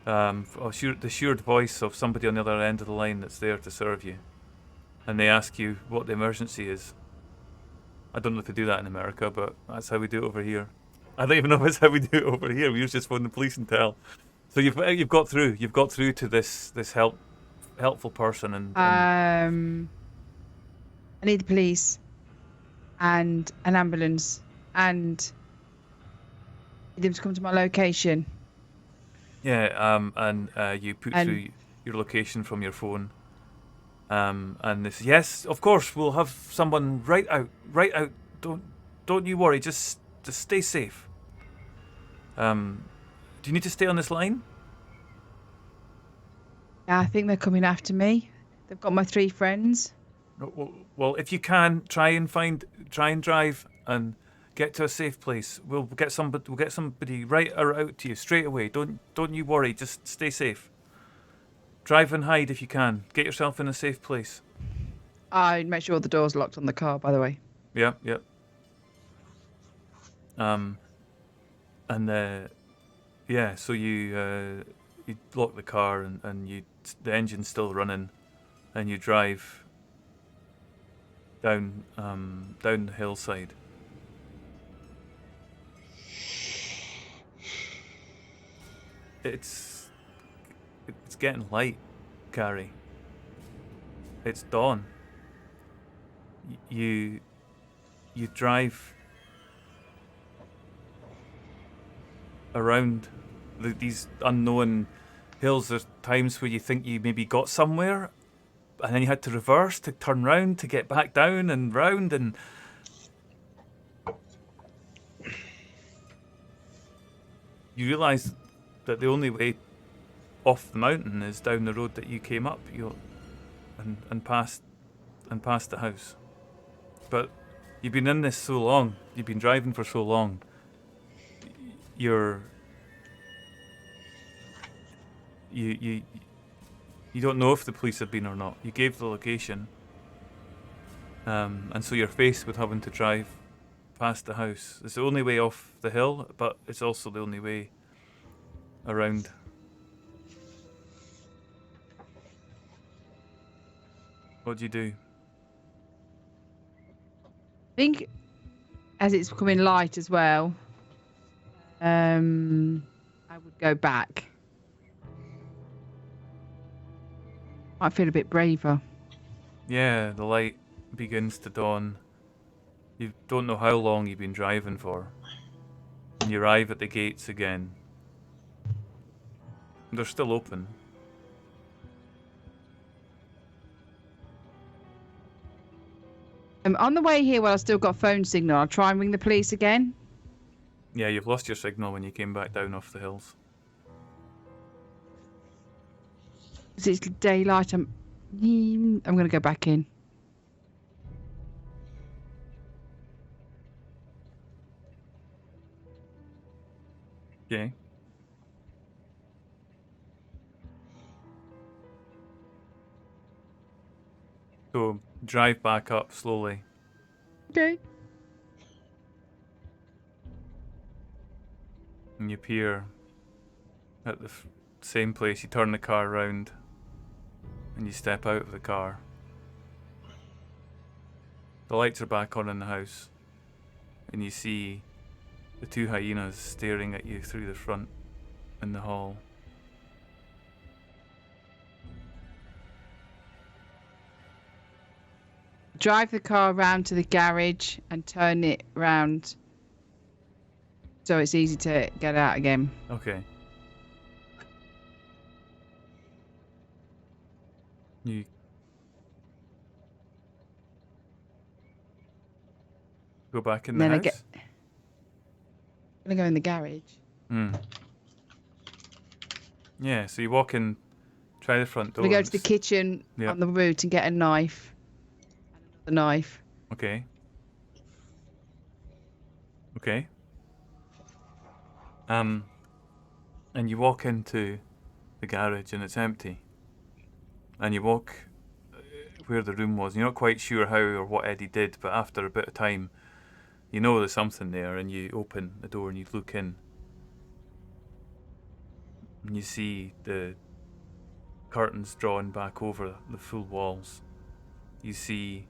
the assured voice of somebody on the other end of the line that's there to serve you, and they ask you what the emergency is. I don't know if they do that in America, but that's how we do it over here. I don't even know if it's how we do it over here. We just phone the police and tell. So you've got through. You've got through to this helpful person, and I need the police and an ambulance and need them to come to my location. yeah, and you put And- through your location from your phone, and they say, yes, of course, we'll have someone right out. Don't you worry. Just stay safe. Do you need to stay on this line? Yeah, I think they're coming after me. They've got my 3 friends. Well, if you can, try and drive and get to a safe place. We'll get somebody right out to you straight away. Don't you worry. Just stay safe. Drive and hide if you can. Get yourself in a safe place. I'd make sure the door's locked on the car, by the way. Yeah. So you lock the car, and the engine's still running, and you drive down the hillside. It's getting light, Gary. It's dawn. You drive around these unknown hills. There's times where you think you maybe got somewhere, and then you had to reverse to turn round to get back down and round, and you realise that the only way off the mountain is down the road that you came up, and past the house. But you've been in this so long, you've been driving for so long, you don't know if the police have been or not. You gave the location, and so you're faced with having to drive past the house. It's the only way off the hill, but it's also the only way around. What do you do? I think as it's becoming light as well, I would go back. I feel a bit braver. Yeah, the light begins to dawn. You don't know how long you've been driving for. And you arrive at the gates again. They're still open. On the way here, while I've still got phone signal, I'll try and ring the police again. Yeah, you've lost your signal when you came back down off the hills. Because it's daylight, I'm going to go back in. Okay. So drive back up slowly. Okay. And you appear at the same place. You turn the car around and you step out of the car. The lights are back on in the house, and you see the two hyenas staring at you through the front in the hall. Drive the car around to the garage and turn it round so it's easy to get out again. Okay. You go back in the house? I'm going to go in the garage. Yeah, so you walk in, try the front door. We go to the kitchen Yep. on the route and get a knife. And another knife. Okay. Okay. And you walk into the garage and it's empty. And you walk where the room was. You're not quite sure how or what Eddie did, but after a bit of time, you know there's something there, and you open the door and you look in. And you see the curtains drawn back over the full walls. You see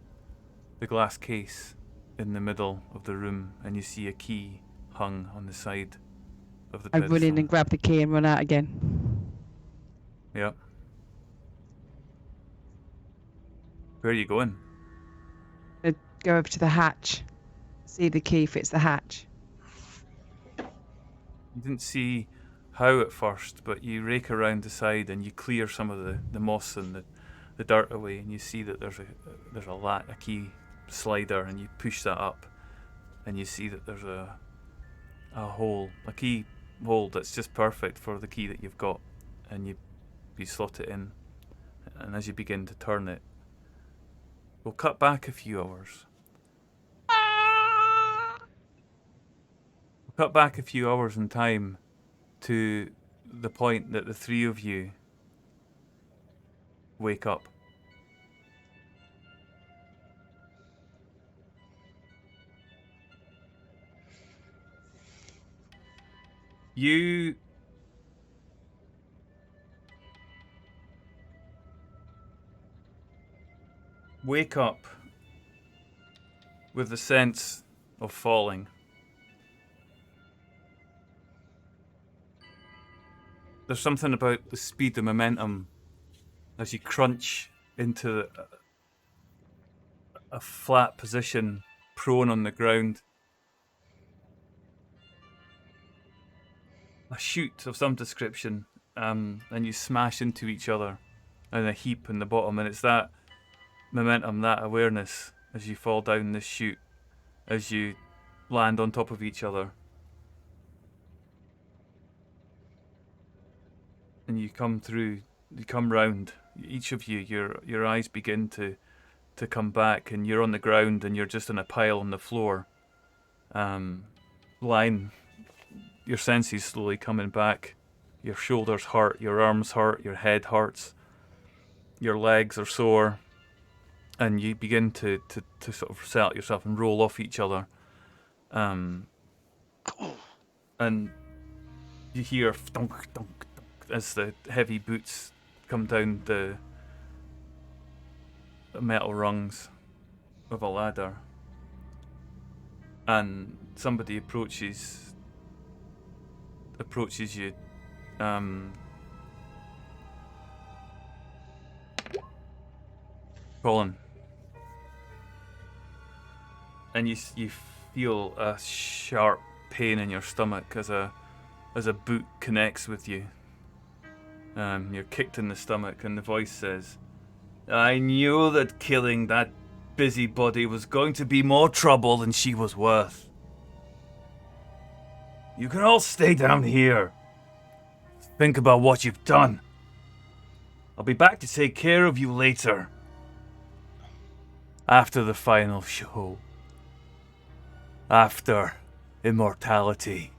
the glass case in the middle of the room, and you see a key hung on the side of the I pedestal. run in and grab the key and run out again. Yeah. Where are you going? I go over to the hatch. See the key fits the hatch. You didn't see how at first, but you rake around the side and you clear some of the moss and the dirt away, and you see that there's a key slider, and you push that up, and you see that there's a key hole that's just perfect for the key that you've got, and you slot it in, and as you begin to turn it, we'll cut back a few hours. We'll cut back a few hours in time to the point that the three of you wake up. You wake up with the sense of falling. There's something about the speed and momentum as you crunch into a flat position, prone on the ground. A chute of some description, and you smash into each other in a heap in the bottom, and it's that momentum, that awareness as you fall down this chute, as you land on top of each other. And you come through, you come round, each of you, your eyes begin to come back, and you're on the ground and you're just in a pile on the floor. Lying, your senses slowly coming back. Your shoulders hurt, your arms hurt, your head hurts, your legs are sore, and you begin to sort of settle yourself and roll off each other. And you hear thunk, thunk, thunk as the heavy boots come down the metal rungs of a ladder, and somebody approaches you. Colin, and you feel a sharp pain in your stomach as a boot connects with you. You're kicked in the stomach, and the voice says, "I knew that killing that busybody was going to be more trouble than she was worth. You can all stay down here. Think about what you've done. I'll be back to take care of you later. After the final show. After immortality."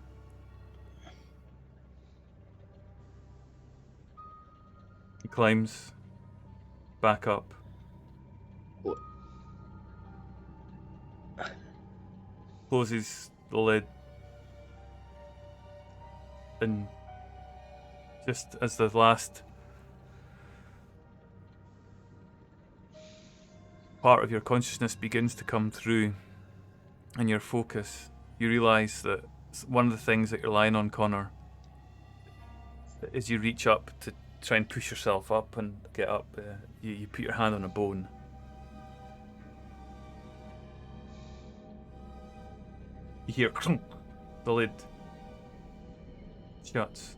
He climbs back up. What? Closes the lid. And just as the last part of your consciousness begins to come through and your focus, you realise that one of the things that you're lying on, Connor, is you reach up to try and push yourself up and get up. You put your hand on a bone. You hear clunk, the lid shuts.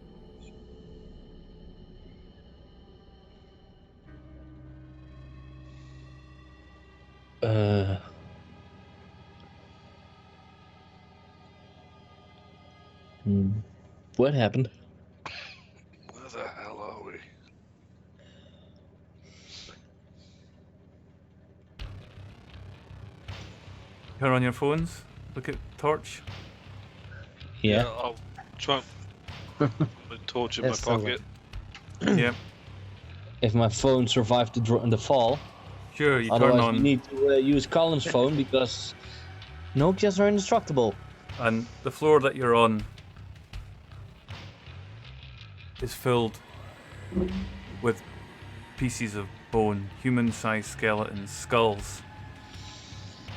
What happened? Where the hell are we? Turn on your phones. Look at Torch. Yeah. I'll try and put a torch in my Yes, I will. pocket. Yeah. If my phone survived the fall. Sure, you Otherwise, turn on. we need to use Colin's phone because Nokias are indestructible. And the floor that you're on is filled with pieces of bone, human-sized skeletons, skulls.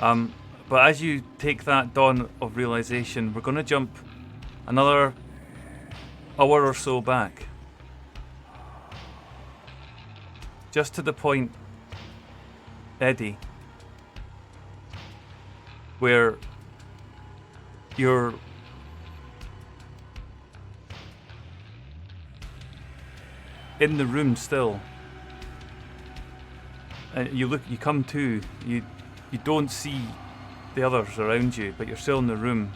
But as you take that dawn of realization, we're going to jump another hour or so back. Just to the point, Eddie, where you're in the room still, and you come to, you don't see the others around you, but you're still in the room,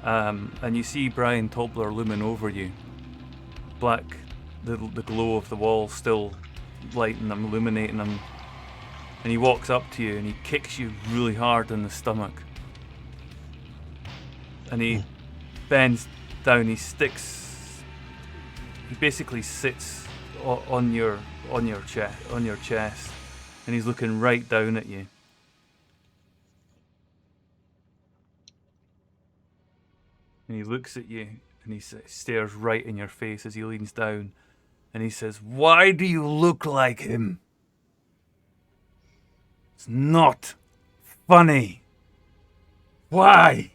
and you see Brian Tobler looming over you, black, the glow of the wall still lighting them, illuminating them, and he walks up to you and he kicks you really hard in the stomach, and he bends down, he basically sits on your chest, and he's looking right down at you. And he looks at you and he stares right in your face as he leans down, and he says, "Why do you look like him? It's not funny." Why?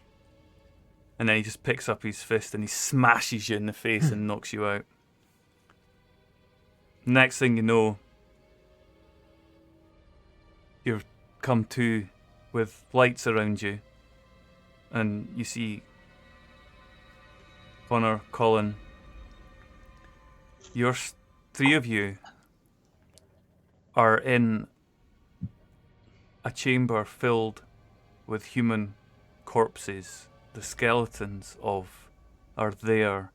And then he just picks up his fist and he smashes you in the face and knocks you out. Next thing you know, you're come to with lights around you, and you see Connor, Colin, three of you are in a chamber filled with human corpses. The skeletons are there.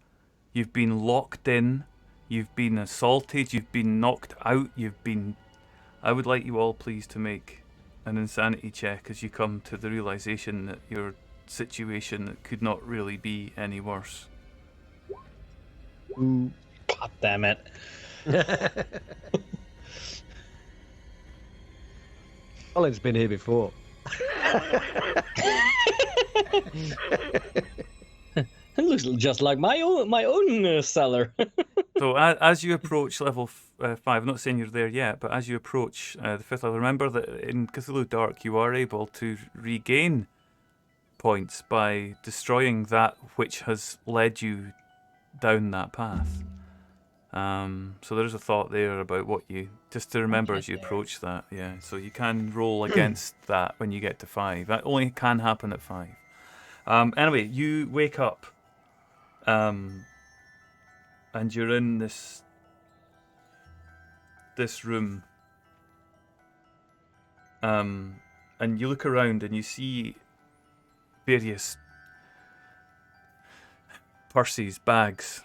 You've been locked in, you've been assaulted, you've been knocked out, I would like you all please to make an insanity check as you come to the realization that your situation could not really be any worse. God damn it. Colin's been here before. It looks just like my own cellar. So as you approach level 5, I'm not saying you're there yet, but as you approach the 5th level, remember that in Cthulhu Dark you are able to regain points by destroying that which has led you down that path. So there's a thought there about what you, just to remember as you approach that, yeah. So you can roll against that when you get to 5. That only can happen at 5. Anyway, you wake up, and you're in this room, and you look around and you see various purses, bags,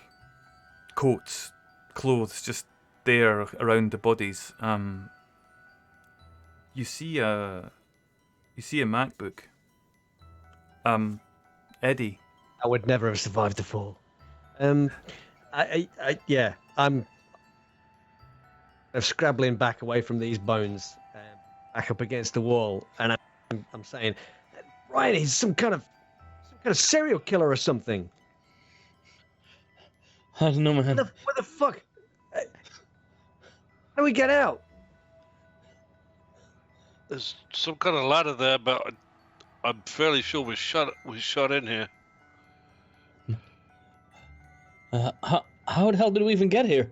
coats, clothes just there around the bodies. You see a MacBook. Eddie. I would never have survived the fall. I'm scrabbling back away from these bones, back up against the wall, and I'm saying, Ryan, he's some kind of serial killer or something. I don't know, man. What the fuck? How do we get out? There's some kind of ladder there, but I'm fairly sure we shot in here. How the hell did we even get here?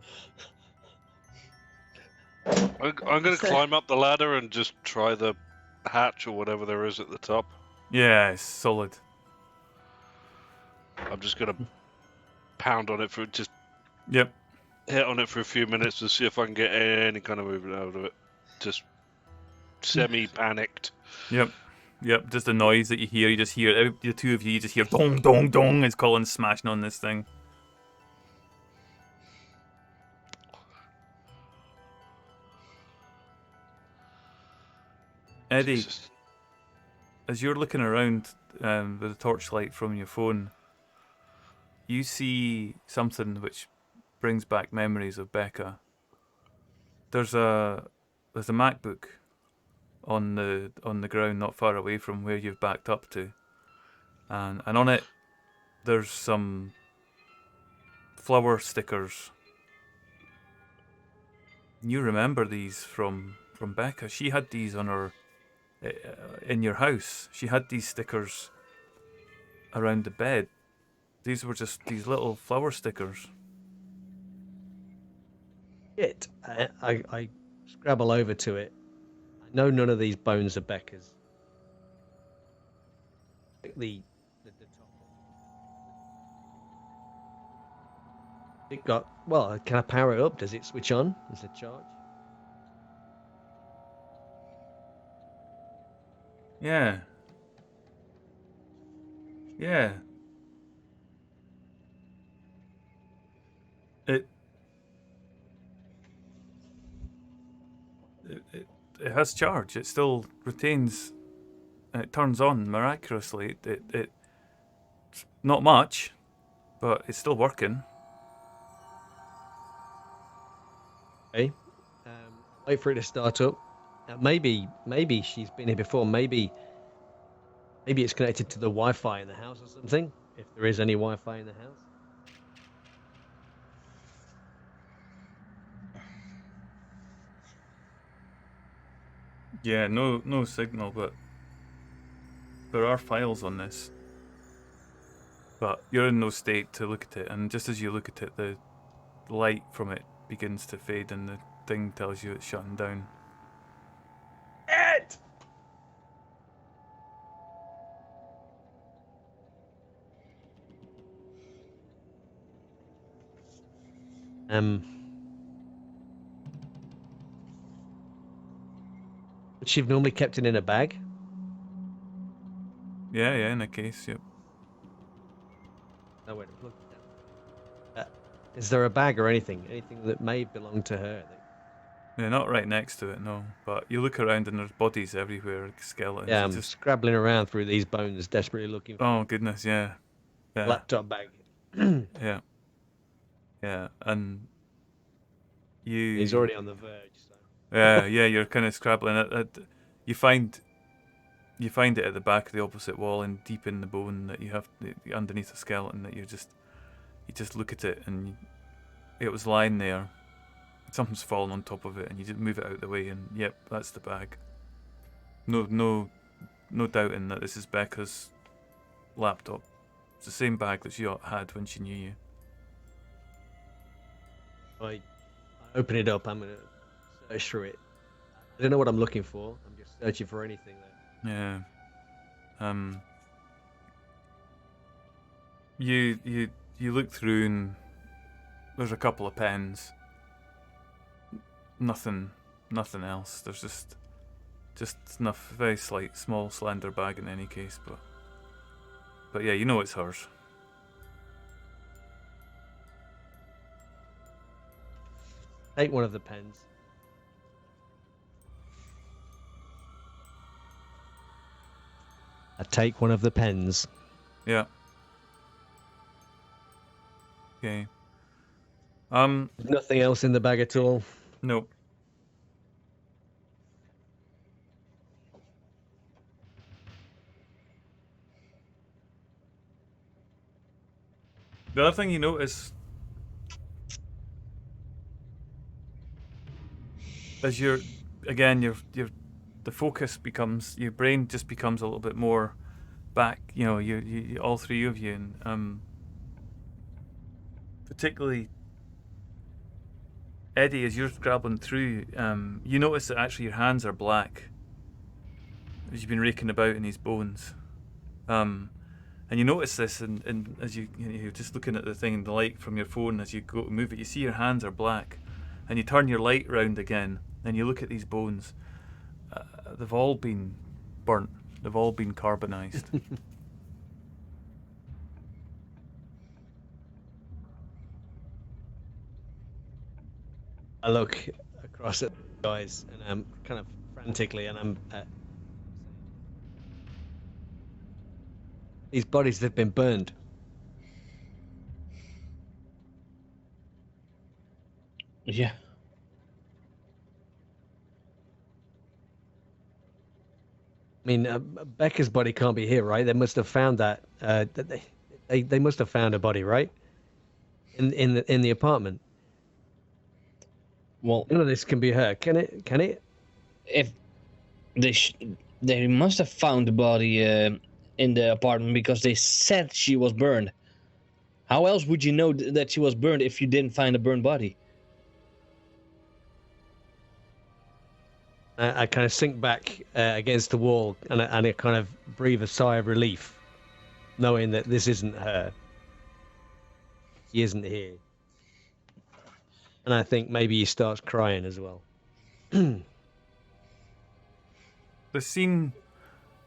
I'm going to climb up the ladder and just try the hatch or whatever there is at the top. Yeah, it's solid. I'm just going to pound on it for just Yep. hit on it for a few minutes to see if I can get any kind of movement out of it. Just semi-panicked. Yep. Just the noise that you hear. You just hear the two of you. You just hear dong dong dong as Colin's smashing on this thing. Eddie, Jesus. as you're looking around with a torchlight from your phone, you see something which brings back memories of Becca. There's a MacBook on the ground not far away from where you've backed up to, and on it there's some flower stickers. You remember these from Becca. She had these on her in your house. She had these stickers around the bed. These were just these little flower stickers. Shit. I scrabble over to it. I know none of these bones are Becca's. The top. It got, well, can I power it up? Does it switch on? Is it charge? Yeah. It has charge. It still retains. It turns on miraculously. It's not much, but it's still working. Okay. Wait for it to start up. Maybe she's been here before. Maybe it's connected to the Wi-Fi in the house or something. If there is any Wi-Fi in the house. Yeah, no signal, but there are files on this, but you're in no state to look at it. And just as you look at it, the light from it begins to fade, and the thing tells you it's shutting down. It! Would she have normally kept it in a bag? Yeah, in a case, yep. No way to plug it down. Is there a bag or anything that may belong to her? Yeah, not right next to it, no. But you look around and there's bodies everywhere, like skeletons. Yeah, You I'm just... scrabbling around through these bones, desperately looking for Oh goodness, yeah. a laptop bag. Yeah. Yeah, and you... He's already on the verge. So. Yeah, you're kind of scrabbling. You find it at the back of the opposite wall and deep in the bone that you have underneath the skeleton that you just look at it and it was lying there. Something's fallen on top of it and you just move it out of the way and yep, that's the bag. No doubting that this is Becca's laptop. It's the same bag that she had when she knew you. I open it up. I'm gonna search through it. I don't know what I'm looking for. I'm just searching for anything there. Yeah. You look through and there's a couple of pens. Nothing else. There's just enough, very slight, small, slender bag in any case, but yeah, you know it's hers. Take one of the pens. I take one of the pens. Yeah. Okay. Nothing else in the bag at all. Nope. The other thing you notice as the focus becomes, your brain just becomes a little bit more back, you all three of you, and particularly Eddie, as you're scrabbling through, you notice that actually your hands are black as you've been raking about in these bones. And you notice this, and as you're just looking at the thing, the light from your phone, as you go to move it, you see your hands are black, and you turn your light round again, and you look at these bones. They've all been burnt. They've all been carbonized. I look across at the guys, and I'm kind of frantically, and I'm. These bodies, they've been burned. Yeah. I mean, Becca's body can't be here, right? They must have found that. They must have found a body, right? In the apartment. Well, None of this can be her, can it? Can it? if they must have found the body in the apartment because they said she was burned. How else would you know that she was burned if you didn't find a burned body? I kind of sink back against the wall, and I kind of breathe a sigh of relief, knowing that this isn't her. She isn't here. And I think maybe he starts crying as well. The scene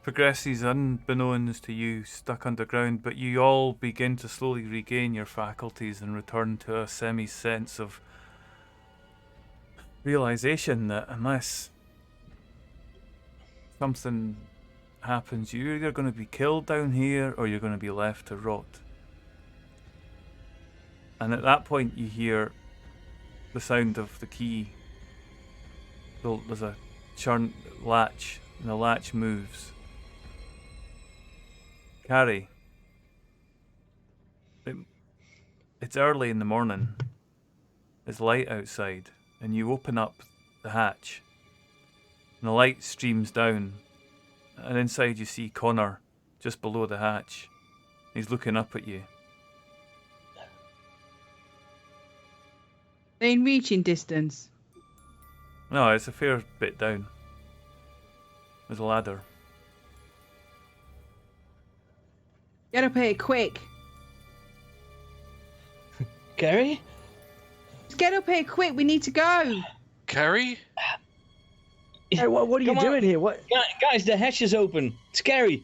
progresses unbeknownst to you, stuck underground, but you all begin to slowly regain your faculties and return to a semi-sense of realization that unless something happens, you're either going to be killed down here or you're going to be left to rot. And at that point you hear the sound of the key. There's a latch, and the latch moves. Carrie, it's early in the morning. It's light outside, and you open up the hatch, and the light streams down, and inside you see Connor just below the hatch. He's looking up at you. In reaching distance. No, it's a fair bit down. There's a ladder. Get up here quick. Carrie? Just get up here quick. We need to go. Carrie? Hey, what are you Come on. doing here? What? Guys, the hatch is open. It's scary.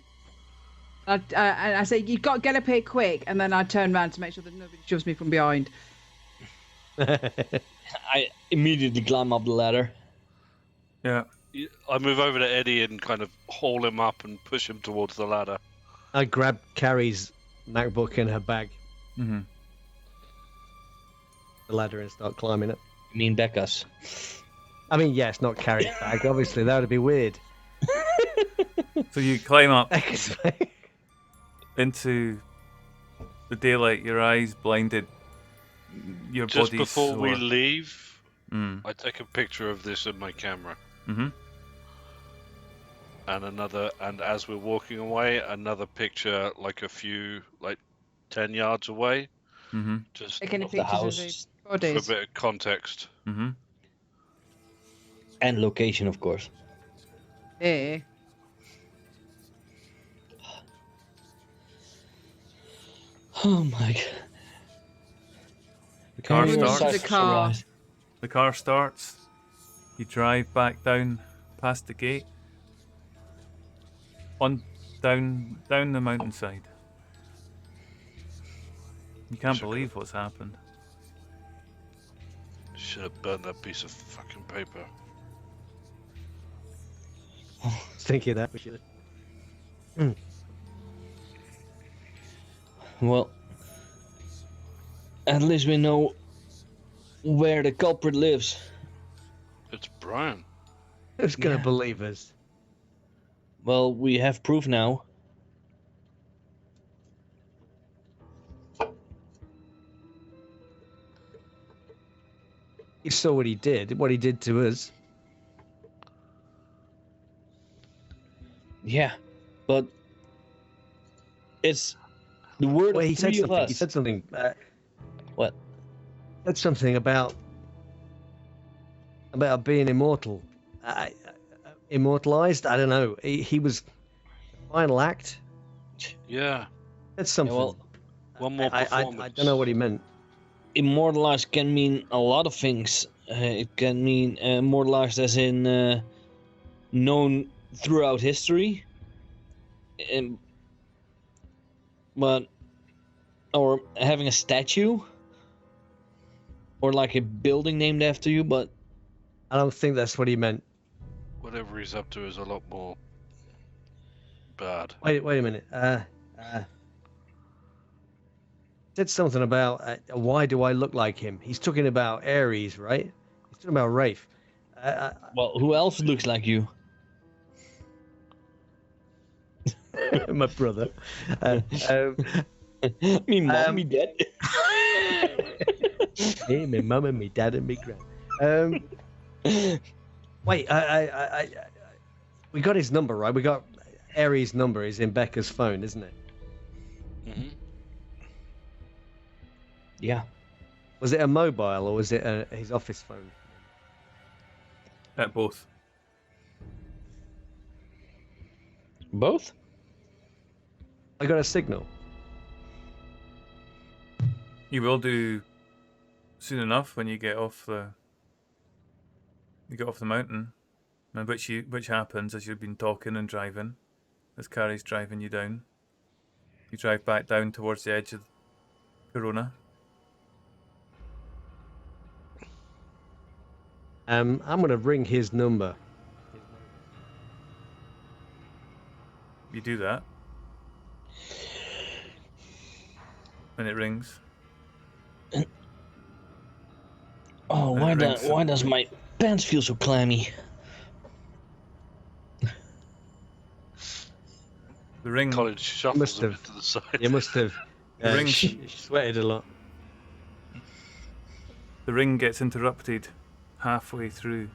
I say, you've got to get up here quick. And then I turn around to make sure that nobody shoves me from behind. I immediately climb up the ladder. Yeah. I move over to Eddie and kind of haul him up and push him towards the ladder. I grab Carrie's MacBook in her bag, Mm-hmm. the ladder, and start climbing it. You mean Becca's? I mean, yes, not Carrie's bag. Obviously, that would be weird. So you climb up Becca's bag. into the daylight, your eyes blinded, your Just body's before we sore. leave, Mm. I take a picture of this in my camera. Mm-hmm. And as we're walking away, another picture like 10 yards away. Mm-hmm. Just Taking Of the pictures of house. the for a bodies. bit of context. Mm-hmm. And location, of course. Yeah. Oh my god. The car Everyone starts. to the car. The car starts. You drive back down past the gate. Down the mountainside. You can't Sugar. believe what's happened. Should have burned that piece of fucking paper. Thinking that we should. Well, at least we know where the culprit lives. It's Brian. Who's gonna Yeah. believe us? Well, we have proof now. You saw what he did to us. Yeah, but it's the word Well, of he said three of something. us. He said something. What? Said something about being immortal. Immortalized. I don't know. He was final act. Yeah. That's something. well, One more I performance. don't know what he meant. Immortalized can mean a lot of things. It can mean immortalized as in known throughout history. But or having a statue or like a building named after you, but I don't think that's what he meant. Whatever he's up to is a lot more bad. Wait a minute. Said something about why do I look like him? He's talking about Ares, right? He's talking about Rafe. well, who else looks like you? My brother. Me mom, me dad. Me, my mum, and me dad, and me gran. Wait, we got his number, right? We got Ares' number. Is in Becca's phone, isn't it? Hmm. Yeah. Was it a mobile or was it his office phone? At both. Both? I got a signal. You will do soon enough when you get off the mountain, and which happens as you've been talking and driving, as Carrie's driving you down. You drive back down towards the edge of Corona. I'm gonna ring his number. You do that, and it rings. Oh, And why it rings. why does my pants feel so clammy? The ring. College shuffles must a bit have- to the side. You must have Ring. sweated a lot. The ring gets interrupted halfway through,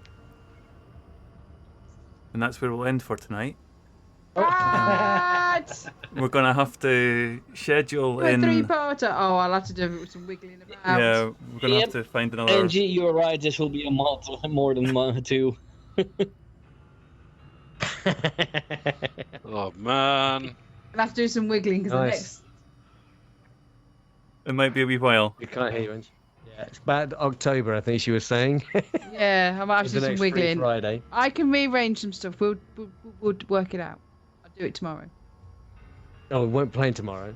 and that's where we'll end for tonight. Ah, What? We're going to have to schedule A in. three-parter. Oh, I'll have to do some wiggling about. Yeah, we're going to Yep. have to find another. Angie, you're right. This will be a month, more than 2. Oh man. I'll have to do some wiggling because the Nice. next. It might be a wee while. You can't hear you, Ange. Yeah, it's about October, I think she was saying. Yeah, I might have Is to the do some next Free wiggling. Friday. I can rearrange some stuff. We'll work it out. I'll do it tomorrow. Oh, we won't play tomorrow.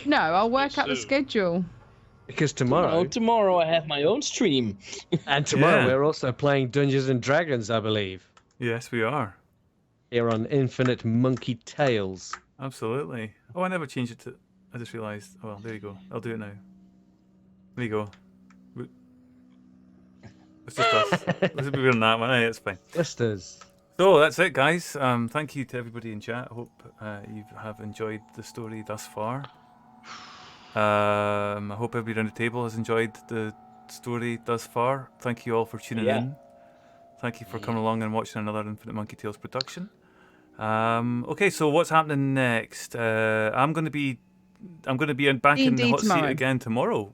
No, I'll work out the soon. schedule. Because tomorrow, Tomorrow I have my own stream. and tomorrow Yeah. we're also playing Dungeons and Dragons, I believe, Yes, we are. here on Infinite Monkey Tales. Absolutely. Oh, I never changed it to. I just realised. Oh, well, there you go. I'll do it now. There you go. It's just us. Let's be on that one. Hey, it's fine. Blisters. So that's it, guys. Thank you to everybody in chat. I hope you have enjoyed the story thus far. I hope everybody around the table has enjoyed the story thus far. Thank you all for tuning in. Thank you for coming along and watching another Infinite Monkey Tales production. Okay, so what's happening next? I'm going to be back in the D&D hot seat tomorrow. again tomorrow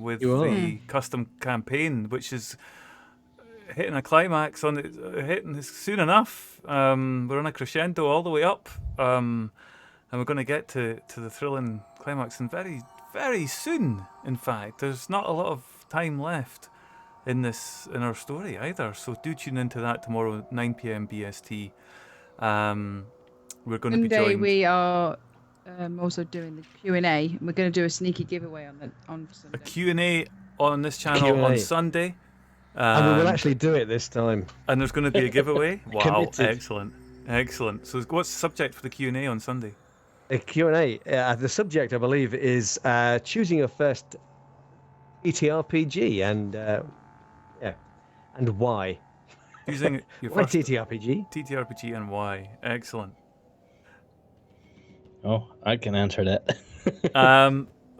with You are. the custom campaign, which is hitting a climax on it, hitting soon enough. We're on a crescendo all the way up, and we're going to get to the thrilling climax and very, very soon. In fact, there's not a lot of time left in our story either. So do tune into that tomorrow, 9 p.m. BST. We're going to be Sunday joined. we are also doing the Q&A. And we're going to do a sneaky giveaway on A Sunday. Q&A on this channel Q&A. on Sunday. And we will actually do it this time. And there's going to be a giveaway. Wow, Committed. excellent. So what's the subject for the Q&A on Sunday? The Q&A, the subject, I believe, is choosing your first TTRPG and why. Using your Why first TTRPG? TTRPG and why. Excellent. Oh, I can answer that.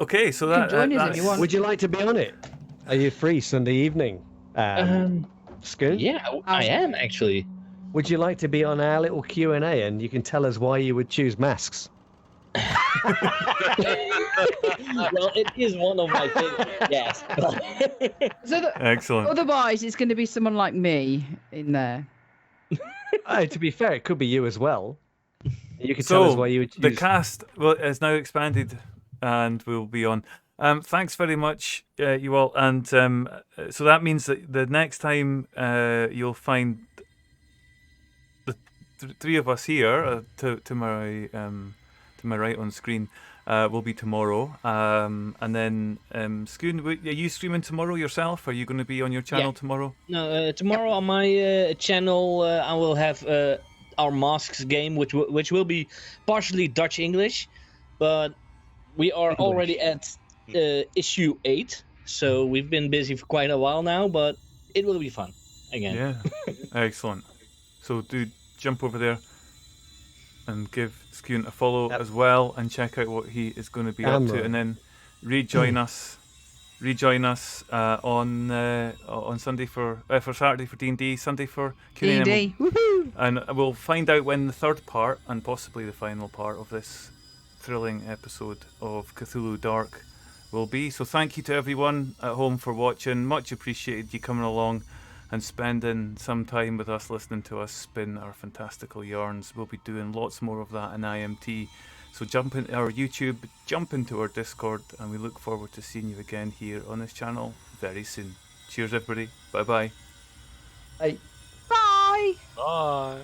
Okay, so You can join us if that's you want. Would you like to be on it? Are you free Sunday evening? Scoon? Yeah, I am actually. Would you like to be on our little Q&A and you can tell us why you would choose masks? Well, it is one of my favorites. Yes. So excellent. otherwise, it's going to be someone like me in there. To be fair, it could be you as well. You could tell us why you would choose. The cast is now expanded and will be on. Thanks very much, you all. And so that means that the next time you'll find the three of us here to my right on screen will be tomorrow. And then, Scoon, are you streaming tomorrow yourself? Are you going to be on your channel tomorrow? No, tomorrow on my channel I will have our Masks game, which will be partially Dutch English, but we are already at issue 8, so we've been busy for quite a while now, but it will be fun again. Yeah, excellent. So do jump over there and give Scoon a follow as well, and check out what he is going to be up to, and then rejoin us on Sunday for Saturday for D&D, Sunday for Q&A, D&D. Woohoo! and we'll find out when the third part and possibly the final part of this thrilling episode of Cthulhu Dark will be. So thank you to everyone at home for watching. Much appreciated you coming along and spending some time with us, listening to us spin our fantastical yarns. We'll be doing lots more of that in IMT. So jump into our YouTube, jump into our Discord, and we look forward to seeing you again here on this channel very soon. Cheers, everybody. Bye-bye. Hey. Bye! Bye.